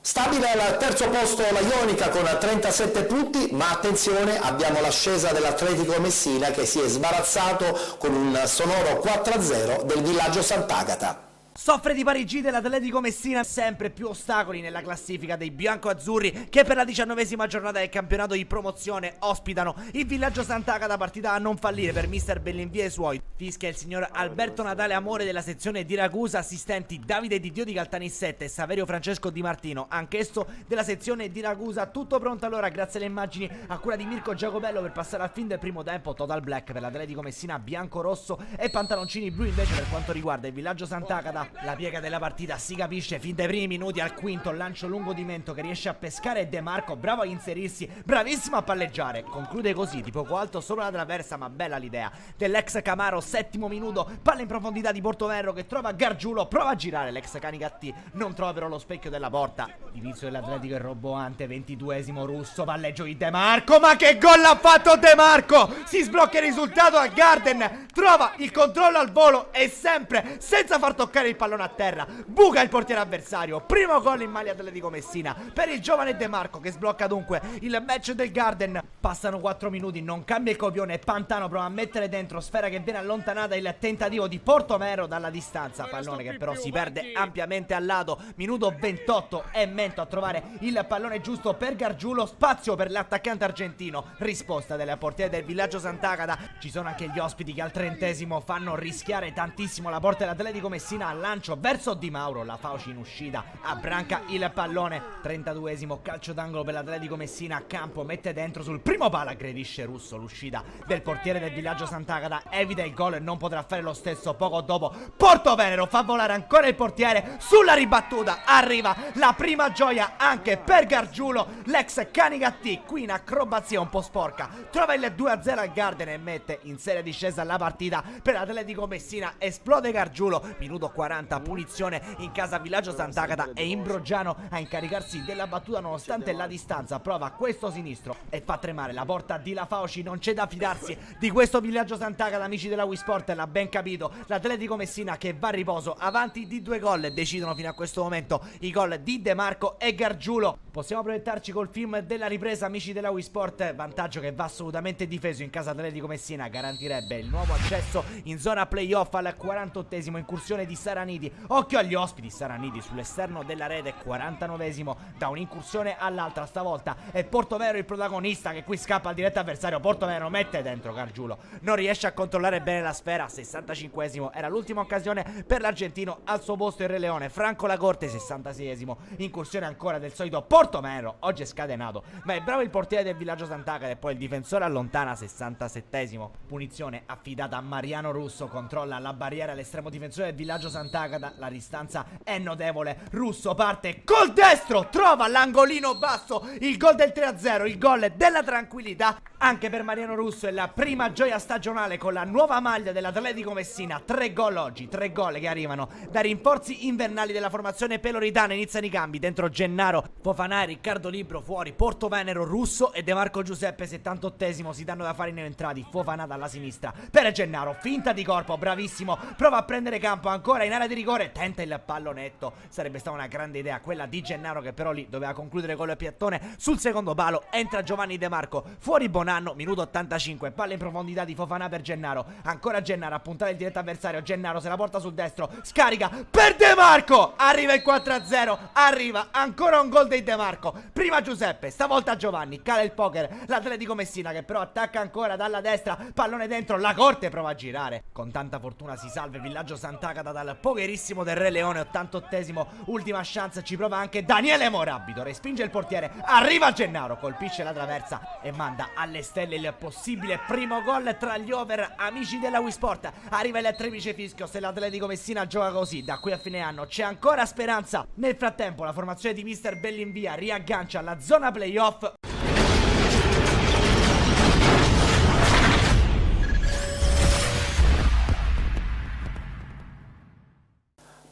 Stabile al terzo posto la Ionica con 37 punti, ma attenzione, abbiamo l'ascesa dell'Atletico Messina che si è sbarazzato con un sonoro 4-0 del Villaggio Sant'Agata. Soffre di parigite l'Atletico Messina, sempre più ostacoli nella classifica dei biancoazzurri che per la 19esima giornata del campionato di promozione ospitano il Villaggio Sant'Agata, partita a non fallire per mister Bellinvie e i suoi. Fischia il signor Alberto Natale Amore della sezione di Ragusa, assistenti Davide Di Dio di Caltanissette e Saverio Francesco Di Martino, anch'esso della sezione di Ragusa. Tutto pronto allora grazie alle immagini a cura di Mirko Giacobello per passare al fin del primo tempo. Total black per l'Atletico Messina, bianco-rosso e pantaloncini blu invece per quanto riguarda il Villaggio Sant'Agata. Sant'Agata. La piega della partita si capisce fin dai primi minuti. Al quinto lancio lungo di Mento che riesce a pescare De Marco, bravo a inserirsi, bravissimo a palleggiare. Conclude così, di poco alto solo la traversa, ma bella l'idea dell'ex Camaro. Settimo minuto, palla in profondità di Portoverro che trova Gargiulo, prova a girare l'ex Canicattì, non trova però lo specchio della porta. L'inizio dell'Atletico è roboante. 22esimo Russo, palleggio di De Marco, ma che gol ha fatto De Marco! Si sblocca il risultato al Garden, trova il controllo al volo e sempre senza far toccare il pallone a terra buca il portiere avversario. Primo gol in maglia Atletico Messina per il giovane De Marco che sblocca dunque il match del Garden. Passano 4 minuti, non cambia il copione, Pantano prova a mettere dentro, sfera che viene allontanata, il tentativo di Portomero dalla distanza, pallone che però si perde ampiamente al lato. Minuto 28 e Mento a trovare il pallone giusto per Gargiulo, spazio per l'attaccante argentino, risposta della portiere del Villaggio Sant'Agata. Ci sono anche gli ospiti che al 30esimo fanno rischiare tantissimo la porta dell'Atletico Messina. Al lancio verso Di Mauro, la Fauci in uscita abbranca il pallone. 32esimo calcio d'angolo per l'Atletico Messina, a campo mette dentro sul primo palo, aggredisce Russo, l'uscita del portiere del Villaggio Sant'Agata evita il gol e non potrà fare lo stesso poco dopo. Portovenero fa volare ancora il portiere, sulla ribattuta arriva la prima gioia anche per Gargiulo, l'ex Canicattì qui in acrobazia un po' sporca trova il 2-0 al Garden e mette in serie discesa la partita per l'Atletico Messina. Esplode Gargiulo, minuto 40, punizione in casa Villaggio Sant'Agata e Imbrogiano a incaricarsi della battuta nonostante la distanza, prova questo sinistro e fa tremare la porta di La Fauci. Non c'è da fidarsi di questo Villaggio Sant'Agata, amici della Wisport, l'ha ben capito l'Atletico Messina che va a riposo avanti di 2 gol. Decidono fino a questo momento i gol di De Marco e Gargiulo. Possiamo proiettarci col film della ripresa, amici della Wisport, vantaggio che va assolutamente difeso in casa Atletico Messina, garantirebbe il nuovo accesso in zona playoff al 48esimo, incursione di Saranidi, occhio agli ospiti, Saranidi sull'esterno della rete, 49esimo, da un'incursione all'altra, stavolta è Portovero il protagonista che qui scappa al diretto avversario. Portovero mette dentro Gargiulo, non riesce a controllare bene la sfera, 65esimo, era l'ultima occasione per l'argentino, al suo posto il Re Leone, Franco Lacorte, 66esimo, incursione ancora del solito Portomero, oggi è scatenato, ma è bravo il portiere del Villaggio Sant'Agata e poi il difensore allontana, 67esimo, punizione affidata a Mariano Russo, controlla la barriera all'estremo difensore del Villaggio Sant'Agata, la distanza è notevole, Russo parte col destro, trova l'angolino basso, il gol del 3-0, il gol della tranquillità anche per Mariano Russo, è la prima gioia stagionale con la nuova maglia dell'Atletico Messina. 3 gol oggi, 3 gol che arrivano da rinforzi invernali della formazione peloritana. Iniziano i cambi, dentro Gennaro, Fofana, Riccardo Libro, fuori Portovenero, Russo e De Marco Giuseppe. 78esimo, si danno da fare in entrati, Fofana dalla sinistra per Gennaro, finta di corpo, bravissimo, prova a prendere campo ancora in area di rigore, tenta il pallonetto, sarebbe stata una grande idea quella di Gennaro che però lì doveva concludere con il piattone. Sul secondo palo entra Giovanni De Marco, fuori Bonanno, minuto 85, palla in profondità di Fofana per Gennaro, ancora Gennaro a puntare il diretto avversario, Gennaro se la porta sul destro, scarica per De Marco, arriva il 4-0, arriva ancora un gol di De Marco, prima Giuseppe, stavolta Giovanni, cala il poker, l'Atletico Messina che però attacca ancora dalla destra, pallone dentro, Lacorte prova a girare, con tanta fortuna si salva il Villaggio Sant'Agata dal pokerissimo del Re Leone. 88esimo, ultima chance, ci prova anche Daniele Morabito, respinge il portiere, arriva Gennaro, colpisce la traversa e manda alle stelle il possibile primo gol tra gli over, amici della Wisport. Arriva il triplice fischio se l'Atletico Messina gioca così da qui a fine anno, c'è ancora speranza. Nel frattempo la formazione di Mister Bellinvia riaggancia alla zona playoff.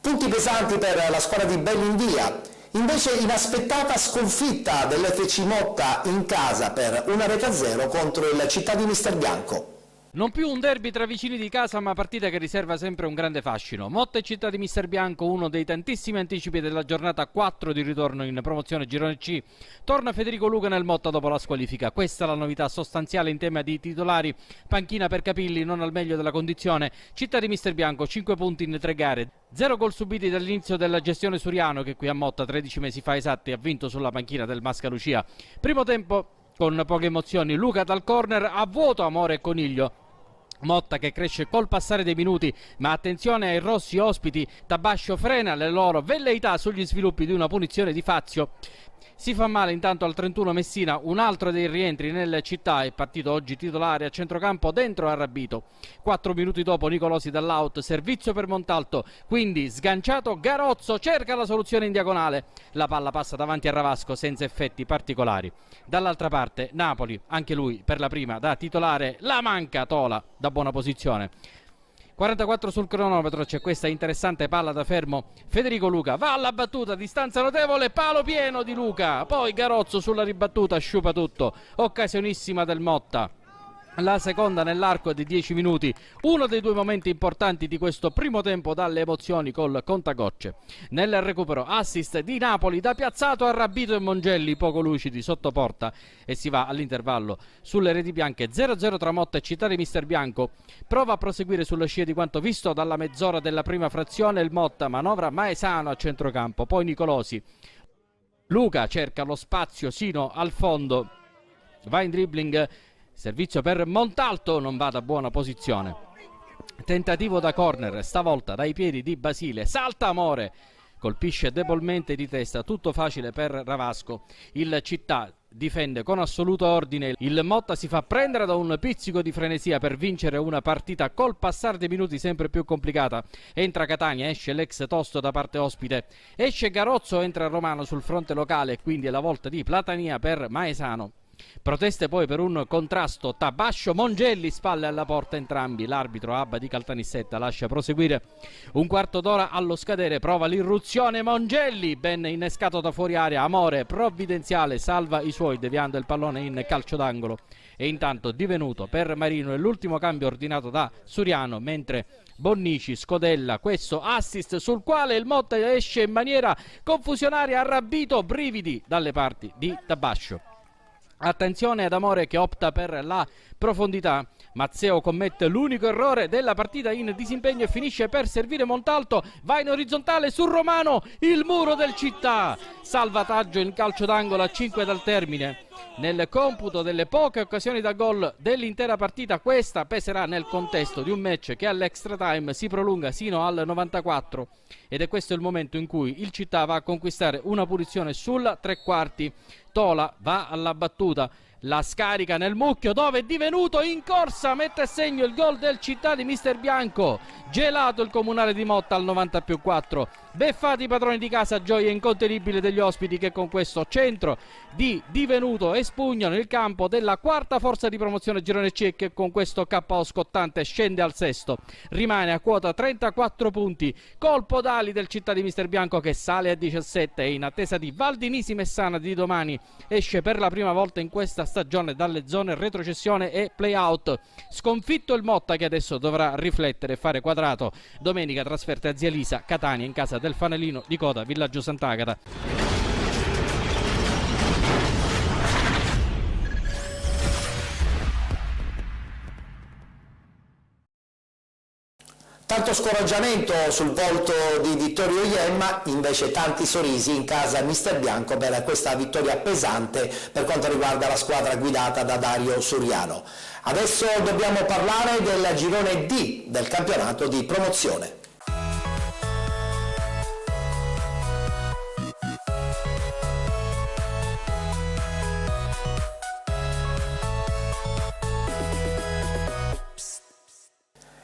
Punti pesanti per la squadra di Bellinvia. Invece inaspettata sconfitta dell'FC Motta in casa per 1-0 contro il Città di Mister Bianco. Non più un derby tra vicini di casa, ma partita che riserva sempre un grande fascino. Motta e Città di Mister Bianco, uno dei tantissimi anticipi della giornata 4 di ritorno in promozione Girone C. Torna Federico Luca nel Motta dopo la squalifica. Questa è la novità sostanziale in tema di titolari. Panchina per Capilli, non al meglio della condizione. Città di Mister Bianco, 5 punti in 3 gare. 0 gol subiti dall'inizio della gestione Suriano, che qui a Motta 13 mesi fa esatti ha vinto sulla panchina del Mascalucia. Primo tempo con poche emozioni, Luca dal corner a vuoto, Amore e Coniglio. Motta che cresce col passare dei minuti, ma attenzione ai rossi ospiti, Tabascio frena le loro velleità sugli sviluppi di una punizione di Fazio. Si fa male intanto al 31 Messina, un altro dei rientri nelle città, è partito oggi titolare a centrocampo dentro Arrabito. 4 minuti dopo Nicolosi dall'out, servizio per Montalto, quindi sganciato Garozzo, cerca la soluzione in diagonale. La palla passa davanti a Ravasco senza effetti particolari. Dall'altra parte Napoli, anche lui per la prima da titolare, la manca Tola da buona posizione. 44 sul cronometro, c'è questa interessante palla da fermo. Federico Luca va alla battuta, distanza notevole, palo pieno di Luca, poi Garozzo sulla ribattuta sciupa tutto, occasionissima del Motta. La seconda nell'arco di 10 minuti, uno dei due momenti importanti di questo primo tempo dalle emozioni col contagocce. Nel recupero assist di Napoli da Piazzato, Arrabito e Mongelli poco lucidi sotto porta e si va all'intervallo sulle reti bianche. 0-0 tra Motta e Città di Mister Bianco. Prova a proseguire sulla scia di quanto visto dalla mezz'ora della prima frazione il Motta, manovra Maesano a centrocampo, poi Nicolosi. Luca cerca lo spazio sino al fondo, va in dribbling. Servizio per Montalto, non va da buona posizione. Tentativo da corner, stavolta dai piedi di Basile. Salta Amore, colpisce debolmente di testa, tutto facile per Ravasco. Il Città difende con assoluto ordine. Il Motta si fa prendere da un pizzico di frenesia per vincere una partita col passare dei minuti sempre più complicata. Entra Catania, esce l'ex Tosto da parte ospite. Esce Garozzo, entra Romano sul fronte locale, quindi è la volta di Platania per Maesano. Proteste poi per un contrasto Tabascio Mongelli, spalle alla porta entrambi. L'arbitro Abba di Caltanissetta lascia proseguire. Un quarto d'ora allo scadere, prova l'irruzione Mongelli, ben innescato da fuori area. Amore provvidenziale salva i suoi deviando il pallone in calcio d'angolo. E intanto divenuto per Marino è l'ultimo cambio ordinato da Suriano, mentre Bonnici scodella questo assist sul quale il Motta esce in maniera confusionaria. Arrabito, brividi dalle parti di Tabascio. Attenzione ad Amore che opta per la profondità. Mazzeo commette l'unico errore della partita in disimpegno e finisce per servire Montalto. Va in orizzontale su Romano, il muro del Città. Salvataggio in calcio d'angolo a 5 dal termine. Nel computo delle poche occasioni da gol dell'intera partita, questa peserà nel contesto di un match che all'extra time si prolunga sino al 94 ed è questo il momento in cui il Città va a conquistare una punizione sul tre quarti. Tola va alla battuta, la scarica nel mucchio dove è divenuto in corsa, mette a segno il gol del Città di Mister Bianco. Gelato il comunale di Motta al 90+4. Beffati i padroni di casa, gioia incontenibile degli ospiti che con questo centro di divenuto espugnano il campo della quarta forza di promozione girone C e che con questo KO scottante scende al sesto. Rimane a quota 34 punti. Colpo d'ali del Città di Mister Bianco che sale a 17 e in attesa di Valdinisi Messana di domani esce per la prima volta in questa stagione dalle zone retrocessione e play-out. Sconfitto il Motta che adesso dovrà riflettere e fare quadrato. Domenica trasferta a Zia Lisa, Catania in casa del Fanalino di Coda, Villaggio Sant'Agata. Tanto scoraggiamento sul volto di Vittorio Iemma, invece tanti sorrisi in casa Mister Bianco per questa vittoria pesante per quanto riguarda la squadra guidata da Dario Suriano. Adesso dobbiamo parlare del girone D del campionato di promozione.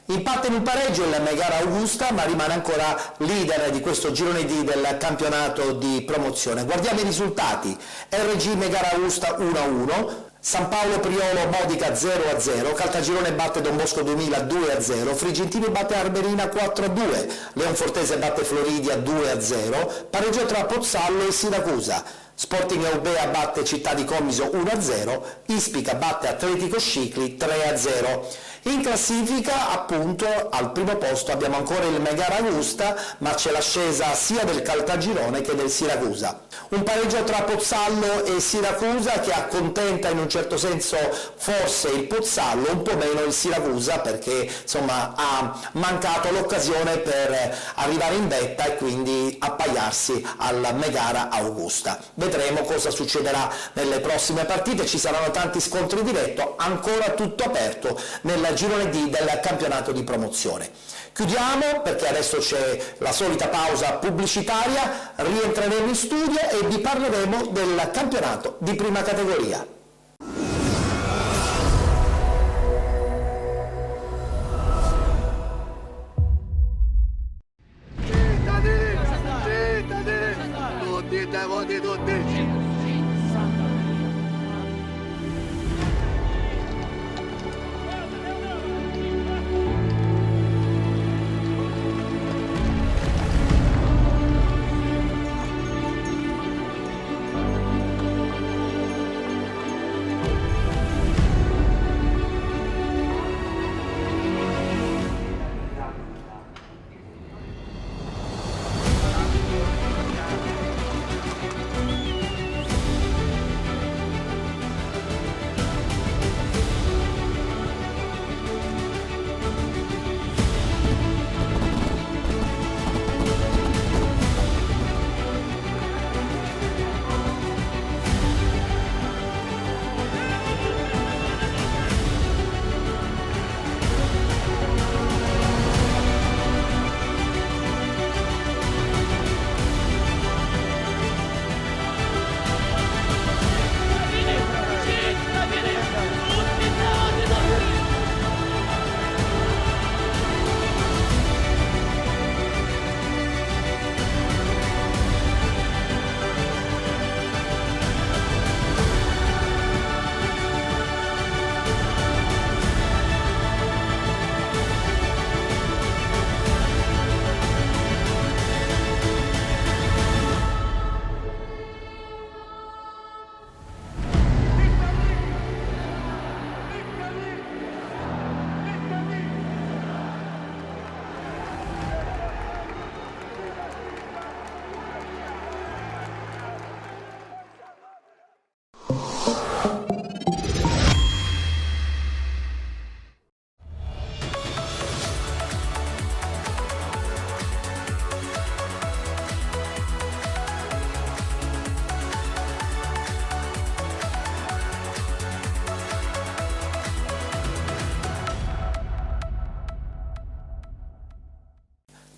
Impatto in un pareggio il Megara Augusta, ma rimane ancora leader di questo girone D del campionato di promozione. Guardiamo i risultati: RG Megara Augusta 1-1, San Paolo Priolo Modica 0-0, Caltagirone batte Don Bosco 2000 2-0, Frigentini batte Arberina 4-2, Leonfortese batte Floridia 2-0, pareggio tra Pozzallo e Siracusa. Sporting Eubea batte Città di Comiso 1-0, Ispica batte Atletico Scicli 3-0. In classifica, appunto, al primo posto abbiamo ancora il Megara Augusta, ma c'è l'ascesa sia del Caltagirone che del Siracusa. Un pareggio tra Pozzallo e Siracusa che accontenta in un certo senso forse il Pozzallo, un po' meno il Siracusa, perché insomma ha mancato l'occasione per arrivare in vetta e quindi appaiarsi al Megara Augusta. Vedremo cosa succederà nelle prossime partite, ci saranno tanti scontri diretto, ancora tutto aperto nel girone D del campionato di promozione. Chiudiamo perché adesso c'è la solita pausa pubblicitaria, rientreremo in studio e e vi parleremo del campionato di prima categoria.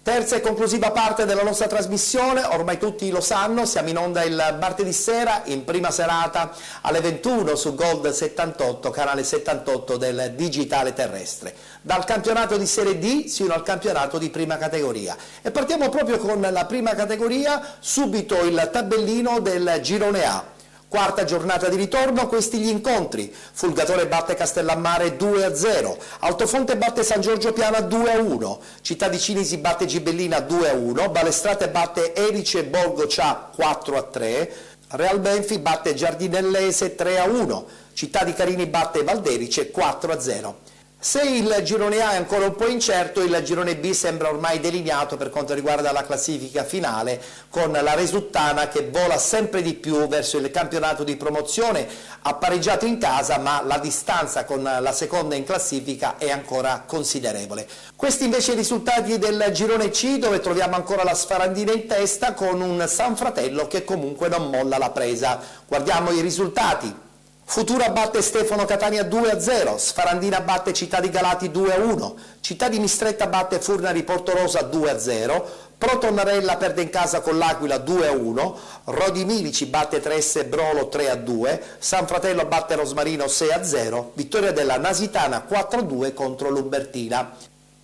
Terza e conclusiva parte della nostra trasmissione, ormai tutti lo sanno, siamo in onda il martedì sera, in prima serata alle 21 su Gold 78, canale 78 del digitale terrestre, dal campionato di Serie D sino al campionato di prima categoria. E partiamo proprio con la prima categoria, subito il tabellino del Girone A. Quarta giornata di ritorno, questi gli incontri. Fulgatore batte Castellammare 2-0, Altofonte batte San Giorgio Piana 2-1, Città di Cinisi batte Gibellina 2-1, Balestrate batte Erice Borgo Cia 4-3, Real Benfi batte Giardinellese 3-1, Città di Carini batte Valderice 4-0. Se il girone A è ancora un po' incerto, il girone B sembra ormai delineato per quanto riguarda la classifica finale, con la Resuttana che vola sempre di più verso il campionato di promozione, ha pareggiato in casa ma la distanza con la seconda in classifica è ancora considerevole. Questi invece i risultati del girone C, dove troviamo ancora la Sfarandina in testa con un San Fratello che comunque non molla la presa. Guardiamo i risultati. Futura batte Stefano Catania 2-0, Sfarandina batte Città di Galati 2-1, Città di Mistretta batte Furnari Portorosa 2-0, Protonnarella perde in casa con l'Aquila 2-1, Rodi Milici batte Tresse Brolo 3-2, San Fratello batte Rosmarino 6-0, vittoria della Nasitana 4-2 contro l'Umbertina.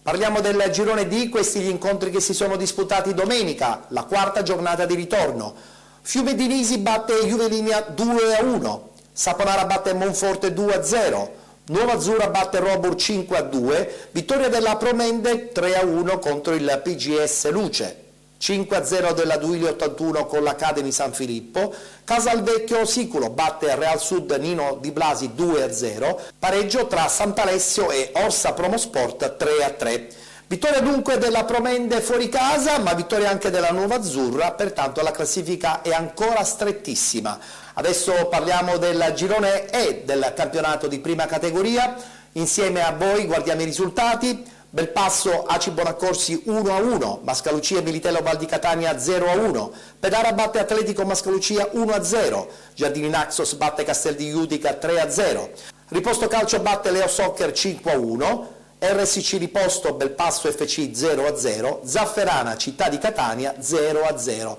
Parliamo del girone D, questi gli incontri che si sono disputati domenica, la quarta giornata di ritorno. Fiume di Nisi batte Juvelinia 2-1. Saponara batte Monforte 2-0, Nuova Azzurra batte Robur 5-2, vittoria della Promende 3-1 contro il PGS Luce, 5-0 della Duilio 81 con l'Academy San Filippo, Casalvecchio Siculo batte Real Sud Nino Di Blasi 2-0, pareggio tra Sant'Alessio e Orsa Promosport 3-3. Vittoria dunque della Promende fuori casa, ma vittoria anche della Nuova Azzurra, pertanto la classifica è ancora strettissima. Adesso parliamo del girone E del campionato di prima categoria, insieme a voi guardiamo i risultati. Belpasso Aci Bonaccorsi 1-1, Mascalucia Militello Val di Catania 0-1, Pedara batte Atletico Mascalucia 1-0, Giardini Naxos batte Castel di Judica 3-0, Riposto Calcio batte Leo Soccer 5-1, RSC Riposto Belpasso FC 0-0, Zafferana Città di Catania 0-0.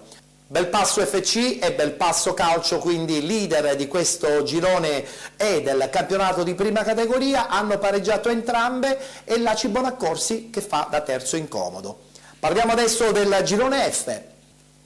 Belpasso FC e Belpasso Calcio, quindi leader di questo girone E del campionato di prima categoria, hanno pareggiato entrambe e la Cibonaccorsi che fa da terzo incomodo. Parliamo adesso del girone F.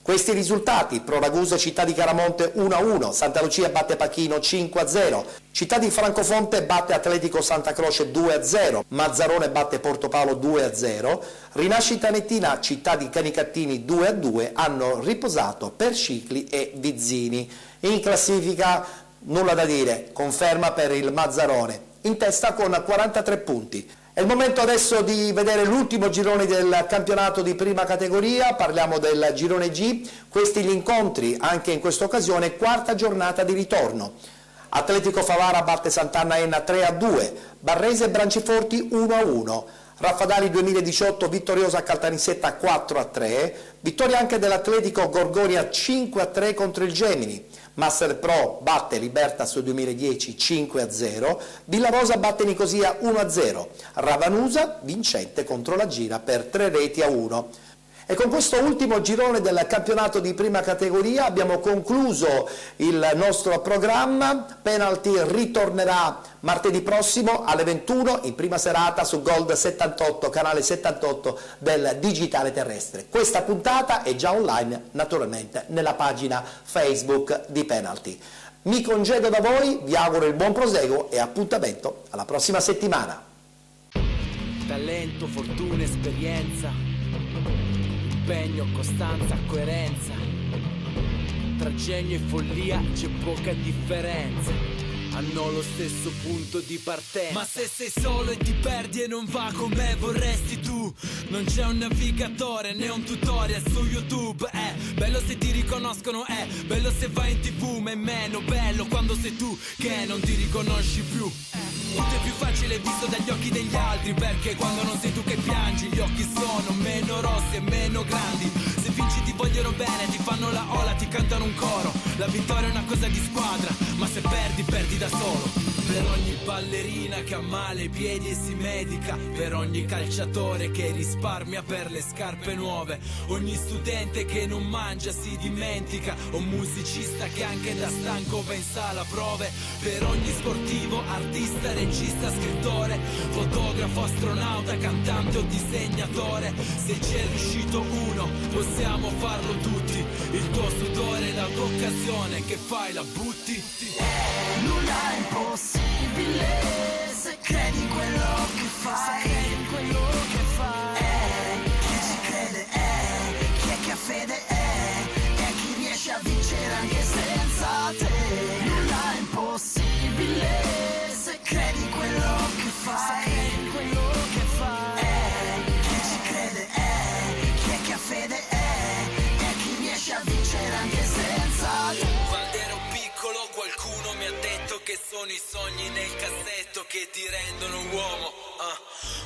Questi risultati: Pro Ragusa Città di Caramonte 1-1, Santa Lucia batte Pachino 5-0, Città di Francofonte batte Atletico Santa Croce 2-0, Mazzarone batte Portopalo 2-0, Rinascita Nettina Città di Canicattini 2-2, hanno riposato Percicli e Vizzini. In classifica nulla da dire, conferma per il Mazzarone, in testa con 43 punti. È il momento adesso di vedere l'ultimo girone del campionato di prima categoria, parliamo del girone G, questi gli incontri, anche in questa occasione, quarta giornata di ritorno. Atletico Favara batte Sant'Anna Enna 3-2, Barrese Branciforti 1-1, Raffadali 2018 vittoriosa a Caltanissetta 4-3, vittoria anche dell'Atletico Gorgonia 5-3 contro il Gemini. Master Pro batte Libertas 2010 5-0, Villarosa batte Nicosia 1-0, Ravanusa vincente contro la Gira per 3-1. E con questo ultimo girone del campionato di prima categoria abbiamo concluso il nostro programma. Penalty ritornerà martedì prossimo alle 21 in prima serata su Gold 78, canale 78 del digitale terrestre. Questa puntata è già online naturalmente nella pagina Facebook di Penalty. Mi congedo da voi, vi auguro il buon proseguo e appuntamento alla prossima settimana. Talento, fortuna, esperienza, impegno, costanza, coerenza. Tra genio e follia c'è poca differenza, hanno lo stesso punto di partenza. Ma se sei solo e ti perdi e non va come vorresti tu, non c'è un navigatore né un tutorial su YouTube. È bello se ti riconoscono, è bello se vai in TV, ma è meno bello quando sei tu che non ti riconosci più. Tutto è più facile visto dagli occhi degli altri, perché quando non sei tu che piangi gli occhi sono meno rossi e meno grandi. Se vinci ti vogliono bene, ti fanno la ola, ti cantano un coro. La vittoria è una cosa di squadra, ma se perdi, perdi da solo. Per ogni ballerina che ha male ai piedi e si medica, per ogni calciatore che risparmia per le scarpe nuove, ogni studente che non mangia si dimentica, un musicista che anche da stanco va in sala prove, per ogni sportivo, artista, regista, scrittore, fotografo, astronauta, cantante o disegnatore. Se ci è riuscito uno, possiamo farlo tutti. Il tuo sudore, la tua occasione, che fai, la butti. Nulla è impossibile se credi in quello che fai. Chi ci crede è, chi è che ha fede è chi riesce a vincere anche senza te. Nulla è impossibile se credi in quello che fai. Chi ci crede è, chi è che ha fede è chi riesce a vincere anche senza te. Quando ero piccolo qualcuno mi ha detto che sono i sogni nel cassetto che ti rendono uomo.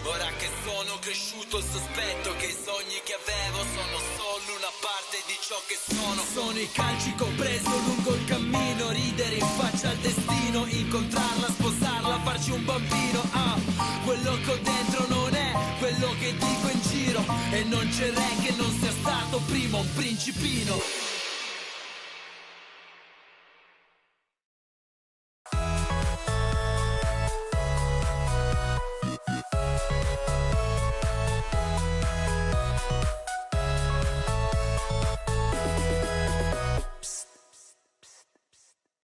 Ora che sono cresciuto sospetto che i sogni che avevo sono solo una parte di ciò che sono. Sono i calci che ho preso lungo il cammino, ridere in faccia al destino, incontrarla, sposarla, farci un bambino. Quello che ho dentro non è quello che dico in giro, e non c'è re che non sia stato prima un principino.